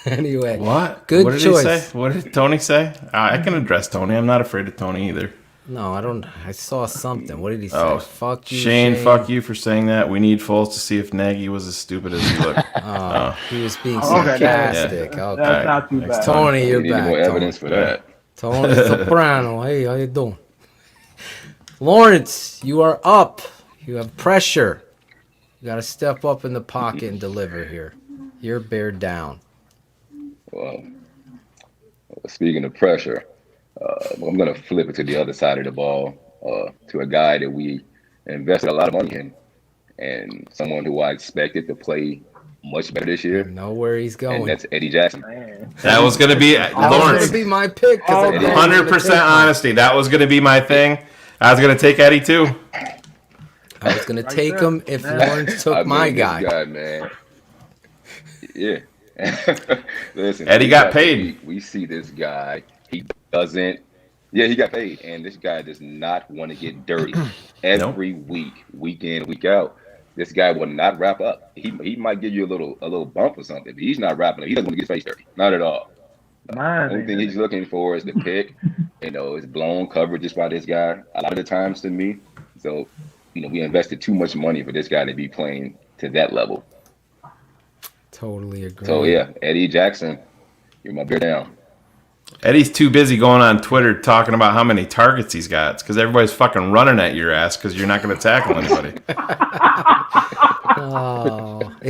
anyway. What? Good what did choice. He say? What did Tony say? I can address Tony. I'm not afraid of Tony either. No, I don't. I saw something. What did he say? Oh, Fuck you, Shane, fuck you for saying that. We need Foles to see if Nagy was as stupid as he looked. He was being Okay, sarcastic. that's Okay. not too bad. Tony, you're We need back. more evidence Tony. for that. Tony Soprano. Hey, how you doing? Lawrence, you are up. You have pressure. You got to step up in the pocket and deliver here. You're bear down. Well, speaking of pressure, I'm going to flip it to the other side of the ball, to a guy that we invested a lot of money in, and someone who I expected to play much better this year. I know where he's going. And that's Eddie Jackson. That was going to be That was Lawrence. going to be my pick. 100% honesty. That was going to be my thing. I was going to take Eddie too. I was going to take him if Lawrence took my guy. This guy, man. Yeah. Listen, Eddie got paid. We see this guy. He doesn't. Yeah, he got paid, and this guy does not want to get dirty every week, week in, week out. This guy will not wrap up. He might give you a little bump or something, but he's not wrapping up. He doesn't want to get his face dirty. Not at all. The only thing he's looking for is the pick. It's blown coverages by this guy a lot of the times to me. So, we invested too much money for this guy to be playing to that level. Totally agree. So, yeah, Eddie Jackson, you're my bear down. Eddie's too busy going on Twitter talking about how many targets he's got. It's because everybody's fucking running at your ass because you're not going to tackle anybody.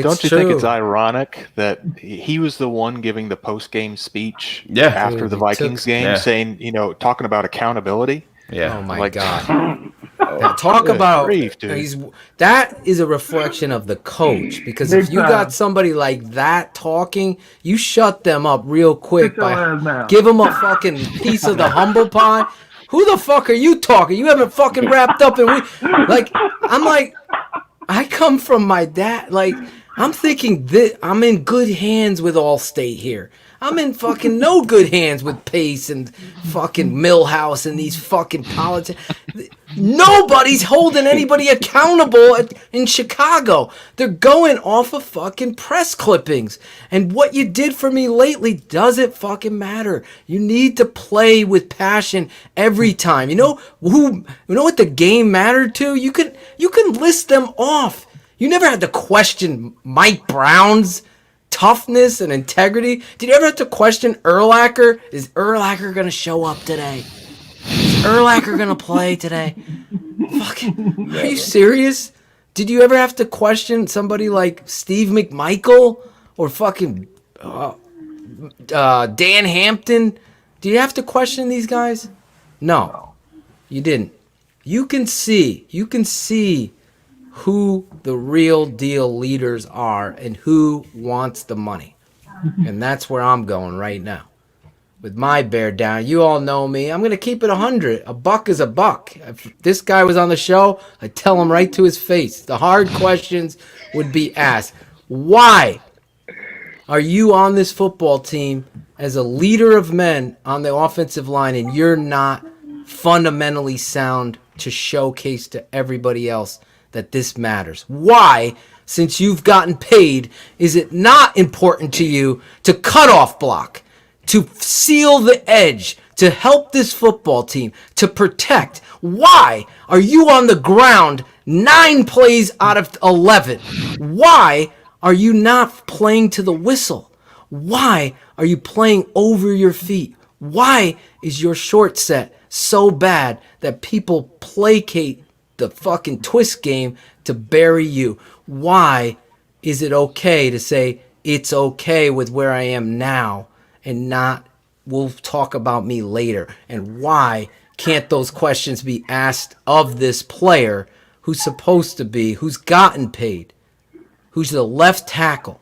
Don't you think it's ironic that he was the one giving the post-game speech after the Vikings game, saying, talking about accountability? Yeah. Oh my God. Talk about that is a reflection of the coach, because if you got somebody like that talking, you shut them up real quick by give them a fucking piece of the humble pie. Who the fuck are you talking? You haven't fucking wrapped up, and I come from my dad. Like, I'm thinking that I'm in good hands with Allstate here. I'm in fucking no good hands with Pace and fucking Millhouse and these fucking politics. Nobody's holding anybody accountable in Chicago. They're going off of fucking press clippings. And what you did for me lately doesn't fucking matter. You need to play with passion every time. You know what the game mattered to? You can list them off. You never had to question Mike Brown's toughness and integrity. Did you ever have to question Urlacher? Is Urlacher going to show up today? Is Urlacher going to play today? Fucking, are you serious? Did you ever have to question somebody like Steve McMichael or fucking Dan Hampton? Do you have to question these guys? No, you didn't. You can see who the real deal leaders are and who wants the money. And that's where I'm going right now. With my bear down, you all know me. I'm going to keep it 100. A buck is a buck. If this guy was on the show, I'd tell him right to his face. The hard questions would be asked. Why are you on this football team as a leader of men on the offensive line and you're not fundamentally sound to showcase to everybody else that this matters? Why, since you've gotten paid, is it not important to you to cut off block, to seal the edge, to help this football team, to protect? Why are you on the ground 9 plays out of 11? Why are you not playing to the whistle? Why are you playing over your feet? Why is your short set so bad that people placate the fucking twist game to bury you? Why is it okay to say it's okay with where I am now and not we'll talk about me later? And why can't those questions be asked of this player who's supposed to be, who's gotten paid, who's the left tackle?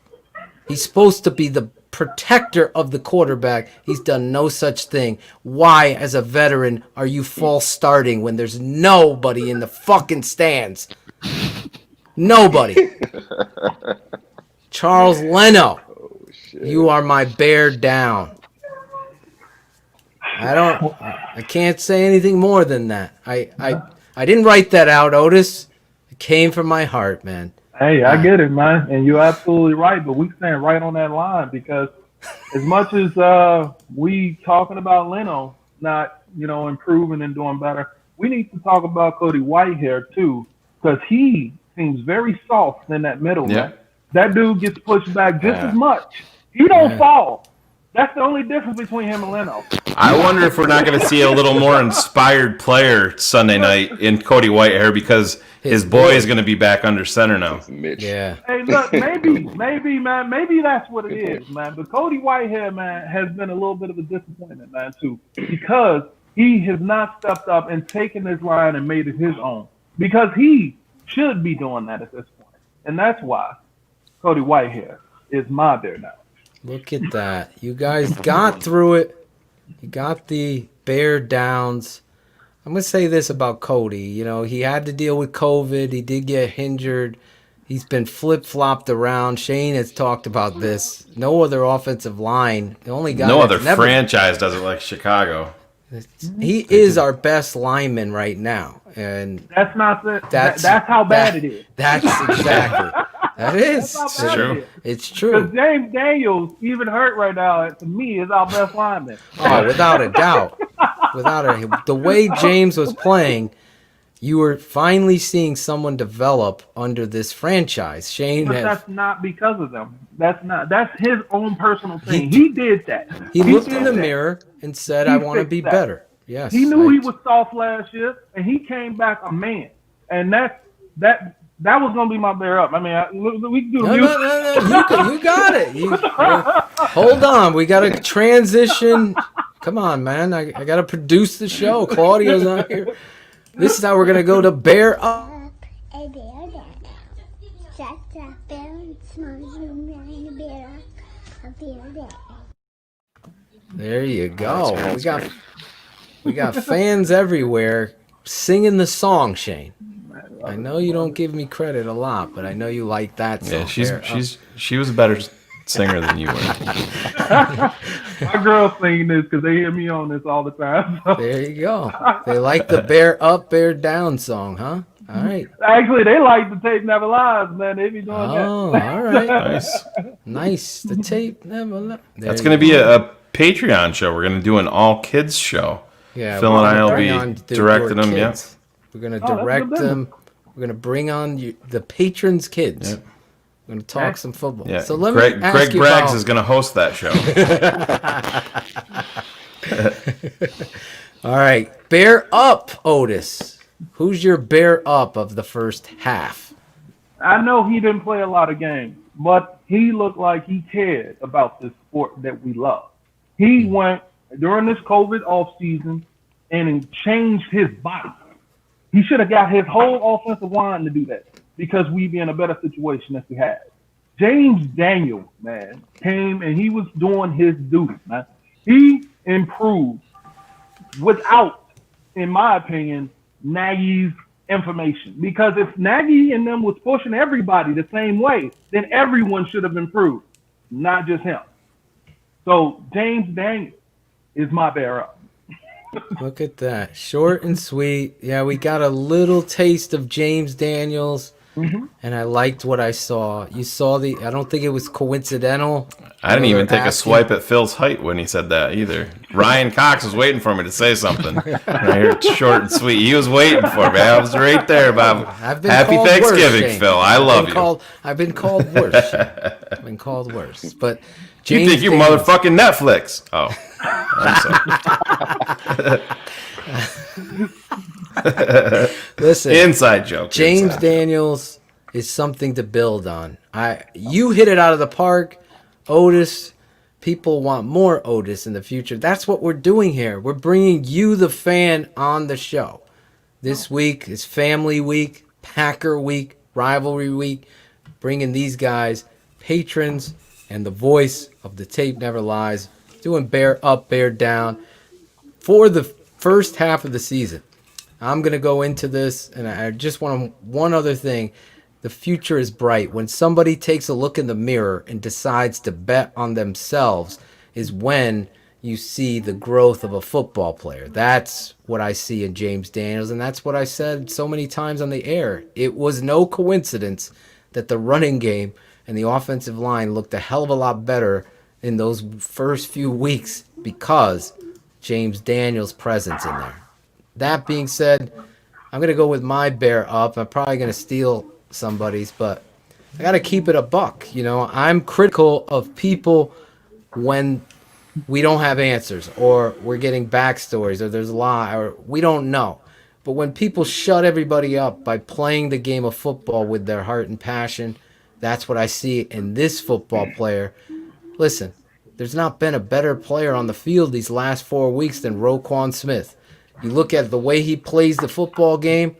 He's supposed to be the protector of the quarterback. He's done no such thing. Why, as a veteran, are you false starting when there's nobody in the fucking stands? Nobody. Charles Leno, you are my bear down. I can't say anything more than that. I didn't write that out, Otis. It came from my heart, man. Hey, I get it, man, and you're absolutely right. But we stand right on that line because, as much as we talking about Leno not, improving and doing better, we need to talk about Cody Whitehair too, because he seems very soft in that middle. Yeah. Man. That dude gets pushed back just as much. He don't fall. That's the only difference between him and Leno. I wonder if we're not going to see a little more inspired player Sunday night in Cody Whitehair because his boy is going to be back under center now. Yeah. Hey, look, maybe, man, maybe that's what it is, man. But Cody Whitehair, man, has been a little bit of a disappointment, man, too, because he has not stepped up and taken this line and made it his own. Because he should be doing that at this point, and that's why Cody Whitehair is my bear now. Look at that. You guys got through it. You got the bear downs. I'm going to say this about Cody. You know, he had to deal with COVID. He did get injured. He's been flip-flopped around. Shayne has talked about this. No other offensive line. The only guy no other franchise does it like Chicago. He is our best lineman right now. And that's not the, that's how bad it is. That's exactly. That is. It's true. It's true. Because James Daniels, even hurt right now, to me, is our best lineman. Oh, without a doubt. The way James was playing, you were finally seeing someone develop under this franchise. Shayne, but that's not because of them. That's his own personal thing. He did that. He looked in the mirror and said, "I want to be better." Yes. He knew he was soft last year, and he came back a man. And that was gonna be my bear up. I mean, we can do. No. You got it. Hold on, we got to transition. Come on, man. I got to produce the show. Claudio's not here. This is how we're gonna go to bear up. There you go. We got fans everywhere singing the song, Shayne. I know you don't give me credit a lot, but I know you like that song. Yeah, she was a better singer than you were. My girls sing this because they hear me on this all the time. So. There you go. They like the bear up, bear down song, huh? All right. Actually, they like the tape never lies, man. They be doing that. Oh, all right. Nice. The tape never lies. That's going to be a Patreon show. We're going to do an all kids show. Yeah, Phil and I will be directing them. Yeah. We're going to direct them. We're going to bring on the patrons' kids. Yep. We're going to talk some football. Yeah. So let Greg me ask you Braggs is going to host that show. All right. Bear up, Otis. Who's your bear up of the first half? I know he didn't play a lot of games, but he looked like he cared about this sport that we love. He went during this COVID offseason and changed his body. He should have got his whole offensive line to do that because we'd be in a better situation if we had. James Daniels, man, came and he was doing his duty, man. He improved without, in my opinion, Nagy's information. Because if Nagy and them was pushing everybody the same way, then everyone should have improved, not just him. So James Daniels is my bear up. Look at that. Short and sweet. Yeah, we got a little taste of James Daniels, and I liked what I saw. You saw I don't think it was coincidental. I didn't even take a swipe at Phil's height when he said that either. Ryan Cox was waiting for me to say something. I heard short and sweet. He was waiting for me. I was right there, Bob. Happy Thanksgiving, worse, Phil. I love you. I've been called worse. I've been called worse. But James, you think you motherfucking Netflix. Oh. I'm sorry. Listen, inside joke. James Daniels is something to build on. You hit it out of the park, Otis. People want more Otis in the future. That's what we're doing here. We're bringing you, the fan, on the show. This week is Family Week, Packer Week, Rivalry Week. Bringing these guys, patrons, and the voice of the tape never lies. Doing bear up, bear down for the first half of the season. I'm going to go into this, and I just want one other thing. The future is bright. When somebody takes a look in the mirror and decides to bet on themselves is when you see the growth of a football player. That's what I see in James Daniels, and that's what I said so many times on the air. It was no coincidence that the running game and the offensive line looked a hell of a lot better in those first few weeks because James Daniels' presence in there. that being said, I'm going to go with my bear up. I'm probably going to steal somebody's, but I got to keep it a buck. You know, I'm critical of people when we don't have answers or we're getting backstories or there's a lie or we don't know. But when people shut everybody up by playing the game of football with their heart and passion, that's what I see in this football player. Listen, there's not been a better player on the field these last 4 weeks than Roquan Smith. You look at the way he plays the football game,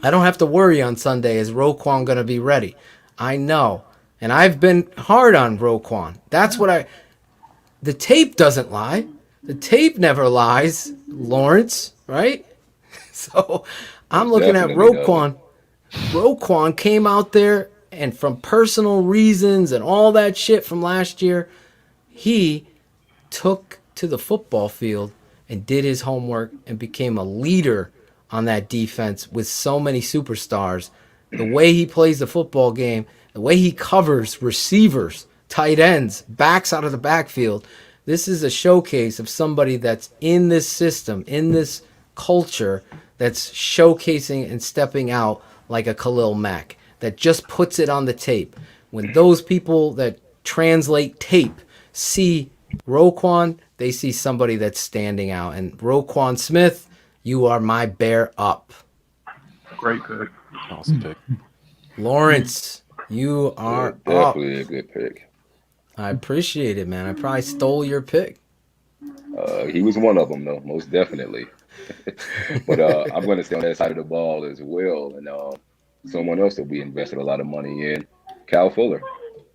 I don't have to worry on Sunday, is Roquan going to be ready? I know. And I've been hard on Roquan. That's what the tape doesn't lie. The tape never lies, Lawrence, right? So I'm looking at Roquan. Roquan came out there, and from personal reasons and all that shit from last year, he took to the football field and did his homework and became a leader on that defense with so many superstars. The way he plays the football game, the way he covers receivers, tight ends, backs out of the backfield, this is a showcase of somebody that's in this system, in this culture, that's showcasing and stepping out like a Khalil Mack, that just puts it on the tape. When those people that translate tape see Roquan, they see somebody that's standing out. And Roquan Smith, you are my bear up. Great pick. Awesome pick. Lawrence, you are definitely up. a good pick. I appreciate it, man. I probably stole your pick. He was one of them, though, most definitely. But I'm going to stay on that side of the ball as well. And someone else that we invested a lot of money in, Kyle Fuller.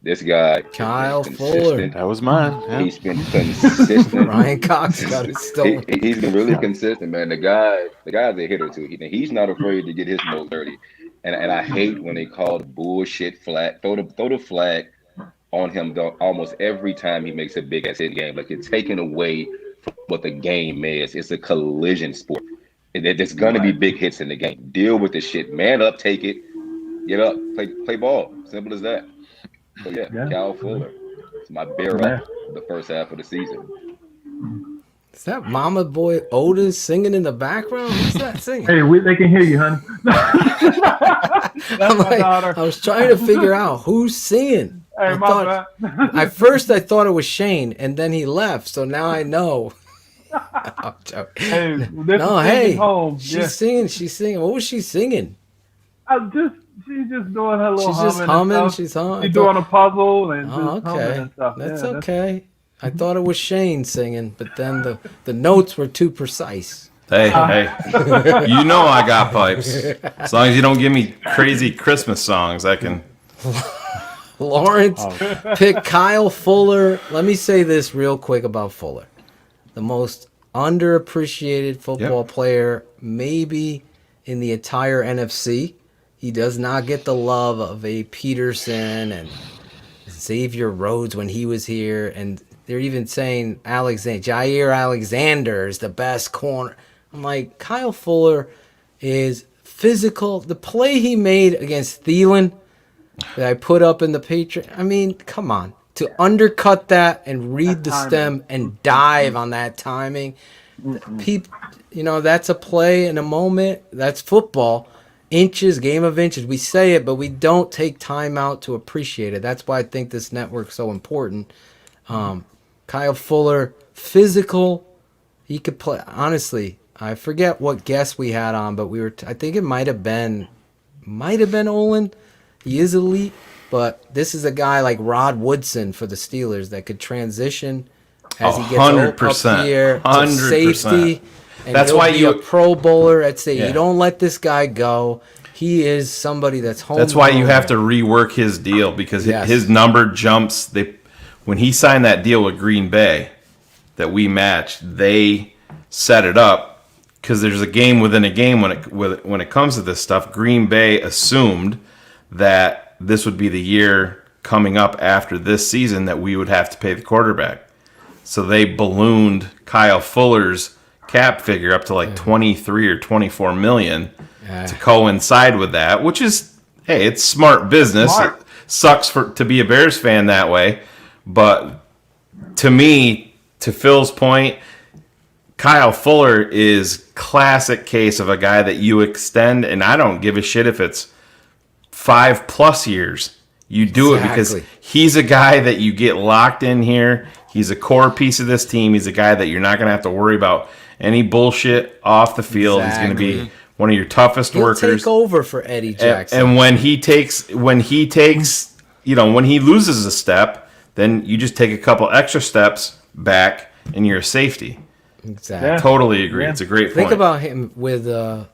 This guy, Kyle Fuller. That was mine. Yeah. He's been consistent. Ryan Cox got it stolen. He's been really consistent, man. The guy's a hitter too. He's not afraid to get his nose dirty. And I hate when they call the bullshit flag. Throw the flag on him almost every time he makes a big ass hit game. Like, it's taken away from what the game is. It's a collision sport. There's gonna be big hits in the game. Deal with the shit. Man up, take it. Get up, play ball. Simple as that. So yeah, Kyle Fuller. It's my bear up the first half of the season. Is that Mama Boy Otis singing in the background? Who's that singing? Hey, they can hear you, honey. That's my daughter. I was trying to figure out who's singing. Hey, At first I thought it was Shane, and then he left, so now I know. I'm joking. Hey, home. She's singing. What was she singing? She's just doing her little She's just humming. She's humming. She's doing a puzzle and just okay. humming and stuff. That's okay. I thought it was Shane singing, but then the notes were too precise. Hey, you know I got pipes. As long as you don't give me crazy Christmas songs, I can. Lawrence pick Kyle Fuller. Let me say this real quick about Fuller. The most underappreciated football player maybe in the entire NFC. He does not get the love of a Peterson and Xavier Rhodes when he was here. And they're even saying Jair Alexander is the best corner. I'm like, Kyle Fuller is physical. The play he made against Thielen that I put up in the Patriot, I mean, come on. To undercut that and read the stem and dive on that timing. People, that's a play in a moment. That's football. Inches, game of inches. We say it, but we don't take time out to appreciate it. That's why I think this network's so important. Kyle Fuller, physical. He could play. Honestly, I forget what guest we had on, but I think it might have been Olin. He is elite, but this is a guy like Rod Woodson for the Steelers that could transition as he gets up here to safety. And that's why you're a Pro Bowler at say you don't let this guy go. He is somebody that's home. That's why you have to rework his deal because his number jumps. When he signed that deal with Green Bay that we matched, they set it up because there's a game within a game when it comes to this stuff. Green Bay assumed that this would be the year coming up after this season that we would have to pay the quarterback. So they ballooned Kyle Fuller's cap figure up to like 23 or 24 million to coincide with that, which is, hey, it's smart business. It sucks to be a Bears fan that way. But to me, to Phil's point, Kyle Fuller is classic case of a guy that you extend, and I don't give a shit if it's 5+ years. You do it because he's a guy that you get locked in here. He's a core piece of this team. He's a guy that you're not going to have to worry about any bullshit off the field. He's going to be one of your toughest workers. He'll take over for Eddie Jackson. And when he loses a step, then you just take a couple extra steps back, and you're a safety. Exactly. Yeah. Totally agree. Yeah. It's a great point. Think about him with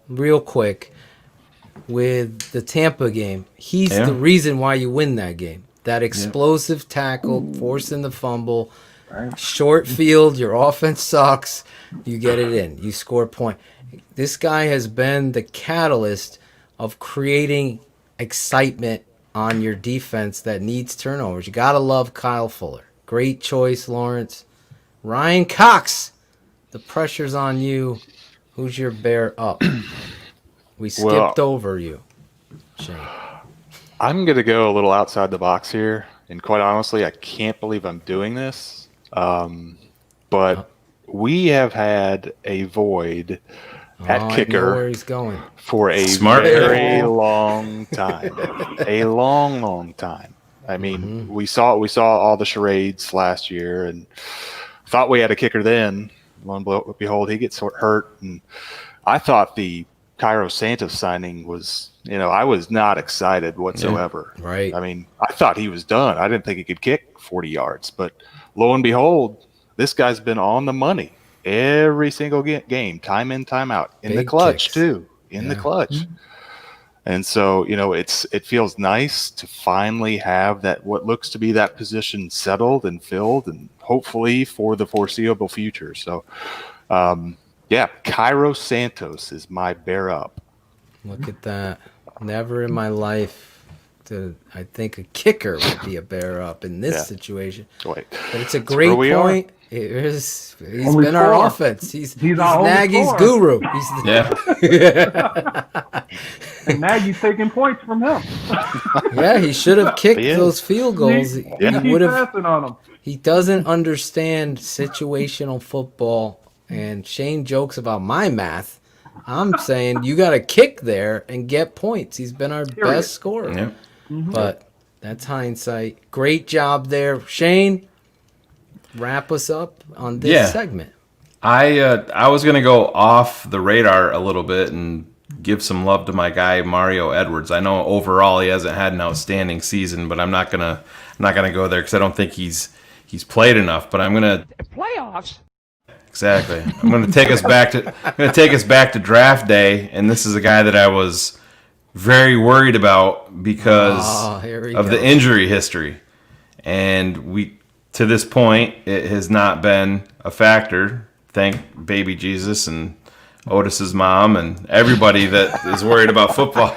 real quick with the Tampa game. He's the reason why you win that game. That explosive tackle, forcing the fumble, short field, your offense sucks, you get it in, you score a point. This guy has been the catalyst of creating excitement on your defense that needs turnovers. You got to love Kyle Fuller. Great choice, Lawrence. Ryan Cox, the pressure's on you. Who's your bear up? We skipped over you, Shane. I'm going to go a little outside the box here. And quite honestly, I can't believe I'm doing this. But we have had a void at kicker I know where he's going. For a very long time. A long time. I mean, we saw all the charades last year and thought we had a kicker then. Lo and behold, he gets hurt. And I thought the Cairo Santos signing was, I was not excited whatsoever. Yeah, right. I mean, I thought he was done. I didn't think he could kick 40 yards. But lo and behold, this guy's been on the money every single game, time in, time out, in Big the clutch kicks. too, in the clutch. And so, it feels nice to finally have that, what looks to be that position settled and filled, and hopefully for the foreseeable future. So, Cairo Santos is my bear up. Look at that. Never in my life did I think a kicker would be a bear up in this situation. Wait. But it's a great point. He's been our offense. He's Nagy's guru. And Nagy's taking points from him. Yeah, he should have kicked those field goals. He would have. On him. He doesn't understand situational football. And Shane jokes about my math. I'm saying you got to kick there and get points. He's been our best scorer. Yeah. But that's hindsight. Great job there, Shane. Wrap us up on this segment. I was going to go off the radar a little bit and give some love to my guy Mario Edwards. I know overall he hasn't had an outstanding season, but I'm not gonna go there because I don't think he's played enough. But I'm gonna playoffs. Exactly. I'm gonna take us back to draft day, and this is a guy that I was very worried about because of the injury history, and to this point it has not been a factor. Thank baby Jesus and Otis's mom and everybody that is worried about football.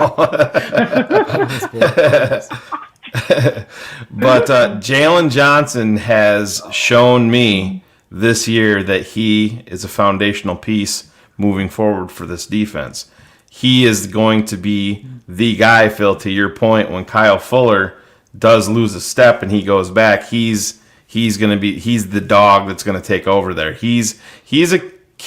But Jalen Johnson has shown me this year that he is a foundational piece moving forward for this defense. He is going to be the guy, Phil, to your point, when Kyle Fuller does lose a step and he goes back, he's the dog that's going to take over there.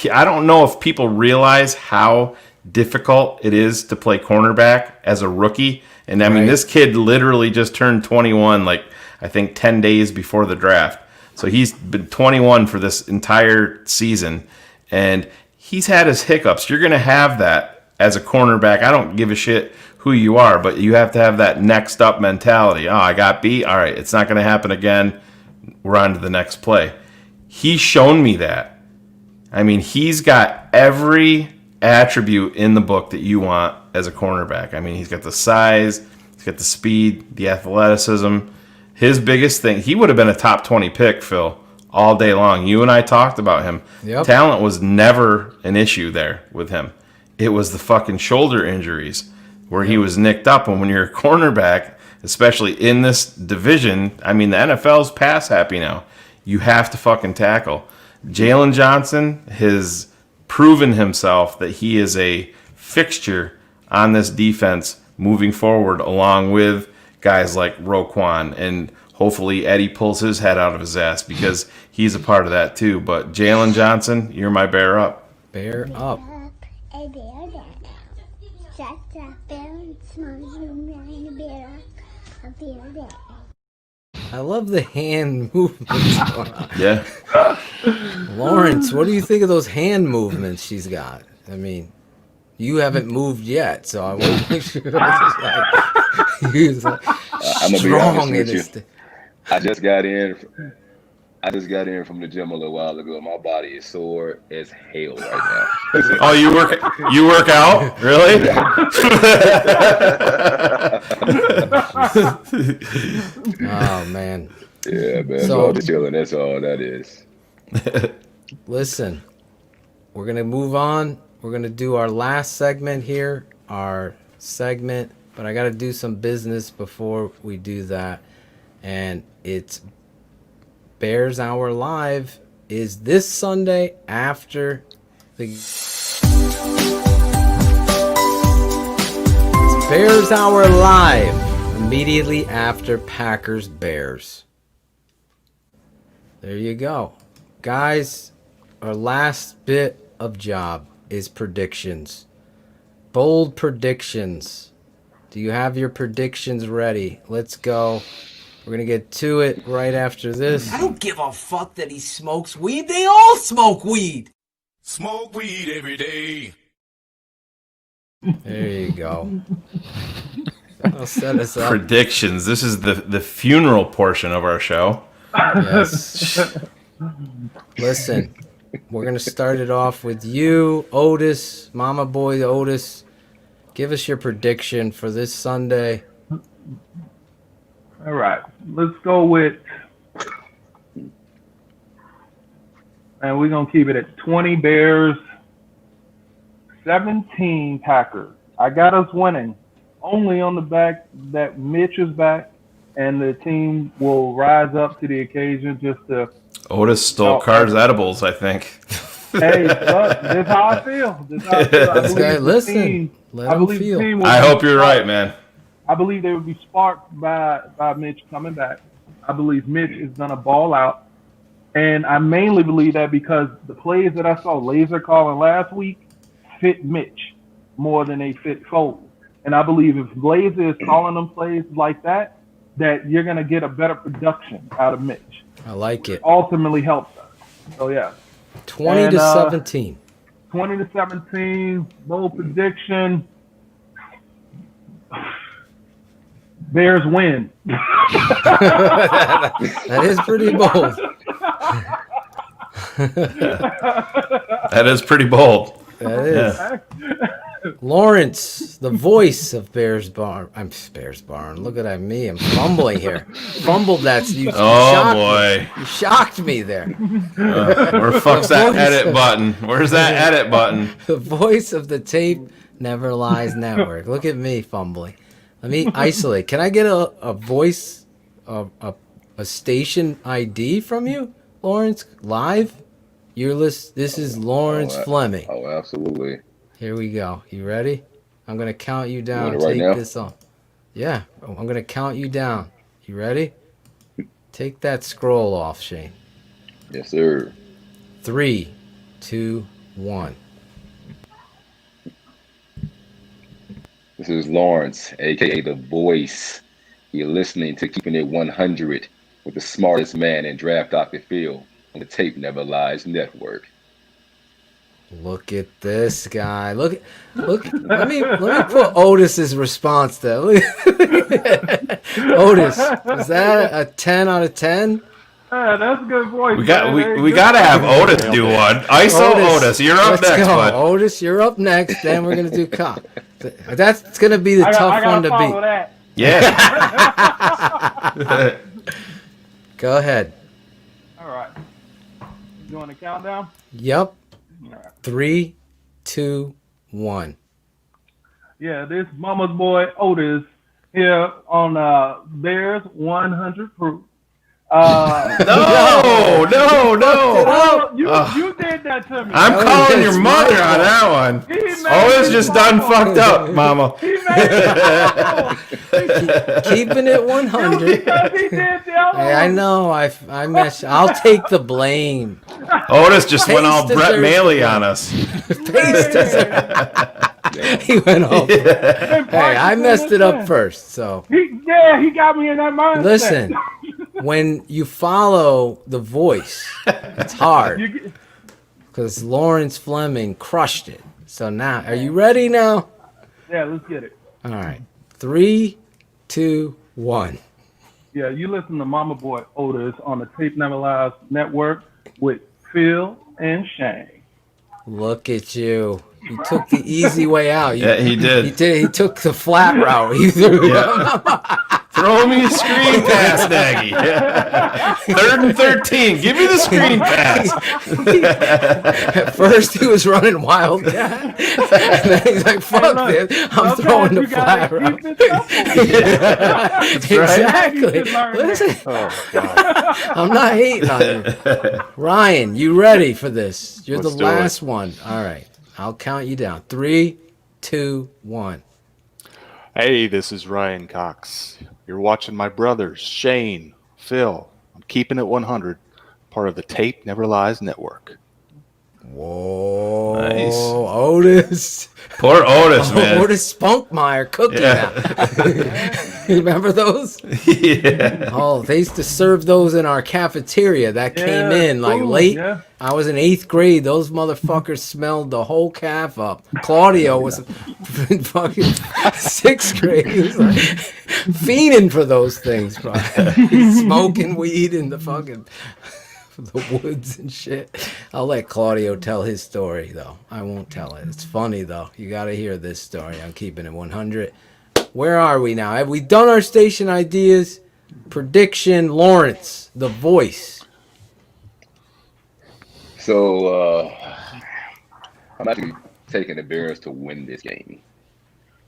I don't know if people realize how difficult it is to play cornerback as a rookie. And I mean, this kid literally just turned 21, I think 10 days before the draft. So he's been 21 for this entire season, and he's had his hiccups. You're going to have that as a cornerback. I don't give a shit who you are, but you have to have that next up mentality. Oh, I got beat. All right, it's not going to happen again. We're on to the next play. He's shown me that. I mean, he's got every attribute in the book that you want as a cornerback. I mean, he's got the size, he's got the speed, the athleticism. His biggest thing, he would have been a top 20 pick, Phil, all day long. You and I talked about him. Yep. Talent was never an issue there with him. It was the fucking shoulder injuries where he was nicked up. And when you're a cornerback, especially in this division, I mean, the NFL's pass happy now. You have to fucking tackle. Jalen Johnson has proven himself that he is a fixture on this defense moving forward, along with guys like Roquan and hopefully Eddie pulls his head out of his ass because he's a part of that too. But Jalen Johnson, you're my bear up. Bear up. I love the hand movements. Yeah. Lawrence, what do you think of those hand movements she's got? I mean, you haven't moved yet, so I want to make sure he's like I'm gonna be honest with you. st- I just got in from the gym a little while ago. My body is sore as hell right now. Oh, you work out? Really? Oh man. Yeah, man. So- All the chilling. That's all that is. Listen, we're gonna move on. We're gonna do our last segment here, but I gotta do some business before we do that. And it's Bears Hour Live is this Sunday after the Bears Hour Live immediately after Packers Bears. There you go. Guys, our last bit of job is predictions. Bold predictions. Do you have your predictions ready? Let's go. We're going to get to it right after this. I don't give a fuck that he smokes weed. They all smoke weed. Smoke weed every day. There you go. That'll set us up. Predictions. This is the funeral portion of our show. Yes. Listen, we're going to start it off with you, Otis, Mama Boy Otis. Give us your prediction for this Sunday. All right, let's go with, and we're going to keep it at 20 Bears, 17 Packers. I got us winning only on the back that Mitch is back, and the team will rise up to the occasion just to... Otis stole Carr's edibles, I think. Hey, look, this is how I feel. Listen, let him feel. I hope you're right, man. I believe they would be sparked by Mitch coming back. I believe Mitch is going to ball out. And I mainly believe that because the plays that I saw Laser calling last week fit Mitch more than they fit Foles. And I believe if Laser is calling them plays like that you're going to get a better production out of Mitch. I like it. Ultimately helps us. So, yeah. 20 to 17. 20 to 17, bold prediction. Bears win. That is pretty bold. That is pretty bold. That is. Yeah. Lawrence, the voice of Bears Barn. I'm Bears Barn. Look at me. I'm fumbling here. Fumbled that. Boy. You shocked me there. Where fuck's that edit button? Where's that edit button? The voice of the Tape Never Lies Network. Look at me fumbling. Let me isolate. Can I get a voice, a station ID from you, Lawrence? Live? This is Lawrence Fleming. Oh, absolutely. Here we go. You ready? I'm going to count you down. Take this off. Yeah, I'm going to count you down. You ready? Take that scroll off, Shane. Yes, sir. 3, 2, 1. This is Lawrence, a.k.a. The Voice. You're listening to Keeping It 100 with the smartest man in Draft Dr. Phil on the Tape Never Lies Network. Look at this guy. Look. Let me put Otis's response there. Otis, is that a 10 out of 10? That's a good voice. We got to have Otis do one. ISO Otis, you're up next, bud. Otis, you're up next. Then we're gonna do cop. That's gonna be the tough one to beat. That. Yeah. Go ahead. All right. You want a countdown? Yep. All right. 3, 2, 1. Yeah, this Mama's boy Otis here on Bears 100 Proof. No. You did that to me. I'm calling your mother on that one. He Otis just done fucked up, mama. Keeping it 100. Hey, I know. I messed. I'll take the blame. Otis just went all Pace Brett deserves Maley the on blame. us. Pace deserves- He went off. Hey, I messed it up first, so. He got me in that mindset. Listen, when you follow the voice, it's hard. Because Lawrence Fleming crushed it. So now, are you ready now? Yeah, let's get it. All right. 3, 2, 1. Yeah, you listen to Mama Boy Otis on the Tape Never Lies Network with Phil and Shayne. Look at you. You took the easy way out. Yeah, he did. He took the flat route. Throw me a screen pass, Nagy. 3rd and 13. Give me the screen pass. At first, he was running Wildcat. And then he's like, fuck this. I'm throwing the flat route. Exactly. Listen, I'm not hating on you. Ryan, you ready for this? You're Let's the do last it. one. All right. I'll count you down. 3, 2, 1. Hey, this is Ryan Cox. You're watching my brothers, Shane, Phil. I'm keeping it 100, part of the Tape Never Lies Network. Whoa. Nice. Otis. Poor Otis, man. Otis Spunkmeyer cookie now. You remember those? Yeah. Oh, they used to serve those in our cafeteria. That came in like late. Yeah. I was in 8th grade. Those motherfuckers smelled the whole calf up. Claudio was in fucking 6th grade. He was like fiending for those things, bro. Smoking weed in the fucking the woods and shit. I'll let Claudio tell his story, though. I won't tell it. It's funny, though. You got to hear this story. I'm keeping it 100. Where are we now? Have we done our station ideas? Prediction, Lawrence, the voice. So, I'm actually taking the Bears to win this game.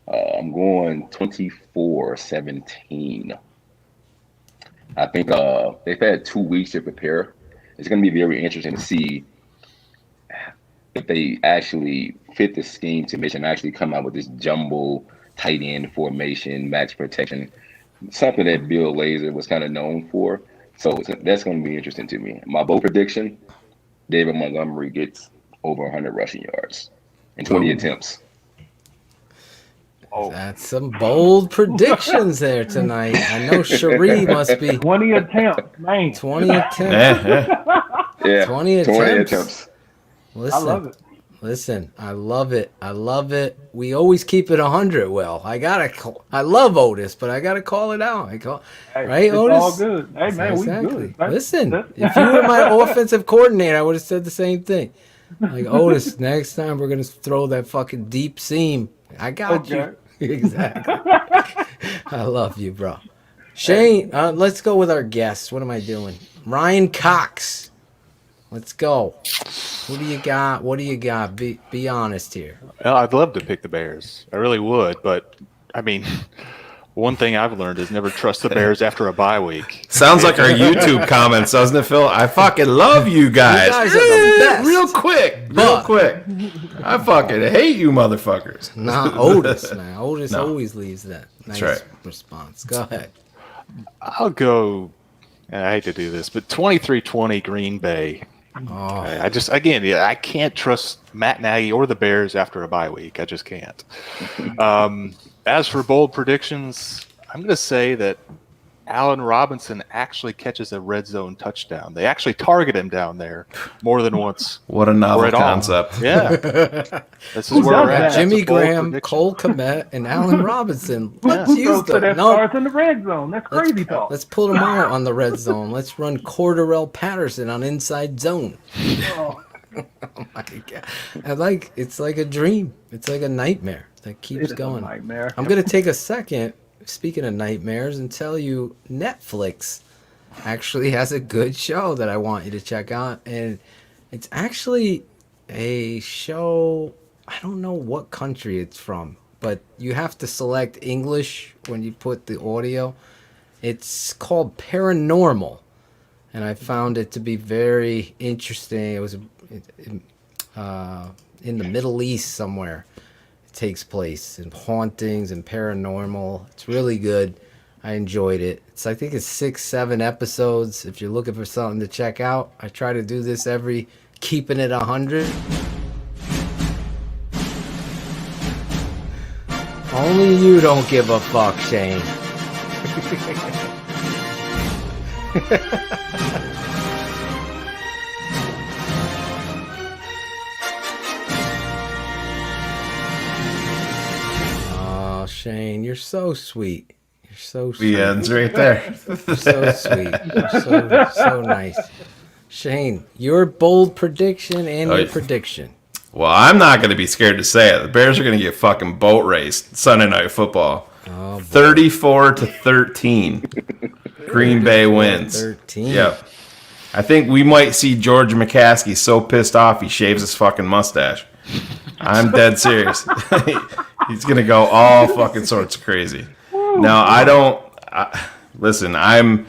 I'm going 24-17. I think they've had 2 weeks to prepare. It's going to be very interesting to see if they actually fit the scheme to mission, actually come out with this jumbo tight end formation, max protection, something that Bill Lazor was kind of known for. So that's going to be interesting to me. My bold prediction, David Montgomery gets over 100 rushing yards in 20 attempts. Oh. That's some bold predictions there tonight. I know Cherie must be 20 attempts, man. 20 attempts. Yeah, 20 attempts. Listen, I love it. Listen, I love it. I love it. We always keep it 100. Well, I love Otis, but I gotta call it out. Right, it's Otis? All good. Hey, man, exactly. We good. Listen, if you were my offensive coordinator, I would have said the same thing. Like, Otis, next time we're gonna throw that fucking deep seam. I got you. Exactly. I love you, bro. Shane, let's go with our guests. What am I doing? Ryan Cox. Let's go. Who do you got? What do you got? Be honest here. Well, I'd love to pick the Bears. I really would, but I mean, one thing I've learned is never trust the Bears after a bye week. Sounds like our YouTube comments, doesn't it, Phil? I fucking love you guys. You guys are the best. Real quick. I fucking hate you motherfuckers. Nah, Otis, man. Otis always leaves that nice right. response. Go ahead. I'll go, and I hate to do this, but 23-20 Green Bay. Oh. I can't trust Matt Nagy or the Bears after a bye week. I just can't. As for bold predictions, I'm going to say that Allen Robinson actually catches a red zone touchdown. They actually target him down there more than once. What a novel concept. Yeah. This is where we're at. Jimmy Graham, Cole Kmet, and Allen Robinson. Let's use them. Stars in the red zone. That's crazy talk. Let's pull them all on the red zone. Let's run Cordarrelle Patterson on inside zone. Oh my God. It's like a dream. It's like a nightmare that keeps going. A nightmare. I'm going to take a second, speaking of nightmares, and tell you Netflix actually has a good show that I want you to check out. And it's actually a show, I don't know what country it's from, but you have to select English when you put the audio. It's called Paranormal, and I found it to be very interesting. in the Middle East somewhere. It takes place in hauntings and paranormal. It's really good. I enjoyed it. I think it's 6-7 episodes. If you're looking for something to check out, I try to do this every Keeping It 100. Only you don't give a fuck, Shane. Oh, Shane, you're so sweet. You're so sweet. The end's right there. You're so sweet. You're so nice. Shane, your bold prediction and your prediction. Well, I'm not going to be scared to say it. The Bears are going to get fucking boat raced Sunday Night Football. 34-13. Green Bay wins. 13. Yep. I think we might see George McCaskey so pissed off he shaves his fucking mustache. I'm dead serious. He's going to go all fucking sorts of crazy. Now, listen, I'm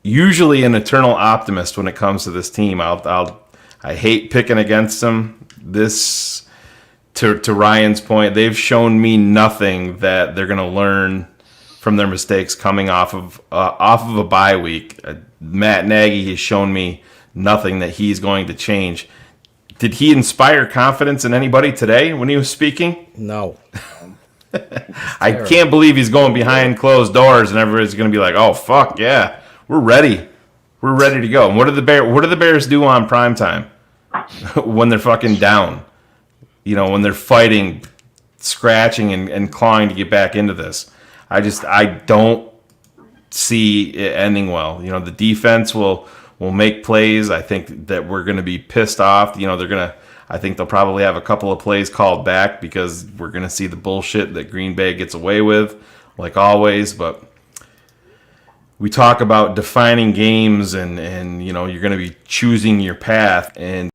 usually an eternal optimist when it comes to this team. I hate picking against them. This, to Ryan's point, they've shown me nothing that they're going to learn from their mistakes coming off of a bye week. Matt Nagy has shown me nothing that he's going to change. Did he inspire confidence in anybody today when he was speaking? No. I can't believe he's going behind closed doors and everybody's going to be like, "Oh fuck yeah, we're ready, we're ready to go." And what do the Bears do on primetime when they're fucking down? You know, when they're fighting, scratching and clawing to get back into this. I don't see it ending well. You know, the defense will make plays. I think that we're going to be pissed off. You know, I think they'll probably have a couple of plays called back because we're going to see the bullshit that Green Bay gets away with, like always. But we talk about defining games and you know, you're going to be choosing your path. And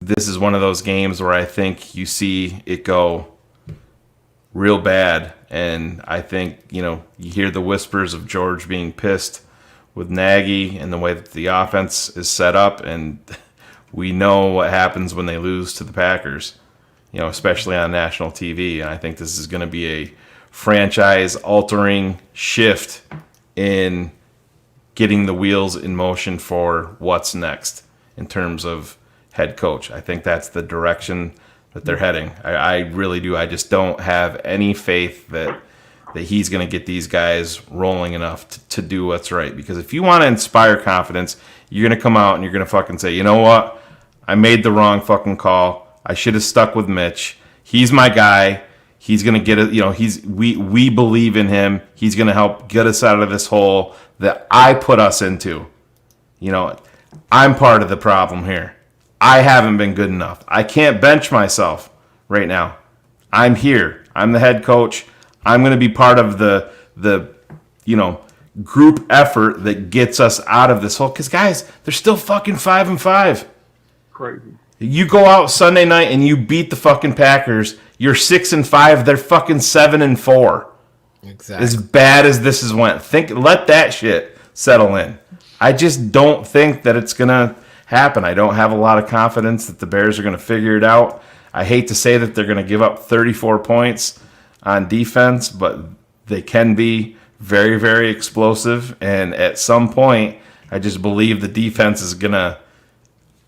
this is one of those games where I think you see it go real bad. And I think, you know, you hear the whispers of George being pissed with Nagy and the way that the offense is set up. And we know what happens when they lose to the Packers, you know, especially on national TV. And I think this is going to be a franchise-altering shift in getting the wheels in motion for what's next in terms of head coach. I think that's the direction that they're heading. I really do. I just don't have any faith that he's going to get these guys rolling enough to do what's right. Because if you want to inspire confidence, you're going to come out and you're going to fucking say, you know what? I made the wrong fucking call. I should have stuck with Mitch. He's my guy. He's going to get it. You know, we believe in him. He's going to help get us out of this hole that I put us into. You know, I'm part of the problem here. I haven't been good enough. I can't bench myself right now. I'm here. I'm the head coach. I'm going to be part of the you know, group effort that gets us out of this hole. Because, guys, they're still fucking 5-5. Crazy. You go out Sunday night and you beat the fucking Packers. You're 6-5. They're fucking 7-4. Exactly. As bad as this has went. Let that shit settle in. I just don't think that it's going to happen. I don't have a lot of confidence that the Bears are going to figure it out. I hate to say that they're going to give up 34 points on defense, but they can be very, very explosive. And at some point, I just believe the defense is going to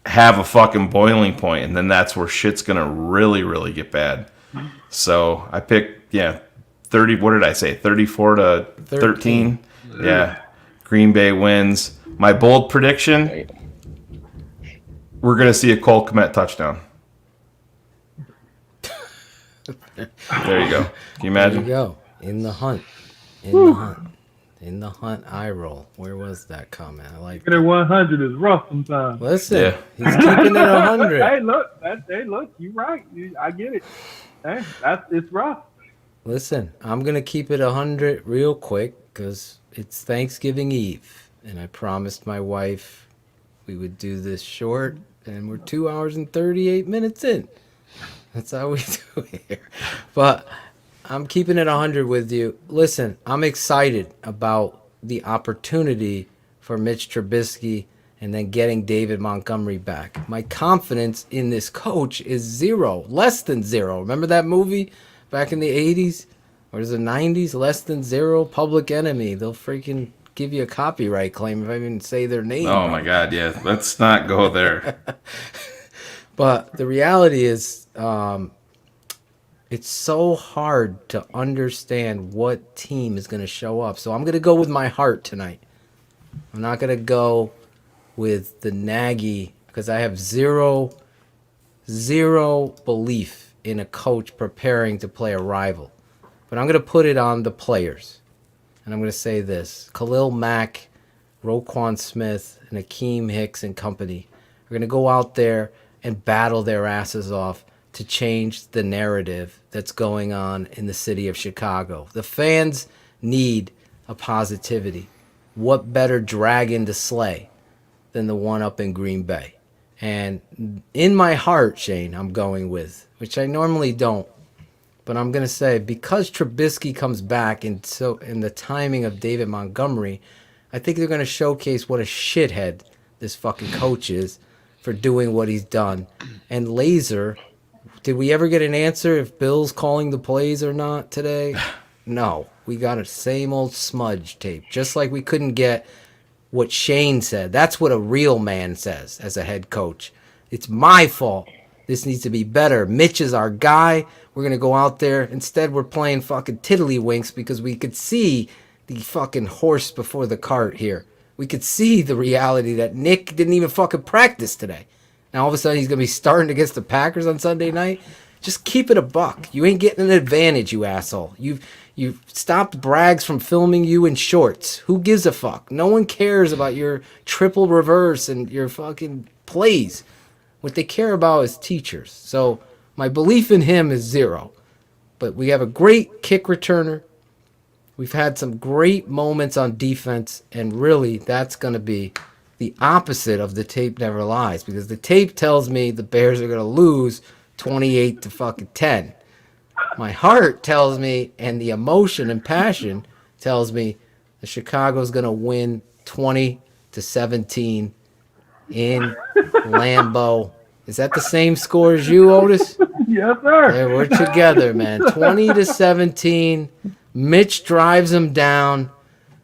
have a fucking boiling point, and then that's where shit's going to really, really get bad. So I picked, 30, what did I say? 34-13? Yeah. Green Bay wins. My bold prediction, we're going to see a Cole Kmet touchdown. There you go. Can you imagine? There you go. In the hunt. In the hunt, eye roll. Where was that comment? I like it. 100 is rough sometimes. Listen, he's keeping it 100. Hey, look, you're right. I get it. Hey, it's rough. Listen, I'm going to keep it 100 real quick because it's Thanksgiving Eve. And I promised my wife we would do this short. And we're 2 hours and 38 minutes in. That's how we do it here. But I'm keeping it 100 with you. Listen, I'm excited about the opportunity for Mitch Trubisky and then getting David Montgomery back. My confidence in this coach is 0, less than 0. Remember that movie back in the 80s? Or is it 90s? Less than 0, Public Enemy. They'll freaking give you a copyright claim if I even say their name. Oh, my God, yeah. Let's not go there. But the reality is, it's so hard to understand what team is going to show up. So I'm going to go with my heart tonight. I'm not going to go with the Nagy because I have zero belief in a coach preparing to play a rival. But I'm going to put it on the players. And I'm going to say this. Khalil Mack, Roquan Smith, and Akeem Hicks and company are going to go out there and battle their asses off to change the narrative that's going on in the city of Chicago. The fans need a positivity. What better dragon to slay than the one up in Green Bay? And in my heart, Shane, I'm going with, which I normally don't, but I'm going to say because Trubisky comes back and so in the timing of David Montgomery, I think they're going to showcase what a shithead this fucking coach is for doing what he's done. And Laser, did we ever get an answer if Bill's calling the plays or not today? No. We got a same old smudge tape. Just like we couldn't get what Shane said. That's what a real man says as a head coach. It's my fault. This needs to be better. Mitch is our guy. We're going to go out there. Instead, we're playing fucking tiddlywinks because we could see the fucking horse before the cart here. We could see the reality that Nick didn't even fucking practice today. Now, all of a sudden, he's going to be starting against the Packers on Sunday night. Just keep it a buck. You ain't getting an advantage, you asshole. You've stopped Braggs from filming you in shorts. Who gives a fuck? No one cares about your triple reverse and your fucking plays. What they care about is teachers. So my belief in him is 0. But we have a great kick returner. We've had some great moments on defense, and really that's going to be the opposite of the tape never lies, because the tape tells me the Bears are going to lose 28-10. My heart tells me, and the emotion and passion tells me, that Chicago's going to win 20-17 in Lambeau. Is that the same score as you, Otis? Yes, sir. Yeah, we're together, man. 20-17. Mitch drives him down,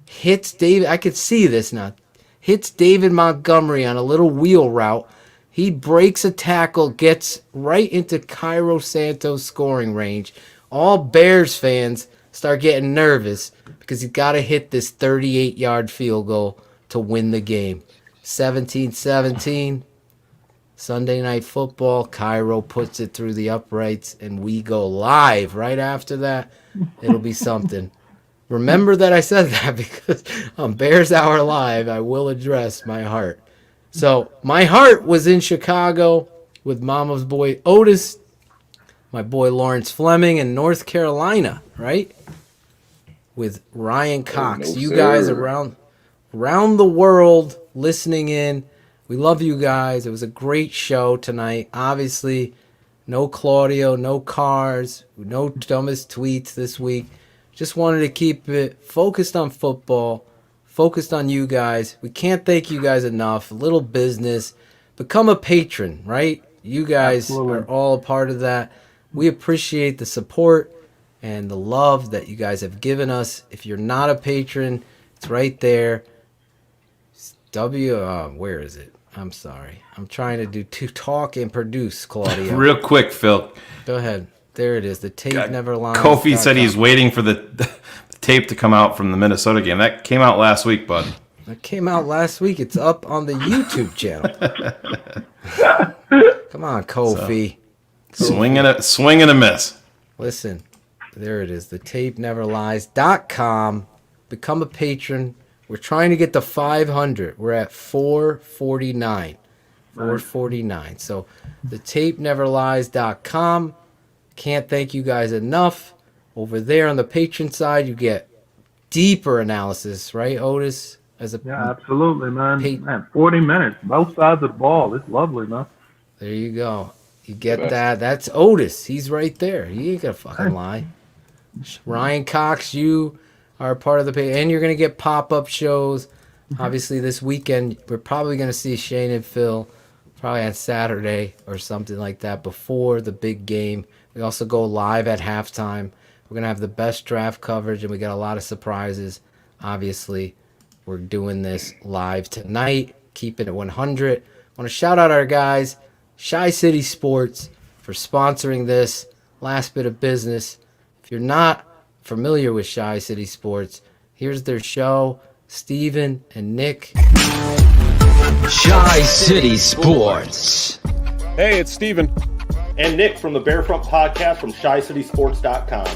hits David. I could see this now. Hits David Montgomery on a little wheel route. He breaks a tackle, gets right into Cairo Santos' scoring range. All Bears fans start getting nervous because he's got to hit this 38-yard field goal to win the game. 17-17. Sunday Night Football. Cairo puts it through the uprights, and we go live right after that. It'll be something. Remember that I said that because on Bears Hour Live, I will address my heart. So my heart was in Chicago with Mama's boy Otis, my boy Lawrence Fleming in North Carolina, right? With Ryan Cox. You guys around the world listening in. We love you guys. It was a great show tonight. Obviously, no Claudio, no cars, no dumbest tweets this week. Just wanted to keep it focused on football, focused on you guys. We can't thank you guys enough. A little business. Become a patron, right? You guys are all a part of that. We appreciate the support and the love that you guys have given us. If you're not a patron, it's right there. Where is it? I'm sorry. I'm trying to talk and produce, Claudio. Real quick, Phil. Go ahead. There it is. The tape never lies. Kofi said he's waiting for the tape to come out from the Minnesota game. That came out last week, bud. That came out last week. It's up on the YouTube channel. Come on, Kofi. Swing and a miss. Listen, there it is. The tapeneverlies.com. Become a patron. We're trying to get to 500. We're at 449. 449. So the tapeneverlies.com. Can't thank you guys enough. Over there on the patron side, you get deeper analysis, right, Otis? Yeah, absolutely, man. 40 minutes, both sides of the ball. It's lovely, man. There you go. You get that. That's Otis. He's right there. He ain't gonna fucking lie. Ryan Cox, you are a part of the page, and you're gonna get pop-up shows. Obviously, this weekend, we're probably going to see Shayne and Phil probably on Saturday or something like that before the big game. We also go live at halftime. We're going to have the best draft coverage, and we got a lot of surprises. Obviously, we're doing this live tonight, keeping it 100. I want to shout out our guys, Shy City Sports, for sponsoring this last bit of business. If you're not familiar with Shy City Sports, here's their show, Steven and Nick. Shy City Sports. Hey, it's Steven. And Nick from the Bearfront Podcast from ShyCitySports.com.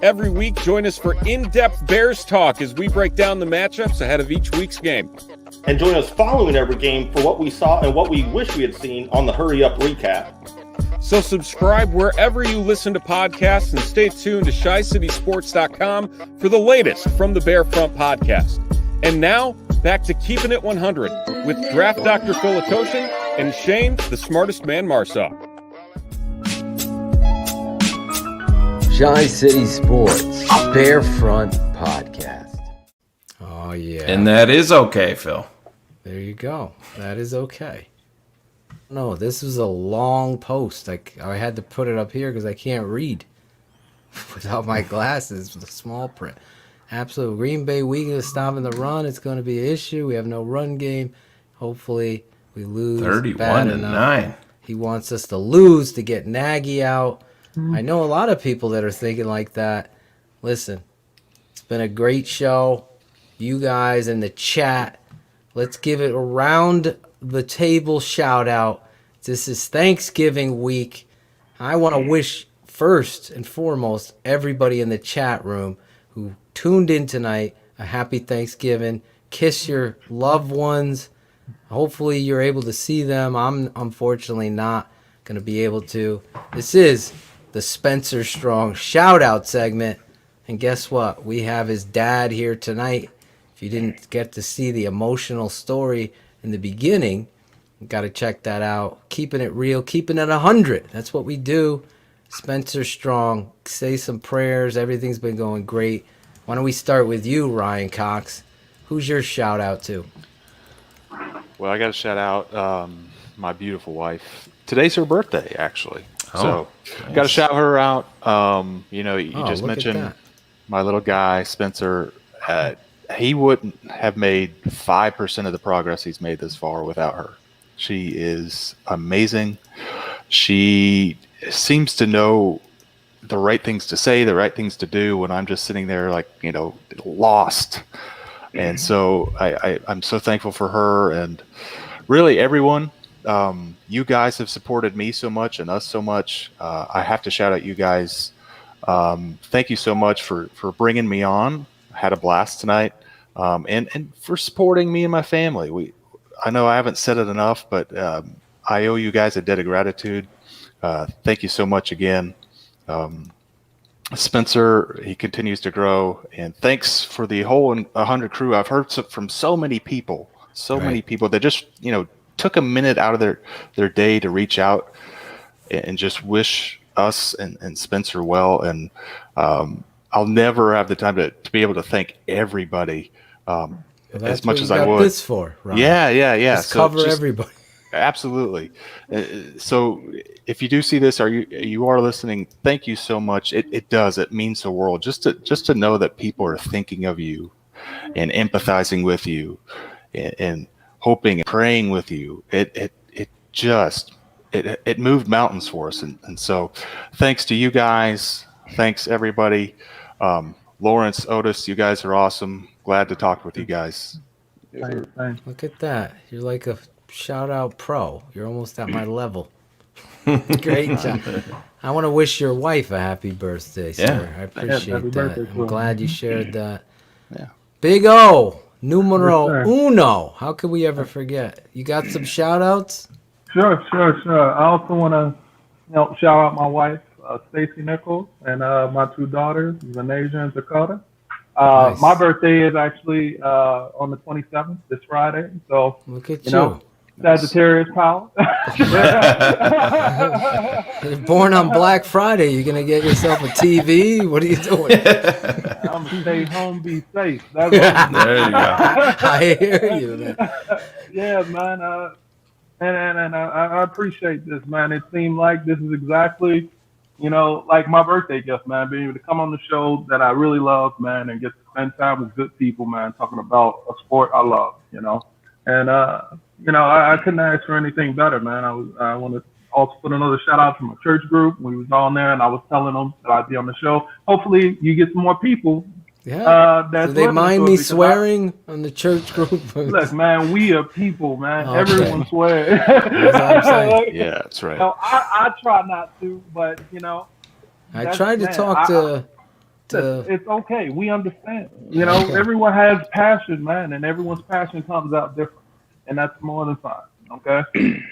Every week, join us for in-depth Bears talk as we break down the matchups ahead of each week's game. And join us following every game for what we saw and what we wish we had seen on the Hurry Up Recap. So subscribe wherever you listen to podcasts and stay tuned to ShyCitySports.com for the latest from the Bearfront Podcast. And now, back to Keepin' It 100 with Draft Dr. Phil Ottochian and Shayne, the smartest man Marsaw. Shy City Sports Bearfront Podcast. Oh, yeah. And that is okay, Phil. There you go. That is okay. No, this was a long post. I had to put it up here because I can't read without my glasses with the small print. Absolute Green Bay weakness stopping the run. It's going to be an issue. We have no run game. Hopefully, we lose. 31-9. He wants us to lose to get Nagy out. I know a lot of people that are thinking like that. Listen, it's been a great show. You guys in the chat, let's give it a round the table shout out. This is Thanksgiving week. I want to wish first and foremost everybody in the chat room who tuned in tonight a happy Thanksgiving. Kiss your loved ones. Hopefully you're able to see them. I'm unfortunately not going to be able to. This is the Spencer Strong shout out segment. And guess what? We have his dad here tonight. If you didn't get to see the emotional story in the beginning, you got to check that out. Keeping it real, keeping it 100. That's what we do. Spencer Strong, say some prayers. Everything's been going great. Why don't we start with you, Ryan Cox? Who's your shout out to? Well, I got to shout out my beautiful wife. Today's her birthday, actually. So, nice. Got to shout her out. You just look at mentioned that. my little guy, Spencer. He wouldn't have made 5% of the progress he's made this far without her. She is amazing. She seems to know the right things to say, the right things to do when I'm just sitting there lost. And so I'm so thankful for her and really everyone. You guys have supported me so much and us so much. I have to shout out you guys. Thank you so much for bringing me on. I had a blast tonight. And for supporting me and my family. I know I haven't said it enough, but I owe you guys a debt of gratitude. Thank you so much again. Spencer, he continues to grow, and thanks for the whole 100 crew. I've heard from so many people that just, took a minute out of their day to reach out and just wish us and Spencer well. And I'll never have the time to be able to thank everybody as much as I would. This for, Ryan. Yeah. Just cover everybody. Absolutely. So if you do see this, you are listening, thank you so much. It does. It means the world just to know that people are thinking of you and empathizing with you and hoping and praying with you. It moved mountains for us. And so thanks to you guys. Thanks everybody. Lawrence, Otis, you guys are awesome. Glad to talk with you guys. Thanks. Look at that. You're like a shout out pro. You're almost at my level. Great job. I want to wish your wife a happy birthday, sir. I appreciate that. I'm glad you shared that. Yeah. Big O, numero uno. How could we ever forget? You got some shout outs? Sure. I also want to shout out my wife, Stacy Nichols, and my two daughters, Zanasia and Dakota. Nice. My birthday is actually on the 27th, this Friday. So, look at you. Sagittarius power. You're born on Black Friday. You're going to get yourself a TV? What are you doing? I'm gonna stay home, be safe. That's what There you go. I hear you, man. Yeah, man. And I appreciate this, man. It seemed like this is exactly, like my birthday gift, man. Being able to come on the show that I really love, man, and get to spend time with good people, man, talking about a sport I love, And I couldn't ask for anything better, man. I want to also put another shout out to my church group. We was on there, and I was telling them that I'd be on the show. Hopefully, you get some more people. Yeah. That's Do they mind me because swearing on the church group? Look, man, we are people, man. Okay. Everyone swears. That's what I'm saying. Yeah, that's right. I try not to, but I tried to talk to. It's okay. We understand. Everyone has passion, man, and everyone's passion comes out different, and that's more than fine. Okay.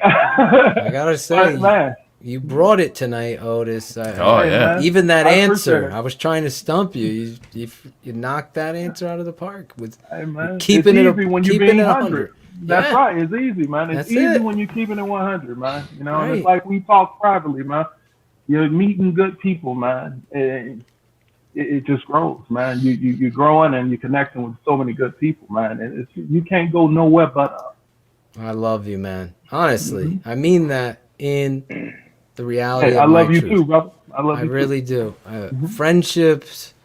I gotta say, man, you brought it tonight, Otis. Yeah. Even that I answer, appreciate it. I was trying to stump you. You knocked that answer out of the park with Hey, man, keeping it's it easy when you're keeping being it 100. That's Yeah. right. It's easy, man. It's That's easy it. when you're keeping it 100, man. And Right. it's like we talk privately, man. You're meeting good people, man. And it just grows, man. You're growing and you're connecting with so many good people, man. And you can't go nowhere but up. I love you, man. Honestly, I mean that in the reality Hey, of I my love you truth. too, brother. I love I you really too. do. Friendships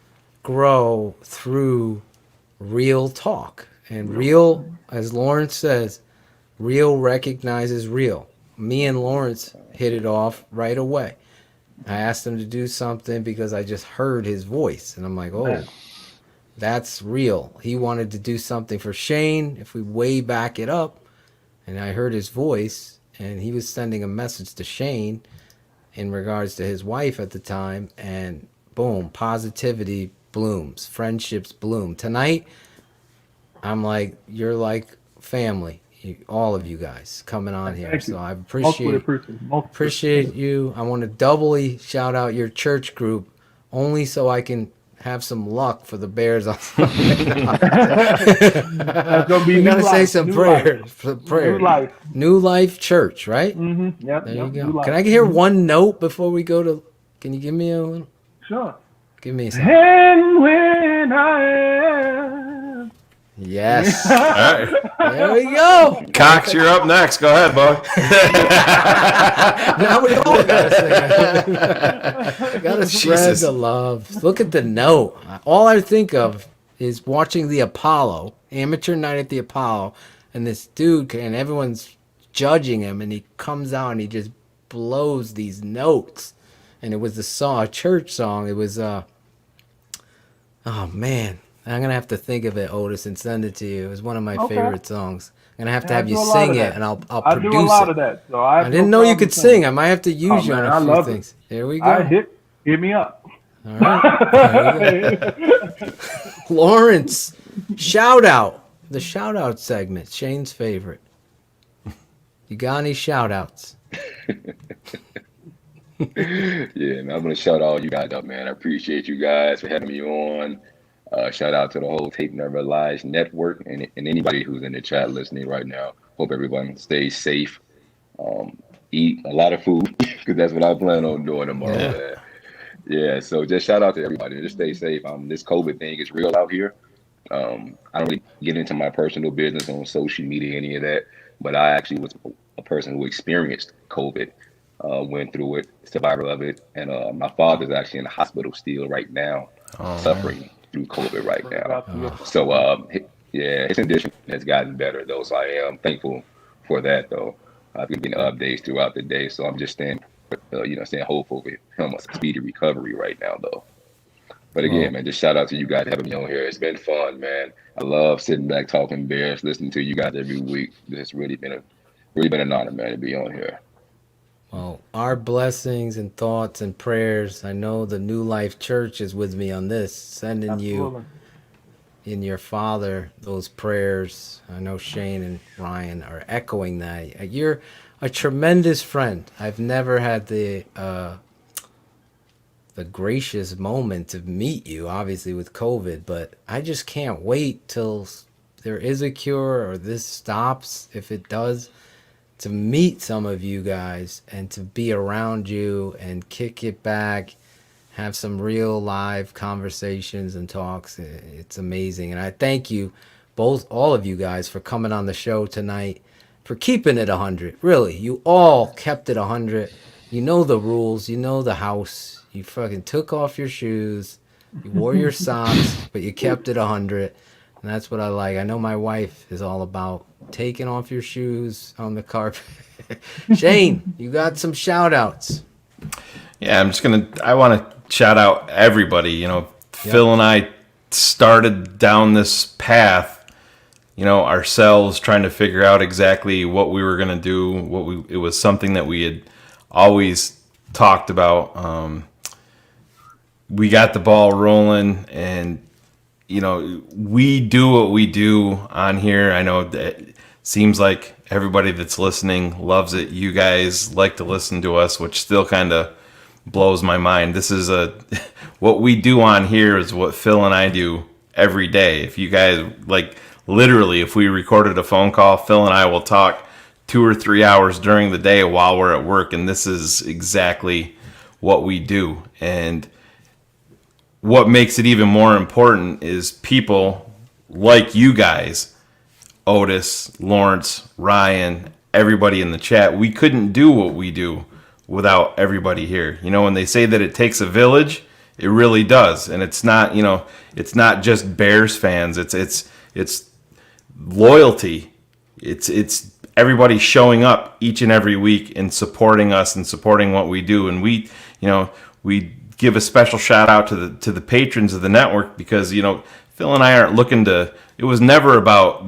grow through real talk. And real, as Lawrence says, real recognizes real. Me and Lawrence hit it off right away. I asked him to do something because I just heard his voice. And I'm like, oh, that's real. He wanted to do something for Shayne. If we way back it up, and I heard his voice, and he was sending a message to Shayne in regards to his wife at the time, and boom, positivity blooms, friendships bloom. Tonight, I'm like, you're like family, all of you guys coming on here. So I appreciate you. I want to doubly shout out your church group, only so I can have some luck for the Bears on Sunday. That's gonna be we new gotta say life, some new prayers. life. Prayer. New life. New Life Church, right? Mm-hmm. Yep. There yep, you new go. life. Can I hear one note before we go to? Can you give me a little? Sure. Give me some. And when I am. Yes. All right. There we go. Cox, you're up next. Go ahead, bud. Now we all gotta sing. Gotta spread the love. Look at the note. All I think of is watching the Apollo, amateur night at the Apollo, and this dude, and everyone's judging him, and he comes out and he just blows these notes. And it was a church song. It was oh man, I'm gonna have to think of it, Otis, and send it to you. It was one of my favorite songs. I'm gonna have to have you sing it, and I'll produce it. I do a lot of that, so I didn't know you could sing. I might have to use you on a few things. There we go. Hit me up. All right. Lawrence, shout out. The shout out segment, Shayne's favorite. You got any shout outs? Yeah, man, I'm gonna shout all you guys up, man. I appreciate you guys for having me on. Shout out to the whole Tape Never Lies network and anybody who's in the chat listening right now. Hope everyone stays safe. Eat a lot of food because that's what I plan on doing tomorrow. Yeah. Man. Yeah, so just shout out to everybody. Just stay safe. This COVID thing is real out here. I don't really get into my personal business on social media, any of that, but I actually was a person who experienced COVID. Went through it, survivor of it, and my father's actually in the hospital still right now, suffering through COVID right now. So yeah, his condition has gotten better though, so I am thankful for that though. I've been getting updates throughout the day, so I'm just staying hopeful for him a speedy recovery right now though. But again, man, just shout out to you guys having me on here. It's been fun, man. I love sitting back talking Bears, listening to you guys every week. It's really been an honor, man, to be on here. Well, our blessings and thoughts and prayers. I know the New Life Church is with me on this, sending you and your father those prayers. I know Shayne and Ryan are echoing that. You're a tremendous friend. I've never had the gracious moment to meet you, obviously with COVID, but I just can't wait till there is a cure or this stops, if it does, to meet some of you guys and to be around you and kick it back have some real live conversations and talks. It's amazing. And I thank you, all of you guys, for coming on the show tonight, for keeping it 100. Really, you all kept it 100. You know the rules. You know the house. You fucking took off your shoes. You wore your socks, but you kept it 100. And that's what I like. I know my wife is all about taking off your shoes on the carpet. Shane, you got some shout outs. Yeah, I want to shout out everybody. You know, Phil and I started down this path, you know, ourselves, trying to figure out exactly what we were going to do. It was something that we had always talked about. We got the ball rolling, and you know, we do what we do on here. I know that it seems like everybody that's listening loves it. You guys like to listen to us, which still kind of blows my mind. This is what we do on here is what Phil and I do every day. If you guys, like, literally, if we recorded a phone call, Phil and I will talk 2 or 3 hours during the day while we're at work, and this is exactly what we do. And what makes it even more important is people like you guys, Otis, Lawrence, Ryan, everybody in the chat. We couldn't do what we do without everybody here. You know, when they say that it takes a village, it really does. And it's not, you know, it's not just Bears fans. It's loyalty. It's everybody showing up each and every week and supporting us and supporting what we do. And we give a special shout out to the patrons of the network, because, you know, Phil and I aren't looking to, it was never about,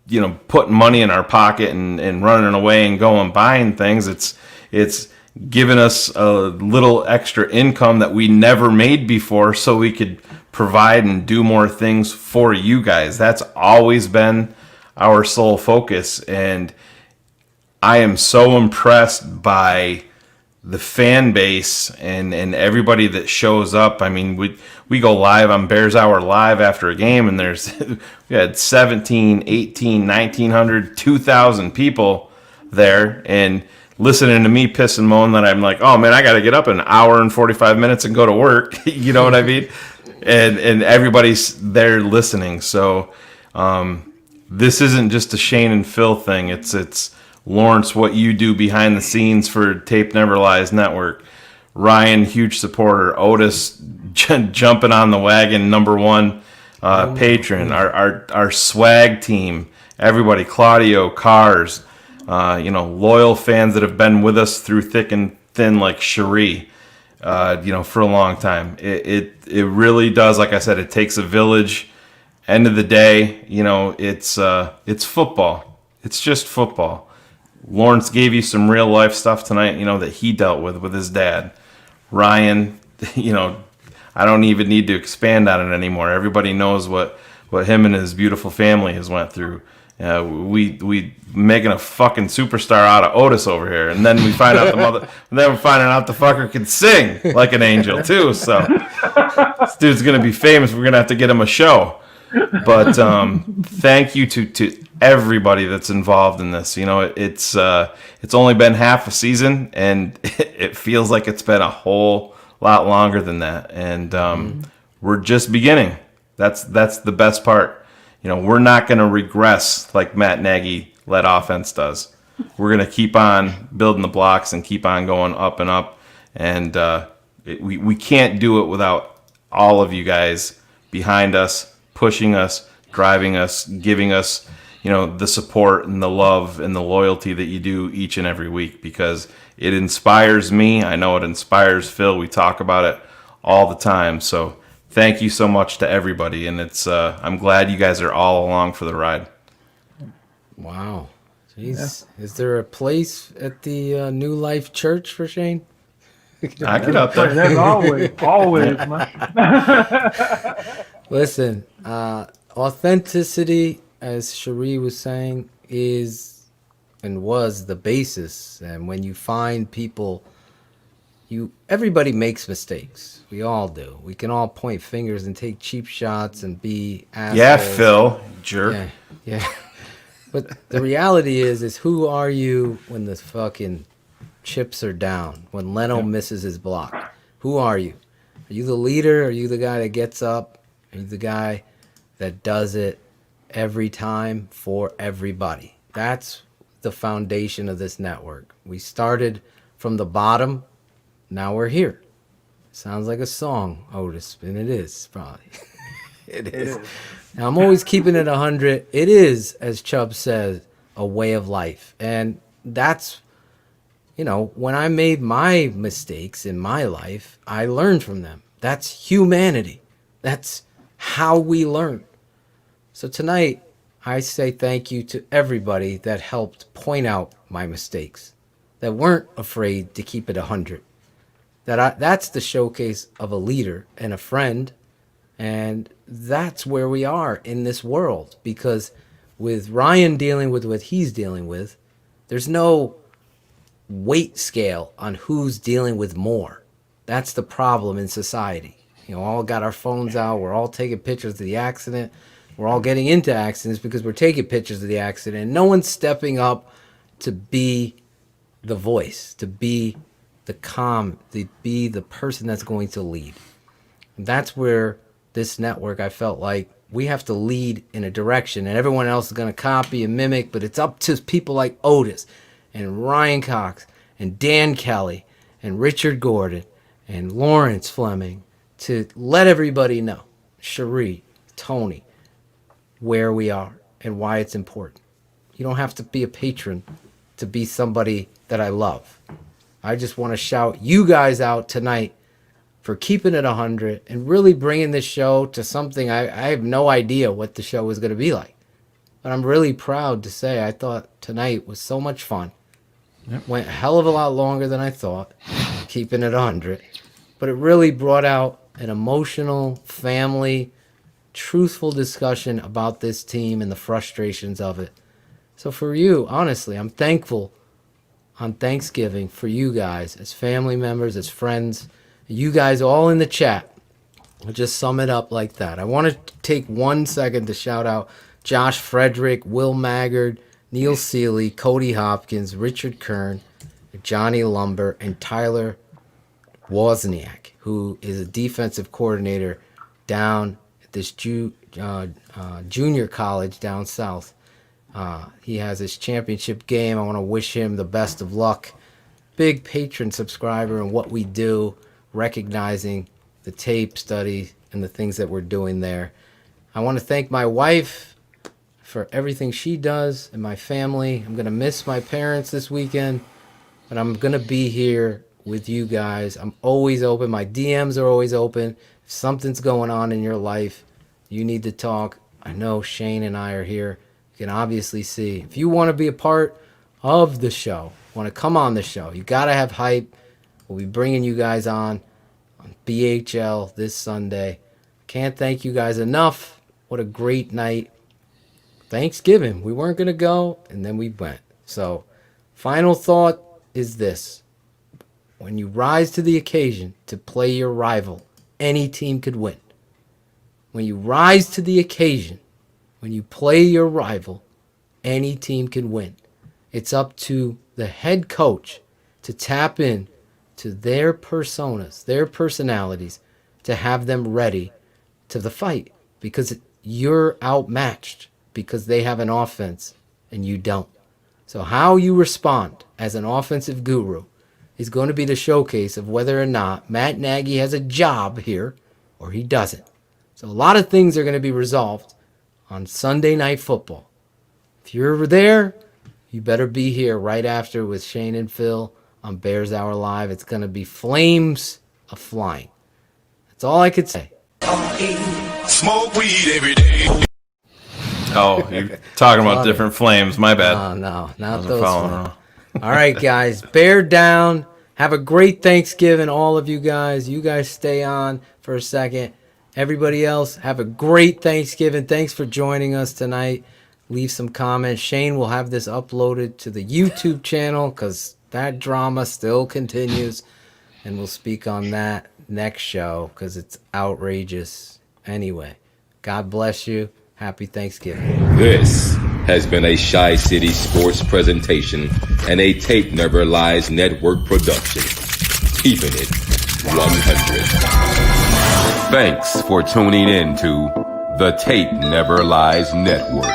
you know, putting money in our pocket and running away and going buying things. It's giving us a little extra income that we never made before, so we could provide and do more things for you guys. That's always been our sole focus. And I am so impressed by the fan base and everybody that shows up. I mean, we go live on Bears Hour Live after a game, and we had 17, 18, 1,900, 2,000 people there, and listening to me piss and moan that I'm like, oh man, I got to get up in an hour and 45 minutes and go to work. You know what I mean? And everybody's there listening. So this isn't just a Shane and Phil thing. It's Lawrence, what you do behind the scenes for Tape Never Lies Network. Ryan, huge supporter. Otis, jumping on the wagon, #1 patron. Our swag team, everybody. Claudio, Cars, you know, loyal fans that have been with us through thick and thin, like Cherie, you know, for a long time. It really does. Like I said, it takes a village. End of the day, you know, it's football. It's just football. Lawrence gave you some real life stuff tonight, you know, that he dealt with his dad. Ryan, you know, I don't even need to expand on it anymore. Everybody knows what him and his beautiful family has went through. We making a fucking superstar out of Otis over here, and then we find out we're finding out the fucker can sing like an angel too. So this dude's gonna be famous. We're gonna have to get him a show. But thank you to everybody that's involved in this. You know, it's only been half a season, and it feels like it's been a whole lot longer than that. And we're just beginning. That's the best part. You know, we're not going to regress like Matt Nagy led offense does. We're going to keep on building the blocks and keep on going up and up. And we can't do it without all of you guys behind us, pushing us, driving us, giving us, you know, the support and the love and the loyalty that you do each and every week, because it inspires me. I know it inspires Phil. We talk about it all the time. So thank you so much to everybody. And it's I'm glad you guys are all along for the ride. Wow. Jeez. Yeah. Is there a place at the New Life Church for Shane? I get up there. There's always, man. Listen, authenticity, as Cherie was saying, is and was the basis. And when you find people, everybody makes mistakes. We all do. We can all point fingers and take cheap shots and be assholes. Yeah, Phil, jerk. Yeah. But the reality is who are you when the fucking chips are down? When Leno misses his block, who are you? Are you the leader? Are you the guy that gets up? Are you the guy that does it every time for everybody? That's the foundation of this network. We started from the bottom. Now we're here. Sounds like a song, Otis, and it is probably. It is. Now, I'm always keeping it 100. It is, as Chubb says, a way of life. And that's, when I made my mistakes in my life, I learned from them. That's humanity. That's how we learn. So tonight, I say thank you to everybody that helped point out my mistakes, that weren't afraid to keep it 100. That's the showcase of a leader and a friend. And that's where we are in this world, because with Ryan dealing with what he's dealing with, there's no weight scale on who's dealing with more. That's the problem in society. All got our phones out. We're all taking pictures of the accident. We're all getting into accidents because we're taking pictures of the accident. And no one's stepping up to be the voice, to be the calm, to be the person that's going to lead. And that's where this network, I felt like we have to lead in a direction, and everyone else is going to copy and mimic, but it's up to people like Otis and Ryan Cox and Dan Kelly and Richard Gordon and Lawrence Fleming to let everybody know, Cherie, Tony, where we are and why it's important. You don't have to be a patron to be somebody that I love. I just want to shout you guys out tonight for keeping it 100 and really bringing this show to something I have no idea what the show was going to be like. But I'm really proud to say I thought tonight was so much fun. Yep. Went a hell of a lot longer than I thought, keeping it 100. But it really brought out an emotional, family, truthful discussion about this team and the frustrations of it. So for you, honestly, I'm thankful on Thanksgiving for you guys as family members, as friends, you guys all in the chat. I'll just sum it up like that. I want to take 1 second to shout out Josh Frederick, Will Maggard, Neil Seeley, Cody Hopkins, Richard Kern, Johnny Lumber, and Tyler Wozniak, who is a defensive coordinator down at this junior college down south. He has his championship game. I want to wish him the best of luck. Big patron subscriber and what we do, recognizing the tape study and the things that we're doing there. I want to thank my wife for everything she does and my family. I'm going to miss my parents this weekend, but I'm going to be here with you guys. I'm always open. My DMs are always open. If something's going on in your life, you need to talk. I know Shane and I are here. You can obviously see. If you want to be a part of the show, want to come on the show, you got to have hype. We'll be bringing you guys on BHL this Sunday. Can't thank you guys enough. What a great night. Thanksgiving. We weren't going to go, and then we went. So, final thought is this. When you rise to the occasion to play your rival, any team could win. When you rise to the occasion, when you play your rival, any team can win. It's up to the head coach to tap in to their personas, their personalities, to have them ready to the fight, because you're outmatched because they have an offense and you don't. So how you respond as an offensive guru is going to be the showcase of whether or not Matt Nagy has a job here or he doesn't. So a lot of things are going to be resolved on Sunday Night Football. If you're there, you better be here right after with Shane and Phil on Bears Hour Live. It's going to be flames a-flying. That's all I could say. Smoke weed every day. Oh, you're talking about different flames. My bad. Oh, no, not those flames. All right, guys, bear down. Have a great Thanksgiving, all of you guys. You guys stay on for a second. Everybody else, have a great Thanksgiving. Thanks for joining us tonight. Leave some comments. Shane will have this uploaded to the YouTube channel because that drama still continues. And we'll speak on that next show because it's outrageous. Anyway, God bless you. Happy Thanksgiving. This has been a Shy City Sports presentation and a Tape Never Lies Network production. Keeping it 100. Thanks for tuning in to the Tape Never Lies Network.